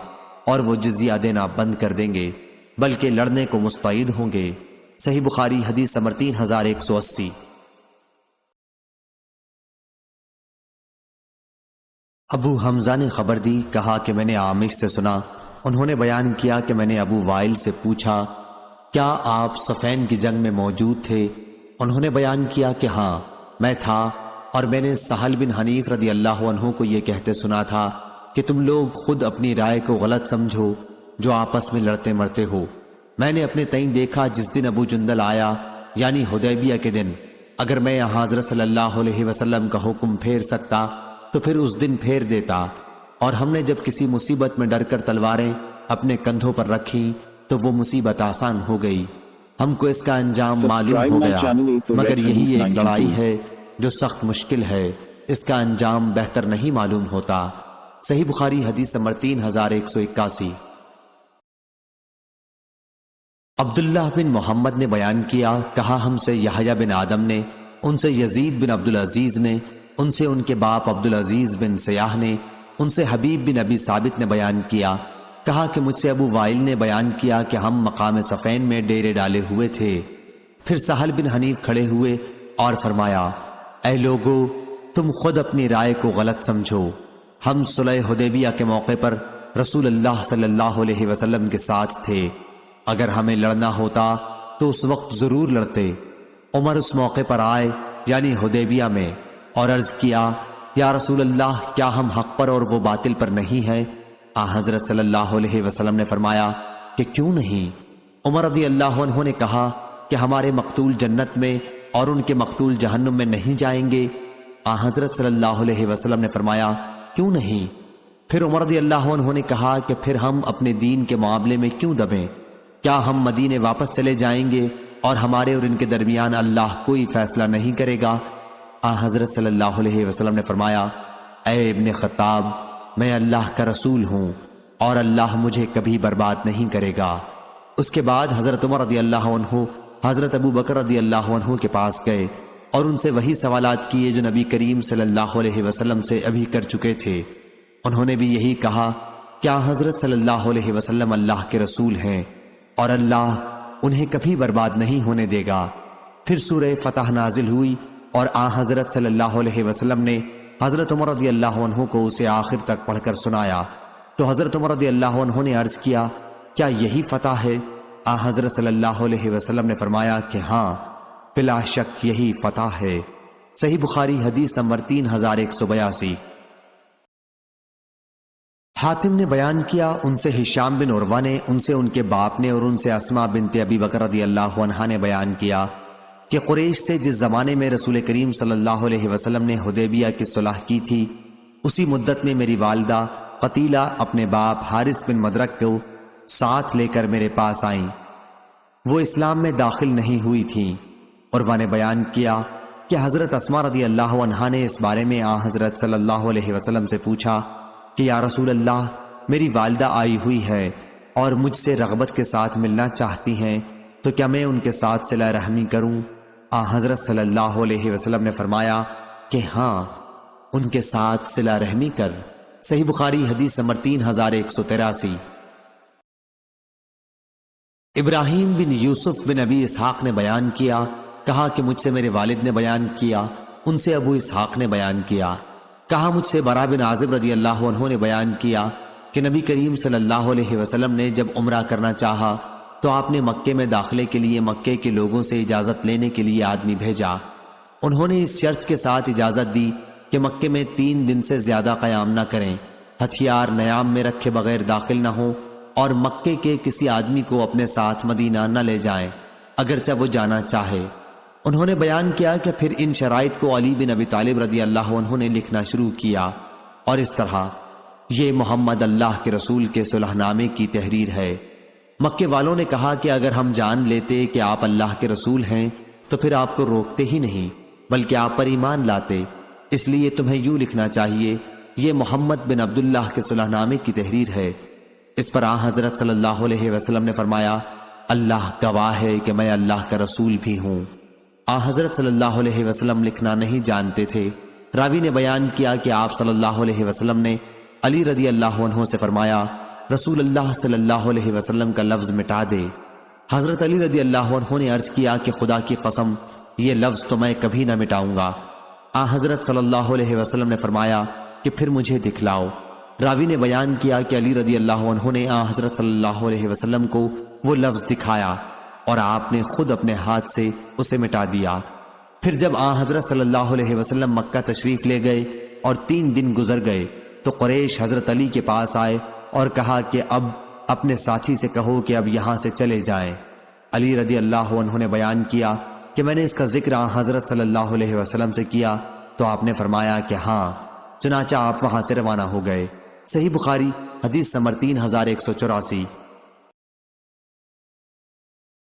اور وہ جزیہ دینا بند کر دیں گے، بلکہ لڑنے کو مستعد ہوں گے۔ صحیح بخاری حدیث نمبر 3180۔ ابو حمزہ نے خبر دی، کہا کہ میں نے عامش سے سنا، انہوں نے بیان کیا کہ میں نے ابو وائل سے پوچھا، کیا آپ صفین کی جنگ میں موجود تھے؟ انہوں نے بیان کیا کہ ہاں میں تھا، اور میں نے سہل بن حنیف رضی اللہ عنہ کو یہ کہتے سنا تھا کہ تم لوگ خود اپنی رائے کو غلط سمجھو جو آپس میں لڑتے مرتے ہو۔ میں نے اپنے تئیں دیکھا جس دن ابو جندل آیا، یعنی حدیبیہ کے دن، اگر میں یہاں حضرت صلی اللہ علیہ وسلم کا حکم پھیر سکتا تو پھر اس دن پھیر دیتا، اور ہم نے جب کسی مصیبت میں ڈر کر تلواریں اپنے کندھوں پر رکھیں تو وہ مصیبت آسان ہو گئی، ہم کو اس کا انجام معلوم ہو گیا، مگر یہی ایک لڑائی ہے جو سخت مشکل ہے، اس کا انجام بہتر نہیں معلوم ہوتا۔ صحیح بخاری حدیث نمبر 3181۔ عبداللہ بن محمد نے بیان کیا، کہا ہم سے یحییٰ بن آدم نے، ان سے یزید بن عبدالعزیز نے، ان سے ان کے باپ عبدالعزیز بن سیاح نے، ان سے حبیب بن ابی ثابت نے بیان کیا، کہا کہ مجھ سے ابو وائل نے بیان کیا کہ ہم مقام صفین میں ڈیرے ڈالے ہوئے تھے، پھر سہل بن حنیف کھڑے ہوئے اور فرمایا، اے لوگو، تم خود اپنی رائے کو غلط سمجھو، ہم صلح حدیبیہ کے موقع پر رسول اللہ صلی اللہ علیہ وسلم کے ساتھ تھے، اگر ہمیں لڑنا ہوتا تو اس وقت ضرور لڑتے۔ عمر اس موقع پر آئے یعنی حدیبیہ میں اور عرض کیا، یا رسول اللہ، کیا ہم حق پر اور وہ باطل پر نہیں ہیں؟ حضرت صلی اللہ علیہ وسلم نے فرمایا کہ کیوں نہیں؟ عمر رضی اللہ عنہ نے کہا کہ ہمارے مقتول جنت میں اور ان کے مقتول جہنم میں نہیں جائیں گے؟ حضرت صلی اللہ علیہ وسلم نے فرمایا کیوں نہیں؟ پھر عمر رضی اللہ عنہ نے کہا کہ پھر ہم اپنے دین کے معاملے میں کیوں دبیں؟ کیا ہم مدینے واپس چلے جائیں گے اور ہمارے اور ان کے درمیان اللہ کوئی فیصلہ نہیں کرے گا؟ حضرت صلی اللہ علیہ وسلم نے فرمایا، اے ابن خطاب، میں اللہ کا رسول ہوں اور اللہ مجھے کبھی برباد نہیں کرے گا۔ اس کے بعد حضرت عمر رضی اللہ عنہ حضرت ابو بکر رضی اللہ عنہ کے پاس گئے اور ان سے وہی سوالات کیے جو نبی کریم صلی اللہ علیہ وسلم سے ابھی کر چکے تھے۔ انہوں نے بھی یہی کہا، کیا حضرت صلی اللہ علیہ وسلم اللہ کے رسول ہیں اور اللہ انہیں کبھی برباد نہیں ہونے دے گا؟ پھر سورہ فتح نازل ہوئی اور حضرت صلی اللہ علیہ وسلم نے حضرت عمر رضی اللہ عنہ کو اسے آخر تک پڑھ کر سنایا تو حضرت عمر رضی اللہ عنہ نے عرض کیا، کیا یہی فتح ہے؟ حضرت صلی اللہ علیہ وسلم نے فرمایا کہ ہاں، بلا شک یہی فتح ہے۔ صحیح بخاری حدیث نمبر 3182۔ حاتم نے بیان کیا، ان سے ہشام بن عروہ نے، ان سے ان کے باپ نے اور ان سے اسماء بنت ابی بکر رضی اللہ عنہا نے بیان کیا کہ قریش سے جس زمانے میں رسول کریم صلی اللہ علیہ وسلم نے حدیبیہ کی صلح کی تھی، اسی مدت میں میری والدہ قتیلہ اپنے باپ حارث بن مدرک کو ساتھ لے کر میرے پاس آئیں۔ وہ اسلام میں داخل نہیں ہوئی تھیں۔ عروہ نے بیان کیا کہ حضرت اسماء رضی اللہ عنہا نے اس بارے میں حضرت صلی اللہ علیہ وسلم سے پوچھا کہ یا رسول اللہ، میری والدہ آئی ہوئی ہے اور مجھ سے رغبت کے ساتھ ملنا چاہتی ہیں، تو کیا میں ان کے ساتھ صلہ رحمی کروں؟ حضرت صلی اللہ علیہ وسلم نے فرمایا کہ ہاں، ان کے ساتھ صلہ رحمی کر۔ صحیح بخاری حدیث نمبر 3183۔ ابراہیم بن یوسف بن ابی اسحاق نے بیان کیا، کہا کہ مجھ سے میرے والد نے بیان کیا، ان سے ابو اسحاق نے بیان کیا، کہا مجھ سے برا بن عازب رضی اللہ عنہ نے بیان کیا کہ نبی کریم صلی اللہ علیہ وسلم نے جب عمرہ کرنا چاہا تو آپ نے مکے میں داخلے کے لیے مکے کے لوگوں سے اجازت لینے کے لیے آدمی بھیجا۔ انہوں نے اس شرط کے ساتھ اجازت دی کہ مکے میں 3 دن سے زیادہ قیام نہ کریں، ہتھیار نیام میں رکھے بغیر داخل نہ ہوں اور مکے کے کسی آدمی کو اپنے ساتھ مدینہ نہ لے جائیں اگرچہ وہ جانا چاہے۔ انہوں نے بیان کیا کہ پھر ان شرائط کو علی بن ابی طالب رضی اللہ عنہ نے لکھنا شروع کیا، اور اس طرح یہ محمد اللہ کے رسول کے صلح نامے کی تحریر ہے۔ مکے والوں نے کہا کہ اگر ہم جان لیتے کہ آپ اللہ کے رسول ہیں تو پھر آپ کو روکتے ہی نہیں بلکہ آپ پر ایمان لاتے، اس لیے تمہیں یوں لکھنا چاہیے، یہ محمد بن عبداللہ کے صلح نامے کی تحریر ہے۔ اس پر حضرت صلی اللہ علیہ وسلم نے فرمایا، اللہ گواہ ہے کہ میں اللہ کا رسول بھی ہوں۔ حضرت صلی اللہ علیہ وسلم لکھنا نہیں جانتے تھے۔ راوی نے بیان کیا کہ آپ صلی اللہ علیہ وسلم نے علی رضی اللہ عنہ سے فرمایا، رسول اللہ صلی اللہ علیہ وسلم کا لفظ مٹا دے۔ حضرت علی رضی اللہ عنہ نے عرض کیا کہ خدا کی قسم، یہ لفظ تو میں کبھی نہ مٹاؤں گا۔ حضرت صلی اللہ علیہ وسلم نے فرمایا کہ پھر مجھے دکھلاؤ۔ راوی نے بیان کیا کہ علی رضی اللہ عنہ نے حضرت صلی اللہ علیہ وسلم کو وہ لفظ دکھایا اور آپ نے خود اپنے ہاتھ سے اسے مٹا دیا۔ پھر جب حضرت صلی اللہ علیہ وسلم مکہ تشریف لے گئے اور 3 دن گزر گئے تو قریش حضرت علی کے پاس آئے اور کہا کہ اب اپنے ساتھی سے کہو کہ اب یہاں سے چلے جائیں۔ علی رضی اللہ عنہ نے بیان کیا کہ میں نے اس کا ذکر حضرت صلی اللہ علیہ وسلم سے کیا تو آپ نے فرمایا کہ ہاں، چنانچہ آپ وہاں سے روانہ ہو گئے۔ صحیح بخاری حدیث نمبر 3184۔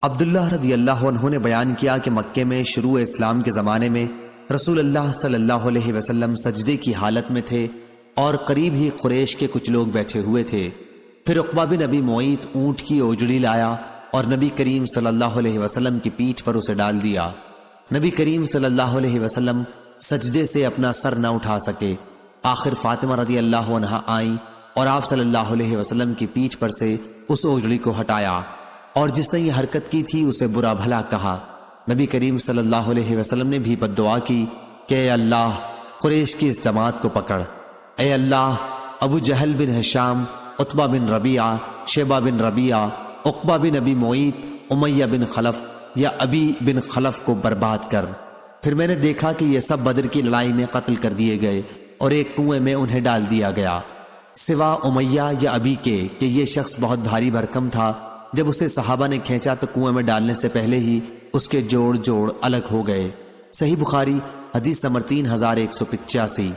عبداللہ رضی اللہ عنہ نے بیان کیا کہ مکے میں شروع اسلام کے زمانے میں رسول اللہ صلی اللہ علیہ وسلم سجدے کی حالت میں تھے اور قریب ہی قریش کے کچھ لوگ بیٹھے ہوئے تھے۔ پھر عقبہ بن ابی معیط اونٹ کی اوجڑی لایا اور نبی کریم صلی اللہ علیہ وسلم کی پیٹھ پر اسے ڈال دیا۔ نبی کریم صلی اللہ علیہ وسلم سجدے سے اپنا سر نہ اٹھا سکے۔ آخر فاطمہ رضی اللہ عنہا آئیں اور آپ صلی اللہ علیہ وسلم کی پیٹھ پر سے اس اوجڑی کو ہٹایا، اور جس نے یہ حرکت کی تھی اسے برا بھلا کہا۔ نبی کریم صلی اللہ علیہ وسلم نے بھی بد دعا کی کہ اے اللہ، قریش کی اس جماعت کو پکڑ، اے اللہ، ابو جہل بن ہشام، عتبہ بن ربیعہ، شیبہ بن ربیعہ، عقبہ بن ابی معیط، امیہ بن خلف یا ابی بن خلف کو برباد کر۔ پھر میں نے دیکھا کہ یہ سب بدر کی لڑائی میں قتل کر دیے گئے اور ایک کنویں میں انہیں ڈال دیا گیا، سوا امیہ یا ابی کے کہ یہ شخص بہت بھاری بھرکم تھا۔ جب اسے صحابہ نے کھینچا تو کنویں میں ڈالنے سے پہلے ہی اس کے جوڑ الگ ہو گئے۔ صحیح بخاری حدیث نمبر 3185۔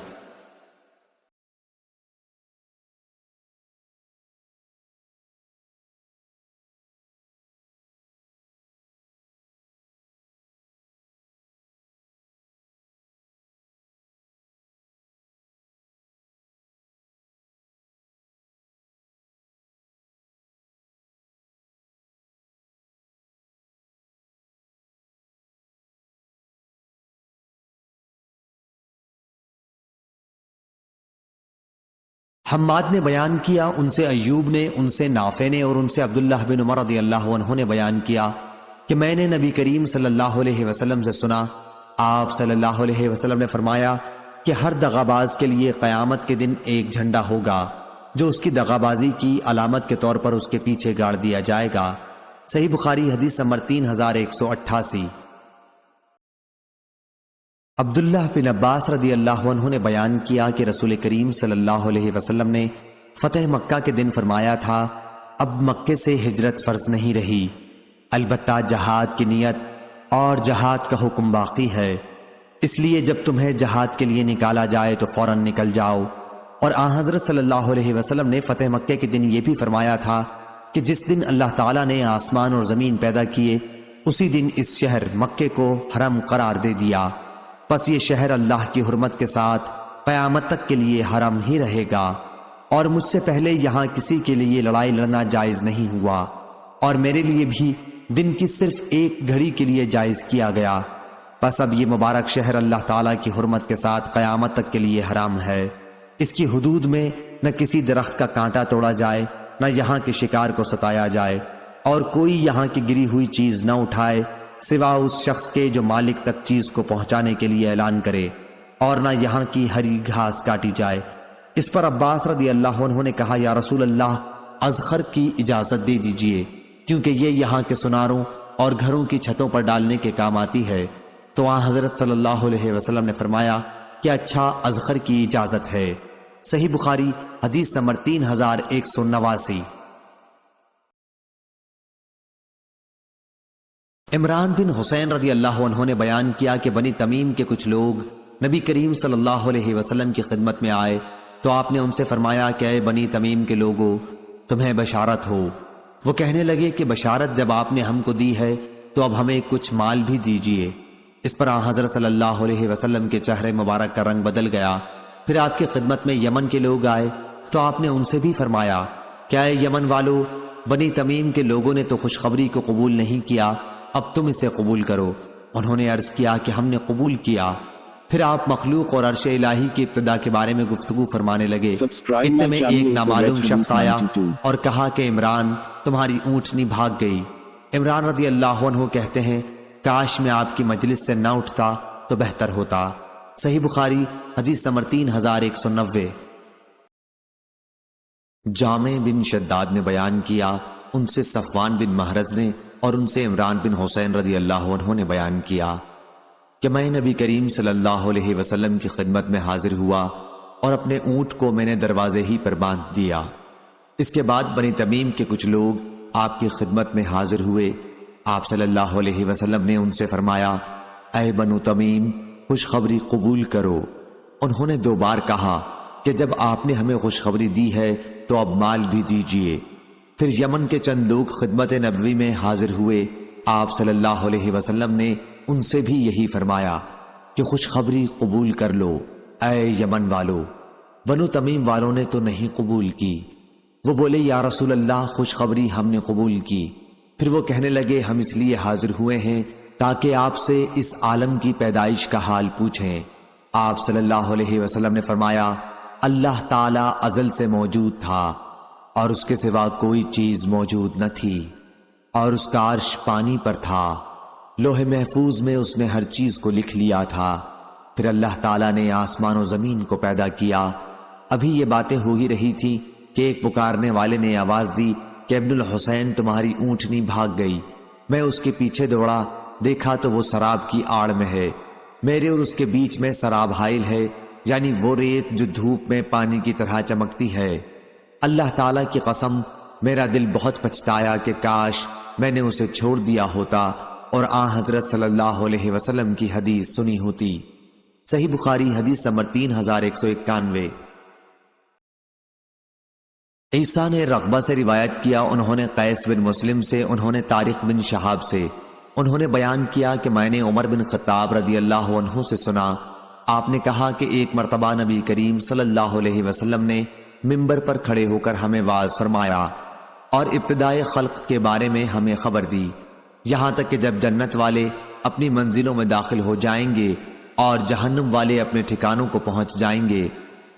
حماد نے بیان کیا ان سے ایوب نے، ان سے نافع نے اور ان سے عبداللہ بن عمر رضی اللہ عنہ نے بیان کیا کہ میں نے نبی کریم صلی اللہ علیہ وسلم سے سنا، آپ صلی اللہ علیہ وسلم نے فرمایا کہ ہر دغاباز کے لیے قیامت کے دن ایک جھنڈا ہوگا جو اس کی دغابازی کی علامت کے طور پر اس کے پیچھے گاڑ دیا جائے گا۔ صحیح بخاری حدیث نمبر 3188۔ عبداللہ بن عباس رضی اللہ عنہ نے بیان کیا کہ رسول کریم صلی اللہ علیہ وسلم نے فتح مکہ کے دن فرمایا تھا، اب مکے سے ہجرت فرض نہیں رہی، البتہ جہاد کی نیت اور جہاد کا حکم باقی ہے، اس لیے جب تمہیں جہاد کے لیے نکالا جائے تو فوراً نکل جاؤ۔ اور آن حضرت صلی اللہ علیہ وسلم نے فتح مکہ کے دن یہ بھی فرمایا تھا کہ جس دن اللہ تعالیٰ نے آسمان اور زمین پیدا کیے اسی دن اس شہر مکے کو حرم قرار دے دیا، پس یہ شہر اللہ کی حرمت کے ساتھ قیامت تک کے لیے حرم ہی رہے گا، اور مجھ سے پہلے یہاں کسی کے لیے لڑائی لڑنا جائز نہیں ہوا، اور میرے لیے بھی دن کی صرف ایک گھڑی کے لیے جائز کیا گیا، پس اب یہ مبارک شہر اللہ تعالیٰ کی حرمت کے ساتھ قیامت تک کے لیے حرام ہے، اس کی حدود میں نہ کسی درخت کا کانٹا توڑا جائے، نہ یہاں کے شکار کو ستایا جائے، اور کوئی یہاں کی گری ہوئی چیز نہ اٹھائے سوا اس شخص کے جو مالک تک چیز کو پہنچانے کے لیے اعلان کرے، اور نہ یہاں کی ہری گھاس کاٹی جائے۔ اس پر عباس رضی اللہ عنہ نے کہا، یا رسول اللہ، اذخر کی اجازت دے دیجئے، کیونکہ یہ یہاں کے سناروں اور گھروں کی چھتوں پر ڈالنے کے کام آتی ہے۔ تو آن حضرت صلی اللہ علیہ وسلم نے فرمایا کہ اچھا، اذخر کی اجازت ہے۔ صحیح بخاری حدیث نمبر 3189۔ عمران بن حسین رضی اللہ عنہ نے بیان کیا کہ بنی تمیم کے کچھ لوگ نبی کریم صلی اللہ علیہ وسلم کی خدمت میں آئے تو آپ نے ان سے فرمایا کہ اے بنی تمیم کے لوگو، تمہیں بشارت ہو۔ وہ کہنے لگے کہ بشارت جب آپ نے ہم کو دی ہے تو اب ہمیں کچھ مال بھی دیجیے۔ اس پر آن حضرت صلی اللہ علیہ وسلم کے چہرے مبارک کا رنگ بدل گیا۔ پھر آپ کی خدمت میں یمن کے لوگ آئے تو آپ نے ان سے بھی فرمایا کہ اے یمن والو، بنی تمیم کے لوگوں نے تو خوشخبری کو قبول نہیں کیا، اب تم اسے قبول کرو۔ انہوں نے عرض کیا کہ ہم نے قبول کیا۔ پھر آپ مخلوق اور عرش الہی کی ابتدا کے بارے میں گفتگو فرمانے لگے۔ اتنے میں ایک نامعلوم شخص آیا اور کہا کہ عمران، تمہاری اونٹنی بھاگ گئی۔ عمران رضی اللہ عنہ کہتے ہیں، کاش میں آپ کی مجلس سے نہ اٹھتا تو بہتر ہوتا۔ صحیح بخاری حدیث نمبر 3190۔ جامع بن شداد نے بیان کیا، ان سے صفوان بن مہرز نے اور ان سے عمران بن حسین رضی اللہ عنہ نے بیان کیا کہ میں نبی کریم صلی اللہ علیہ وسلم کی خدمت میں حاضر ہوا اور اپنے اونٹ کو میں نے دروازے ہی پر باندھ دیا۔ اس کے بعد بنی تمیم کے کچھ لوگ آپ کی خدمت میں حاضر ہوئے۔ آپ صلی اللہ علیہ وسلم نے ان سے فرمایا، اے بنو تمیم، خوشخبری قبول کرو۔ انہوں نے 2 بار کہا کہ جب آپ نے ہمیں خوشخبری دی ہے تو اب مال بھی دیجیے۔ پھر یمن کے چند لوگ خدمت نبوی میں حاضر ہوئے۔ آپ صلی اللہ علیہ وسلم نے ان سے بھی یہی فرمایا کہ خوشخبری قبول کر لو اے یمن والو۔ بنو تمیم والوں نے تو نہیں قبول کی۔ وہ بولے، یا رسول اللہ، خوشخبری ہم نے قبول کی۔ پھر وہ کہنے لگے، ہم اس لیے حاضر ہوئے ہیں تاکہ آپ سے اس عالم کی پیدائش کا حال پوچھیں۔ آپ صلی اللہ علیہ وسلم نے فرمایا، اللہ تعالی ازل سے موجود تھا اور اس کے سوا کوئی چیز موجود نہ تھی، اور اس کا عرش پانی پر تھا، لوح محفوظ میں اس نے ہر چیز کو لکھ لیا تھا۔ پھر اللہ تعالیٰ نے آسمان و زمین کو پیدا کیا۔ ابھی یہ باتیں ہو ہی رہی تھی کہ ایک پکارنے والے نے آواز دی کہ ابن الحسین، تمہاری اونٹنی بھاگ گئی۔ میں اس کے پیچھے دوڑا، دیکھا تو وہ سراب کی آڑ میں ہے، میرے اور اس کے بیچ میں سراب حائل ہے، یعنی وہ ریت جو دھوپ میں پانی کی طرح چمکتی ہے۔ اللہ تعالیٰ کی قسم، میرا دل بہت پچھتایا کہ کاش میں نے اسے چھوڑ دیا ہوتا اور آن حضرت صلی اللہ علیہ وسلم کی حدیث سنی ہوتی۔ صحیح بخاری حدیث نمبر 3191۔ عیسیٰ نے رغبہ سے روایت کیا، انہوں نے قیس بن مسلم سے، انہوں نے طارق بن شہاب سے، انہوں نے بیان کیا کہ میں نے عمر بن خطاب رضی اللہ عنہ سے سنا، آپ نے کہا کہ ایک مرتبہ نبی کریم صلی اللہ علیہ وسلم نے منبر پر کھڑے ہو کر ہمیں واعظ فرمایا اور ابتدائے خلق کے بارے میں ہمیں خبر دی، یہاں تک کہ جب جنت والے اپنی منزلوں میں داخل ہو جائیں گے اور جہنم والے اپنے ٹھکانوں کو پہنچ جائیں گے،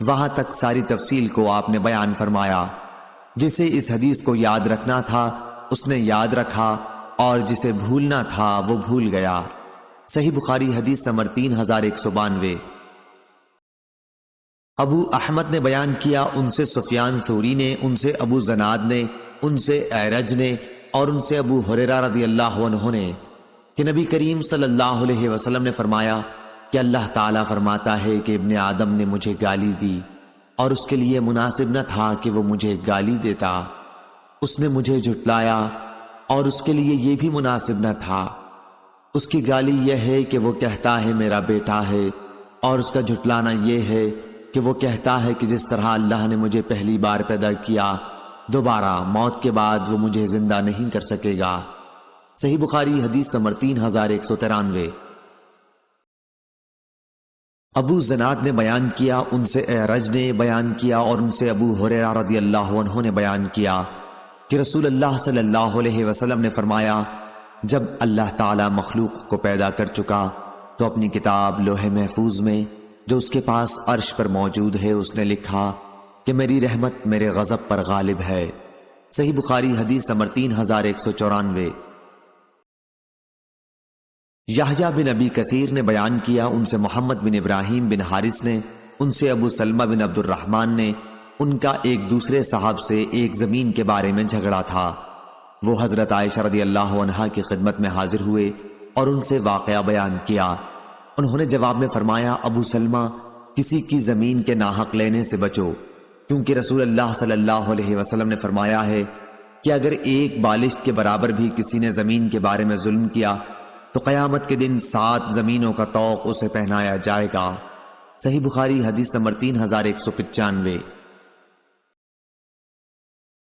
وہاں تک ساری تفصیل کو آپ نے بیان فرمایا۔ جسے اس حدیث کو یاد رکھنا تھا اس نے یاد رکھا، اور جسے بھولنا تھا وہ بھول گیا۔ صحیح بخاری حدیث نمبر 3192۔ ابو احمد نے بیان کیا، ان سے سفیان ثوری نے، ان سے ابو زناد نے، ان سے اعرج نے، اور ان سے ابو ہریرہ رضی اللہ عنہ نے کہ نبی کریم صلی اللہ علیہ وسلم نے فرمایا کہ اللہ تعالیٰ فرماتا ہے کہ ابن آدم نے مجھے گالی دی، اور اس کے لیے مناسب نہ تھا کہ وہ مجھے گالی دیتا۔ اس نے مجھے جھٹلایا، اور اس کے لیے یہ بھی مناسب نہ تھا۔ اس کی گالی یہ ہے کہ وہ کہتا ہے میرا بیٹا ہے، اور اس کا جھٹلانا یہ ہے کہ وہ کہتا ہے کہ جس طرح اللہ نے مجھے پہلی بار پیدا کیا، دوبارہ موت کے بعد وہ مجھے زندہ نہیں کر سکے گا۔ صحیح بخاری حدیث نمبر 3193۔ ابو زناد نے بیان کیا، ان سے اعرج نے بیان کیا، اور ان سے ابو ہریرہ رضی اللہ عنہ نے بیان کیا کہ رسول اللہ صلی اللہ علیہ وسلم نے فرمایا، جب اللہ تعالی مخلوق کو پیدا کر چکا تو اپنی کتاب لوح محفوظ میں جو اس کے پاس عرش پر موجود ہے اس نے لکھا کہ میری رحمت میرے غضب پر غالب ہے۔ صحیح بخاری حدیث نمبر 3194۔ یحییٰ بن ابی کثیر نے بیان کیا، ان سے محمد بن ابراہیم بن حارث نے، ان سے ابو سلمہ بن عبد الرحمن نے، ان کا ایک دوسرے صاحب سے ایک زمین کے بارے میں جھگڑا تھا۔ وہ حضرت عائشہ رضی اللہ عنہا کی خدمت میں حاضر ہوئے اور ان سے واقعہ بیان کیا۔ انہوں نے جواب میں فرمایا، ابو سلمہ، کسی کی زمین کے ناحق لینے سے بچو، کیونکہ رسول اللہ صلی اللہ علیہ وسلم نے فرمایا ہے کہ اگر ایک بالشت کے برابر بھی کسی نے زمین کے بارے میں ظلم کیا تو قیامت کے دن 7 زمینوں کا طوق اسے پہنایا جائے گا۔ صحیح بخاری حدیث نمبر 3195۔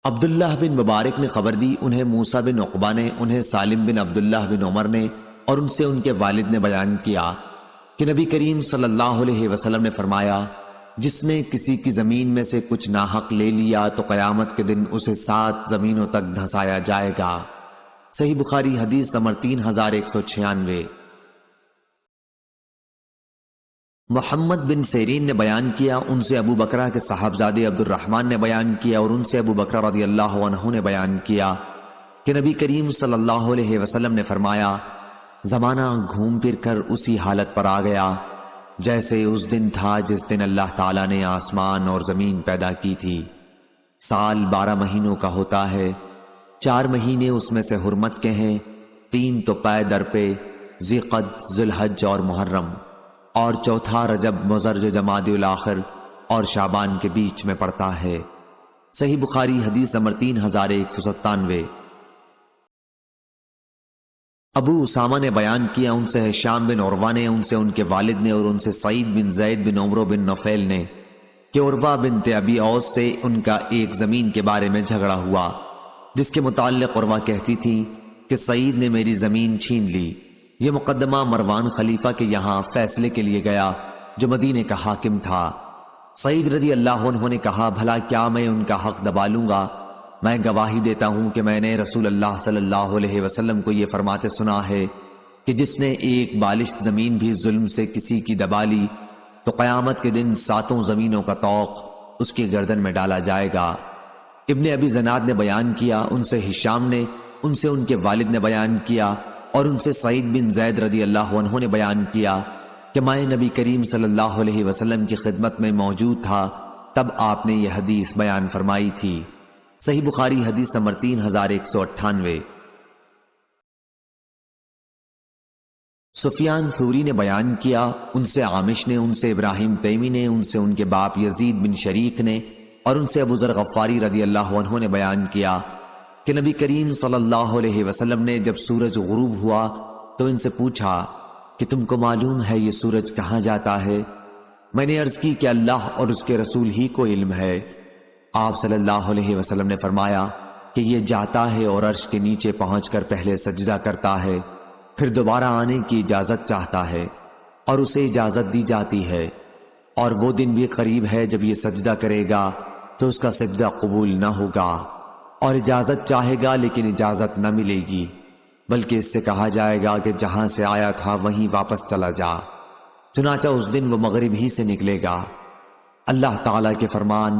عبداللہ بن مبارک نے خبر دی، انہیں موسیٰ بن عقبہ نے، انہیں سالم بن عبداللہ بن عمر نے، اور ان سے ان کے والد نے بیان کیا کہ نبی کریم صلی اللہ علیہ وسلم نے فرمایا، جس نے کسی کی زمین میں سے کچھ ناحق لے لیا تو قیامت کے دن اسے 7 زمینوں تک دھنسایا جائے گا۔ صحیح بخاری حدیث نمبر 3196۔ محمد بن سیرین نے بیان کیا، ان سے ابو بکرہ کے صاحبزادے عبد الرحمن نے بیان کیا، اور ان سے ابو بکرہ رضی اللہ عنہ نے بیان کیا کہ نبی کریم صلی اللہ علیہ وسلم نے فرمایا، زمانہ گھوم پھر کر اسی حالت پر آ گیا جیسے اس دن تھا جس دن اللہ تعالیٰ نے آسمان اور زمین پیدا کی تھی۔ سال 12 مہینوں کا ہوتا ہے، 4 مہینے اس میں سے حرمت کے ہیں، 3 تو پے در پہ، ذیقعد، ذوالحج اور محرم، اور چوتھا رجب، مضر جو جمادی الاخر اور شعبان کے بیچ میں پڑتا ہے۔ صحیح بخاری حدیث نمبر 3197۔ ابو اسامہ نے بیان کیا، ان سے ہشام بن عروہ نے، ان سے ان کے والد نے، اور ان سے سعید بن زید بن عمرو بن نفیل نے کہ عروہ بنت ابی اوس سے ان کا ایک زمین کے بارے میں جھگڑا ہوا، جس کے متعلق عروہ کہتی تھی کہ سعید نے میری زمین چھین لی۔ یہ مقدمہ مروان خلیفہ کے یہاں فیصلے کے لیے گیا جو مدینے کا حاکم تھا۔ سعید رضی اللہ عنہ نے کہا، بھلا کیا میں ان کا حق دبا لوں گا؟ میں گواہی دیتا ہوں کہ میں نے رسول اللہ صلی اللہ علیہ وسلم کو یہ فرماتے سنا ہے کہ جس نے ایک بالشت زمین بھی ظلم سے کسی کی دبا لی تو قیامت کے دن 7 زمینوں کا طوق اس کی گردن میں ڈالا جائے گا۔ ابن ابی زناد نے بیان کیا، ان سے ہشام نے، ان سے ان کے والد نے بیان کیا، اور ان سے سعید بن زید رضی اللہ عنہ نے بیان کیا کہ میں نبی کریم صلی اللہ علیہ وسلم کی خدمت میں موجود تھا، تب آپ نے یہ حدیث بیان فرمائی تھی۔ صحیح بخاری حدیث نمبر 3198۔ سفیان ثوری نے بیان کیا، ان سے عامش نے، ان سے ابراہیم تیمی نے، ان سے ان کے باپ یزید بن شریک نے، اور ان سے ابو ذر غفاری رضی اللہ عنہ نے بیان کیا کہ نبی کریم صلی اللہ علیہ وسلم نے جب سورج غروب ہوا تو ان سے پوچھا کہ تم کو معلوم ہے یہ سورج کہاں جاتا ہے؟ میں نے عرض کی کہ اللہ اور اس کے رسول ہی کو علم ہے۔ آپ صلی اللہ علیہ وسلم نے فرمایا کہ یہ جاتا ہے اور عرش کے نیچے پہنچ کر پہلے سجدہ کرتا ہے، پھر دوبارہ آنے کی اجازت چاہتا ہے اور اسے اجازت دی جاتی ہے، اور وہ دن بھی قریب ہے جب یہ سجدہ کرے گا تو اس کا سجدہ قبول نہ ہوگا، اور اجازت چاہے گا لیکن اجازت نہ ملے گی، بلکہ اس سے کہا جائے گا کہ جہاں سے آیا تھا وہیں واپس چلا جا، چنانچہ اس دن وہ مغرب ہی سے نکلے گا۔ اللہ تعالیٰ کے فرمان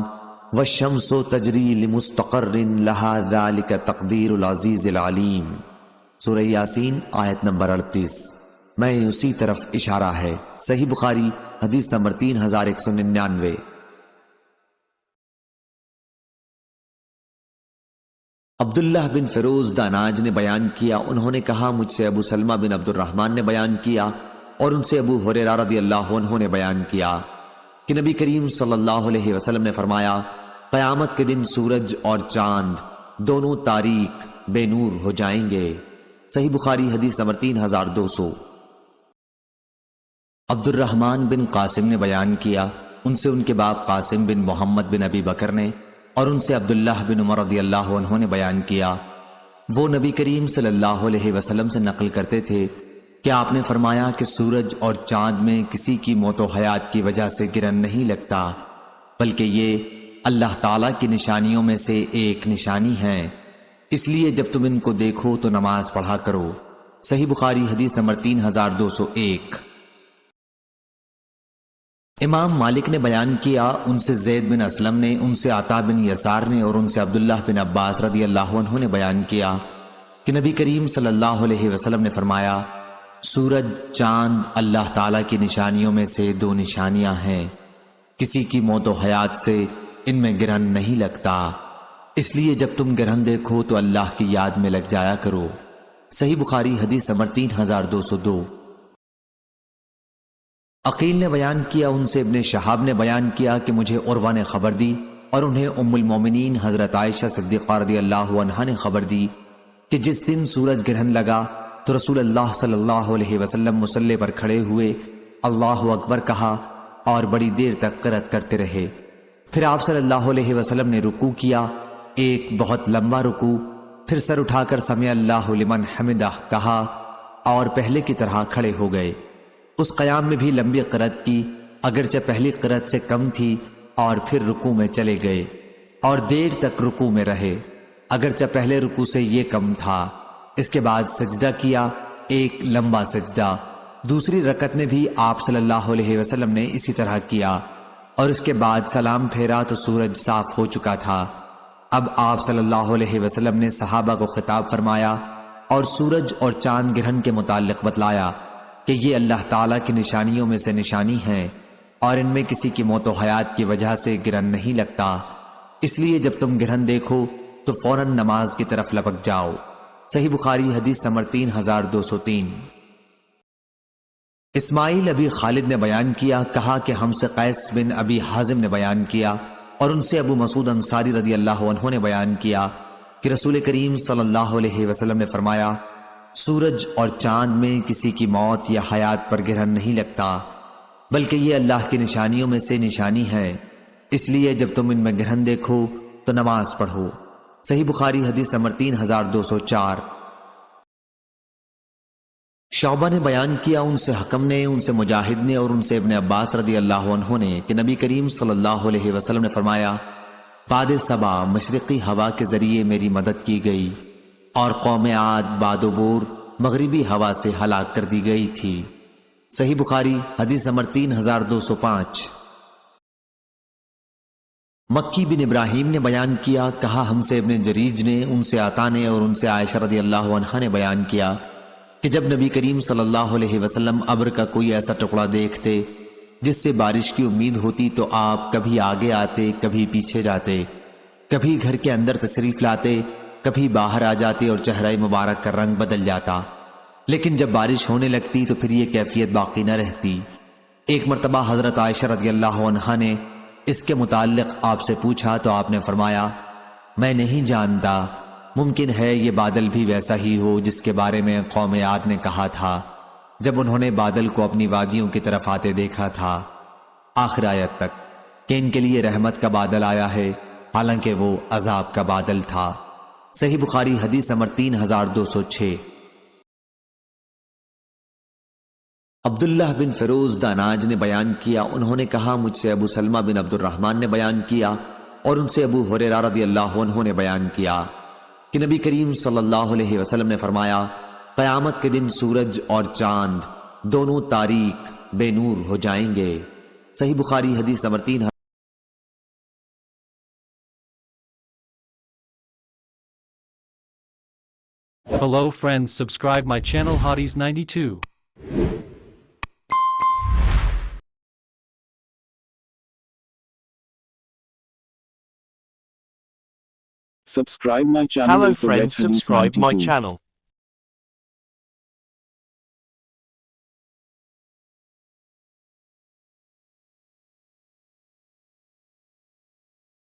وَالشَّمْسُ تَجْرِي لِمُسْتَقَرٍّ لَهَا ذَلِكَ تَقْدِيرُ الْعَزِيزِ الْعَلِيمِ، سورہ یاسین آیت نمبر 38۔ میں اسی طرف اشارہ ہے۔ صحیح بخاری حدیث نمبر 3199۔ عبداللہ بن فیروز داناج نے بیان کیا، انہوں نے کہا مجھ سے ابو سلمہ بن عبد الرحمن نے بیان کیا اور ان سے ابو ہریرہ رضی اللہ عنہ نے بیان کیا کہ نبی کریم صلی اللہ علیہ وسلم نے فرمایا قیامت کے دن سورج اور چاند دونوں تاریک بے نور ہو جائیں گے۔ صحیح بخاری حدیث نمبر 3200۔ عبد الرحمن بن قاسم نے بیان کیا، ان سے ان کے باپ قاسم بن محمد بن ابی بکر نے اور ان سے عبداللہ بن عمر رضی اللہ عنہ نے بیان کیا، وہ نبی کریم صلی اللہ علیہ وسلم سے نقل کرتے تھے کہ آپ نے فرمایا کہ سورج اور چاند میں کسی کی موت و حیات کی وجہ سے گرہن نہیں لگتا، بلکہ یہ اللہ تعالیٰ کی نشانیوں میں سے ایک نشانی ہے، اس لیے جب تم ان کو دیکھو تو نماز پڑھا کرو۔ صحیح بخاری حدیث نمبر 3201۔ امام مالک نے بیان کیا، ان سے زید بن اسلم نے، ان سے عطا بن یسار نے اور ان سے عبداللہ بن عباس رضی اللہ عنہ نے بیان کیا کہ نبی کریم صلی اللہ علیہ وسلم نے فرمایا سورج چاند اللہ تعالیٰ کی نشانیوں میں سے دو نشانیاں ہیں، کسی کی موت و حیات سے ان میں گرہن نہیں لگتا، اس لیے جب تم گرہن دیکھو تو اللہ کی یاد میں لگ جایا کرو۔ صحیح بخاری حدیث نمبر 3202۔ عقیل نے بیان کیا، ان سے ابن شہاب نے بیان کیا کہ مجھے عروہ نے خبر دی اور انہیں ام المومنین حضرت عائشہ صدیقہ رضی اللہ عنہا نے خبر دی کہ جس دن سورج گرہن لگا تو رسول اللہ صلی اللہ علیہ وسلم مصلی پر کھڑے ہوئے اللہ اکبر کہا اور بڑی دیر تک قرأت کرتے رہے، پھر آپ صلی اللہ علیہ وسلم نے رکوع کیا، ایک بہت لمبا رکوع، پھر سر اٹھا کر سمع اللہ لمن حمدہ کہا اور پہلے کی طرح کھڑے ہو گئے۔ اس قیام میں بھی لمبی قرأت کی، اگرچہ پہلی قرأت سے کم تھی، اور پھر رکوع میں چلے گئے اور دیر تک رکوع میں رہے، اگرچہ پہلے رکوع سے یہ کم تھا۔ اس کے بعد سجدہ کیا، ایک لمبا سجدہ۔ دوسری رکعت میں بھی آپ صلی اللہ علیہ وسلم نے اسی طرح کیا اور اس کے بعد سلام پھیرا تو سورج صاف ہو چکا تھا۔ اب آپ صلی اللہ علیہ وسلم نے صحابہ کو خطاب فرمایا اور سورج اور چاند گرہن کے متعلق بتلایا کہ یہ اللہ تعالیٰ کی نشانیوں میں سے نشانی ہیں اور ان میں کسی کی موت و حیات کی وجہ سے گرہن نہیں لگتا، اس لیے جب تم گرہن دیکھو تو فوراً نماز کی طرف لپک جاؤ۔ صحیح بخاری حدیث نمبر 3203۔ اسماعیل ابی خالد نے بیان کیا، کہا کہ ہم سے قیس بن ابی حازم نے بیان کیا اور ان سے ابو مسعود انصاری رضی اللہ عنہ نے بیان کیا کہ رسول کریم صلی اللہ علیہ وسلم نے فرمایا سورج اور چاند میں کسی کی موت یا حیات پر گرہن نہیں لگتا، بلکہ یہ اللہ کی نشانیوں میں سے نشانی ہے، اس لیے جب تم ان میں گرہن دیکھو تو نماز پڑھو۔ صحیح بخاری حدیث نمبر 3204۔ شعبہ نے بیان کیا، ان سے حکم نے، ان سے مجاہد نے اور ان سے ابن عباس رضی اللہ عنہ نے کہ نبی کریم صلی اللہ علیہ وسلم نے فرمایا باد صبا مشرقی ہوا کے ذریعے میری مدد کی گئی اور قوم عاد باد و بور مغربی ہوا سے ہلاک کر دی گئی تھی۔ صحیح بخاری حدیث نمبر 3205۔ مکی بن ابراہیم نے بیان کیا، کہا ہم سے ابن جریج نے، ان سے عطا نے اور ان سے عائشہ رضی اللہ عنہا نے بیان کیا کہ جب نبی کریم صلی اللہ علیہ وسلم ابر کا کوئی ایسا ٹکڑا دیکھتے جس سے بارش کی امید ہوتی تو آپ کبھی آگے آتے، کبھی پیچھے جاتے، کبھی گھر کے اندر تشریف لاتے، کبھی باہر آ جاتے اور چہرہ مبارک کا رنگ بدل جاتا، لیکن جب بارش ہونے لگتی تو پھر یہ کیفیت باقی نہ رہتی۔ ایک مرتبہ حضرت عائشہ رضی اللہ عنہا نے اس کے متعلق آپ سے پوچھا تو آپ نے فرمایا میں نہیں جانتا، ممکن ہے یہ بادل بھی ویسا ہی ہو جس کے بارے میں قوم عاد نے کہا تھا جب انہوں نے بادل کو اپنی وادیوں کی طرف آتے دیکھا تھا، آخر آیت تک کہ ان کے لیے رحمت کا بادل آیا ہے حالانکہ وہ عذاب کا بادل تھا۔ صحیح بخاری حدیث نمبر 3206۔ عبداللہ بن فیروز داناج نے بیان کیا، انہوں نے کہا مجھ سے ابو سلمہ بن عبد الرحمن نے بیان کیا اور ان سے ابو ہریرہ رضی اللہ عنہ نے بیان کیا کہ نبی کریم صلی اللہ علیہ وسلم نے فرمایا قیامت کے دن سورج اور چاند دونوں تاریک بے نور ہو جائیں گے۔ صحیح بخاری حدیث number 3
Hello friends, subscribe my channel Hotties 92.
Subscribe my channel
Hello
The Red
friends,
Hadith
subscribe my
92.
channel.